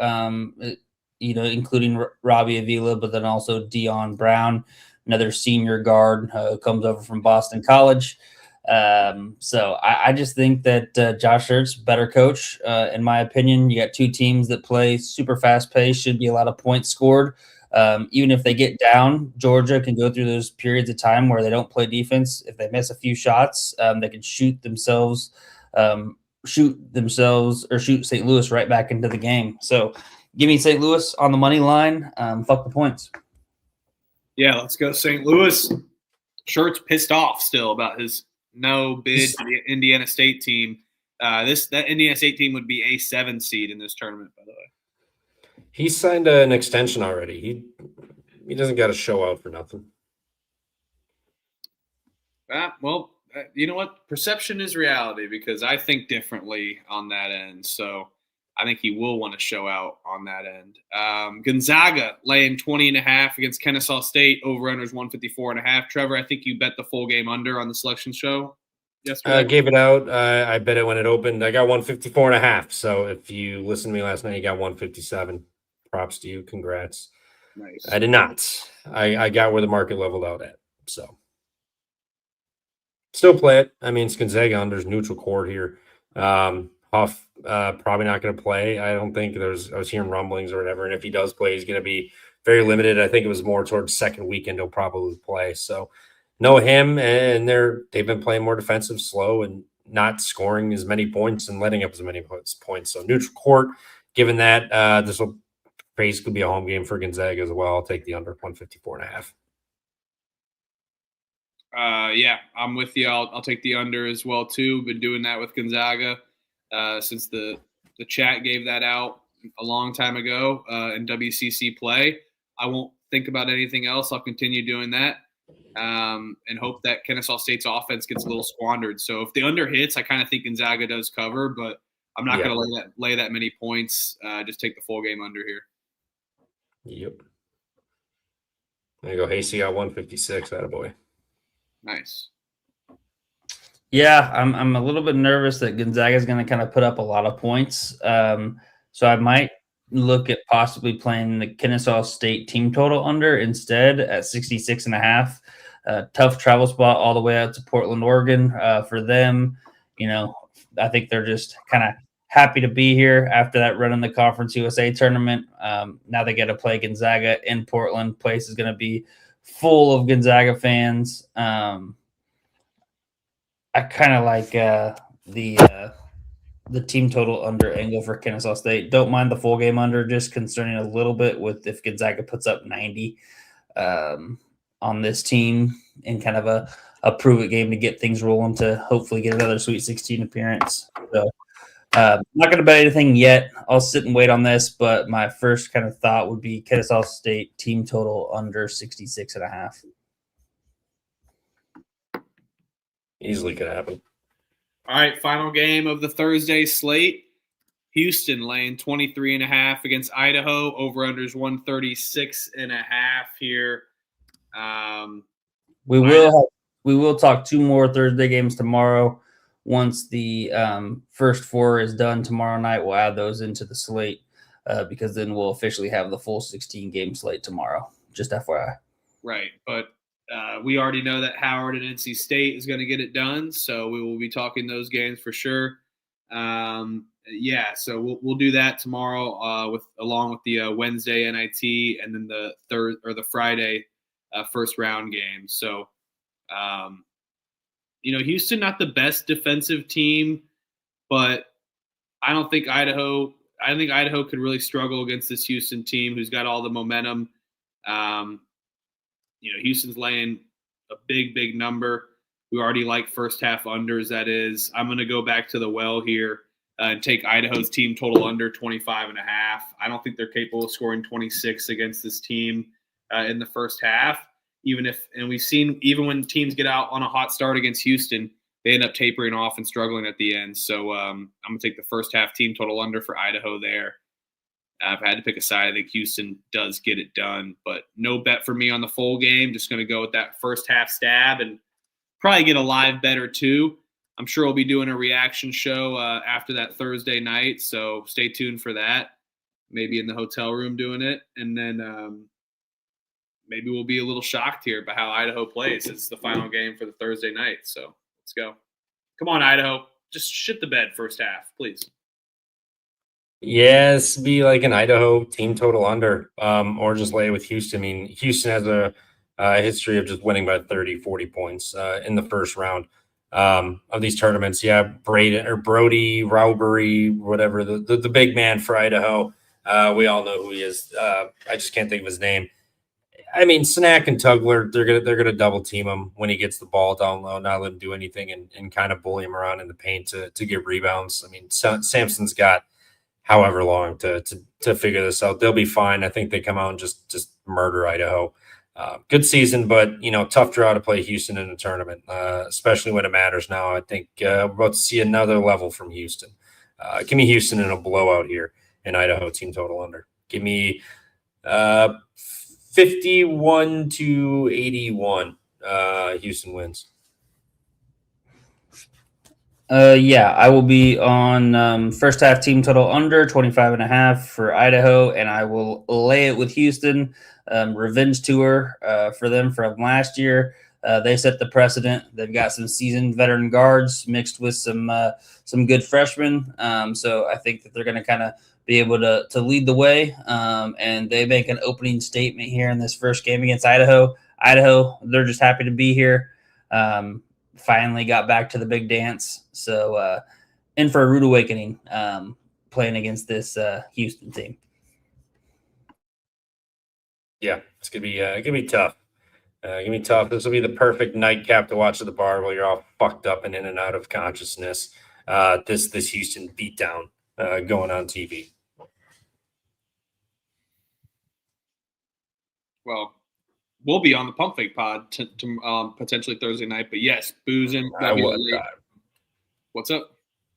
including Robbie Avila, but then also Dion Brown, another senior guard who comes over from Boston College. So I just think that Josh Ertz, better coach, in my opinion. You got two teams that play super fast pace, should be a lot of points scored. Even if they get down, Georgia can go through those periods of time where they don't play defense. If they miss a few shots, they can shoot St. Louis right back into the game. So give me St. Louis on the money line. Fuck the points. Yeah, let's go St. Louis. Shirt's pissed off still about his no bid to the Indiana State team. That Indiana State team would be a 7 seed in this tournament, by the way. He signed an extension already. He doesn't got to show out for nothing. Well, you know what? Perception is reality because I think differently on that end. So I think he will want to show out on that end. Gonzaga laying 20.5 against Kennesaw State. Over-unders 154.5. Trevor, I think you bet the full game under on the selection show yesterday. I gave it out. I bet it when it opened. I got 154.5. So if you listened to me last night, you got 157. Props to you. Congrats. Nice. I did not. I got where the market leveled out at. So still play it. I mean, it's Gonzaga unders neutral court here. Huff probably not going to play. I don't think I was hearing rumblings or whatever. And if he does play, he's going to be very limited. I think it was more towards second weekend he'll probably play. So know him, and they've been playing more defensive, slow, and not scoring as many points and letting up as many points. So neutral court. Given that, this will basically be a home game for Gonzaga as well. I'll take the under 154.5. Yeah, I'm with you. I'll take the under as well too. Been doing that with Gonzaga since the chat gave that out a long time ago in WCC play. I won't think about anything else. I'll continue doing that and hope that Kennesaw State's offense gets a little squandered. So if the under hits, I kind of think Gonzaga does cover, but I'm not going to lay that many points. Just take the full game under here. Yep. There you go. Hasty got 156. Attaboy. Nice. Yeah, I'm a little bit nervous that Gonzaga is going to kind of put up a lot of points. So I might look at possibly playing the Kennesaw State team total under instead at 66.5. Tough travel spot all the way out to Portland, Oregon for them. I think they're just kind of happy to be here after that run in the Conference USA tournament. Now they get to play Gonzaga in Portland. Place is going to be full of Gonzaga fans. I kind of like the team total under angle for Kennesaw State. Don't mind the full game under, just concerning a little bit with if Gonzaga puts up 90 on this team in kind of a prove it game to get things rolling to hopefully get another Sweet 16 appearance. So I'm not going to bet anything yet. I'll sit and wait on this, but my first kind of thought would be Kennesaw State team total under 66.5. Easily could happen. All right, final game of the Thursday slate. Houston laying 23.5 against Idaho. Over-unders 136.5 here. We will talk 2 more Thursday games tomorrow. Once the first 4 is done tomorrow night, we'll add those into the slate because then we'll officially have the full 16-game slate tomorrow. Just FYI. Right, but we already know that Howard and NC State is going to get it done, so we will be talking those games for sure. So we'll do that tomorrow along with the Wednesday NIT and then the Friday first round game. So. Houston not the best defensive team, but I think Idaho could really struggle against this Houston team who's got all the momentum. Houston's laying a big number We already like first half unders, that is. I'm going to go back to the well here and take Idaho's team total under 25.5. I don't think they're capable of scoring 26 against this team in the first half. And we've seen even when teams get out on a hot start against Houston, they end up tapering off and struggling at the end. So I'm going to take the first half team total under for Idaho there. If I had to pick a side, I think Houston does get it done. But no bet for me on the full game. Just going to go with that first half stab and probably get a live bet or two. I'm sure we'll be doing a reaction show after that Thursday night. So stay tuned for that. Maybe in the hotel room doing it. And then maybe we'll be a little shocked here by how Idaho plays. It's the final game for the Thursday night. So let's go. Come on, Idaho. Just shit the bed first half, please. Yes, be like an Idaho team total under, or just lay it with Houston. I mean, Houston has a history of just winning by 30, 40 points in the first round of these tournaments. Yeah, Brody, Rowbury, whatever, the big man for Idaho. We all know who he is. I just can't think of his name. I mean, Snack and Tugler, they're gonna double team him when he gets the ball down low, not let him do anything, and kind of bully him around in the paint to get rebounds. I mean, Sampson's got however long to figure this out. They'll be fine. I think they come out and just murder Idaho. Good season, but tough draw to play Houston in a tournament, especially when it matters now. I think we're about to see another level from Houston. Give me Houston in a blowout here in Idaho team total under. Give me 51-81. Houston wins. Yeah, I will be on first half team total under 25.5 for Idaho, and I will lay it with Houston. Revenge tour for them from last year. They set the precedent. They've got some seasoned veteran guards mixed with some good freshmen. So I think that they're going to kind of be able to lead the way. And they make an opening statement here in this first game against Idaho. Idaho, they're just happy to be here. Finally got back to the big dance. So in for a rude awakening playing against this Houston team. Yeah, it's gonna be tough. Gonna be tough. This will be the perfect nightcap to watch at the bar while you're all fucked up and in and out of consciousness. This Houston beatdown going on TV. Well, we'll be on the Pump Fake Pod potentially Thursday night, but yes, boozing. What's up?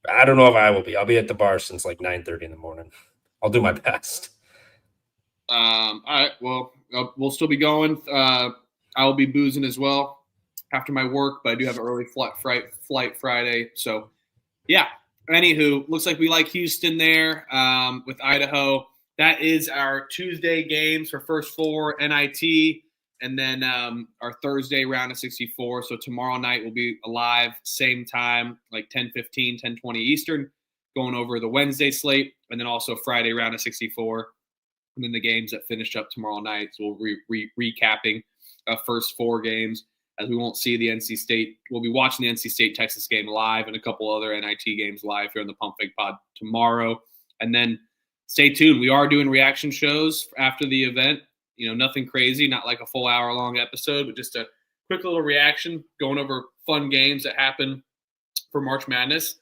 I don't know if I will be. I'll be at the bar since like 9:30 in the morning. I'll do my best. All right. Well, we'll still be going. I'll be boozing as well after my work, but I do have an early flight Friday. So, yeah. Anywho, looks like we like Houston there with Idaho. That is our Tuesday games for first four NIT, and then our Thursday round of 64. So tomorrow night will be live, same time, like 10:15, 10:20 Eastern, going over the Wednesday slate, and then also Friday round of 64. And then the games that finish up tomorrow night. So we'll recapping first four games, as we won't see the NC State. We'll be watching the NC State-Texas game live and a couple other NIT games live here on the Pump Fake Pod tomorrow. And then stay tuned. We are doing reaction shows after the event. Nothing crazy, not like a full hour-long episode, but just a quick little reaction, going over fun games that happen for March Madness.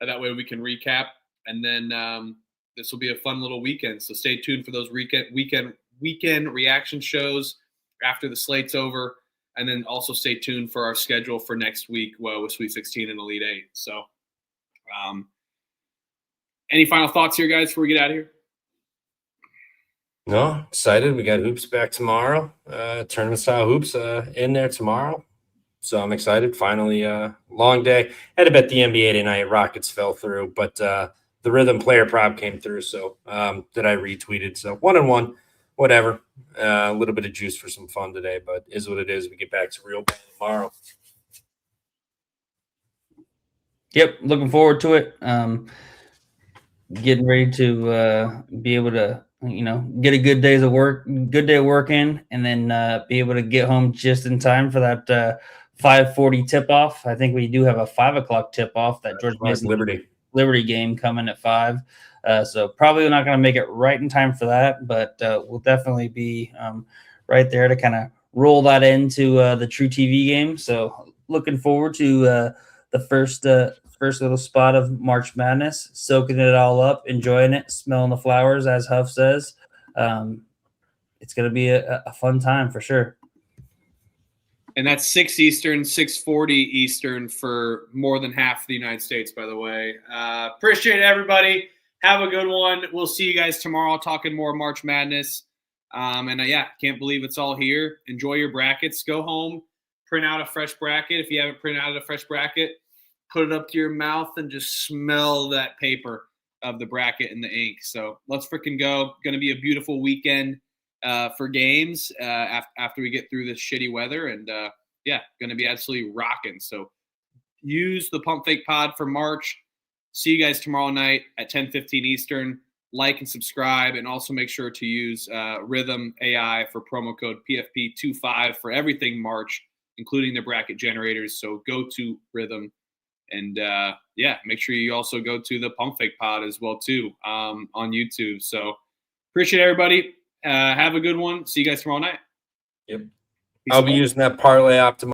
That way we can recap. And then this will be a fun little weekend, so stay tuned for those weekend reaction shows after the slate's over, and then also stay tuned for our schedule for next week with Sweet 16 and Elite 8. So any final thoughts here, guys, before we get out of here? No, excited. We got hoops back tomorrow. Tournament-style hoops in there tomorrow. So I'm excited. Finally, long day. Had to bet the NBA tonight. Rockets fell through, but the Rithmm player prop came through, so that I retweeted. So 1-1, whatever. A little bit of juice for some fun today, but is what it is. We get back to real ball tomorrow. Yep, looking forward to it. Getting ready to be able to, get a good day of work in, and then be able to get home just in time for that 5:40 tip-off. I think we do have a 5 o'clock tip-off that George Mason Liberty game coming at 5. So probably not going to make it right in time for that, but we'll definitely be right there to kind of roll that into the True TV game. So looking forward to the first little spot of March Madness, soaking it all up, enjoying it, smelling the flowers, as Huff says. It's going to be a fun time for sure. And that's 6 Eastern, 6:40 Eastern for more than half the United States, by the way. Appreciate it, everybody. Have a good one. We'll see you guys tomorrow talking more March Madness. Can't believe it's all here. Enjoy your brackets. Go home, print out a fresh bracket. If you haven't printed out a fresh bracket, put it up to your mouth and just smell that paper of the bracket and the ink. So let's freaking go. Going to be a beautiful weekend for games after we get through this shitty weather. And, going to be absolutely rocking. So use the Pump Fake Pod for March. See you guys tomorrow night at 10:15 Eastern. Like and subscribe, and also make sure to use Rithmm AI for promo code PFP25 for everything March, including the bracket generators. So go to Rithmm, and make sure you also go to the Pump Fake Pod as well too on YouTube. So appreciate everybody. Have a good one. See you guys tomorrow night. Yep. Peace I'll be out. using that parlay optimizer.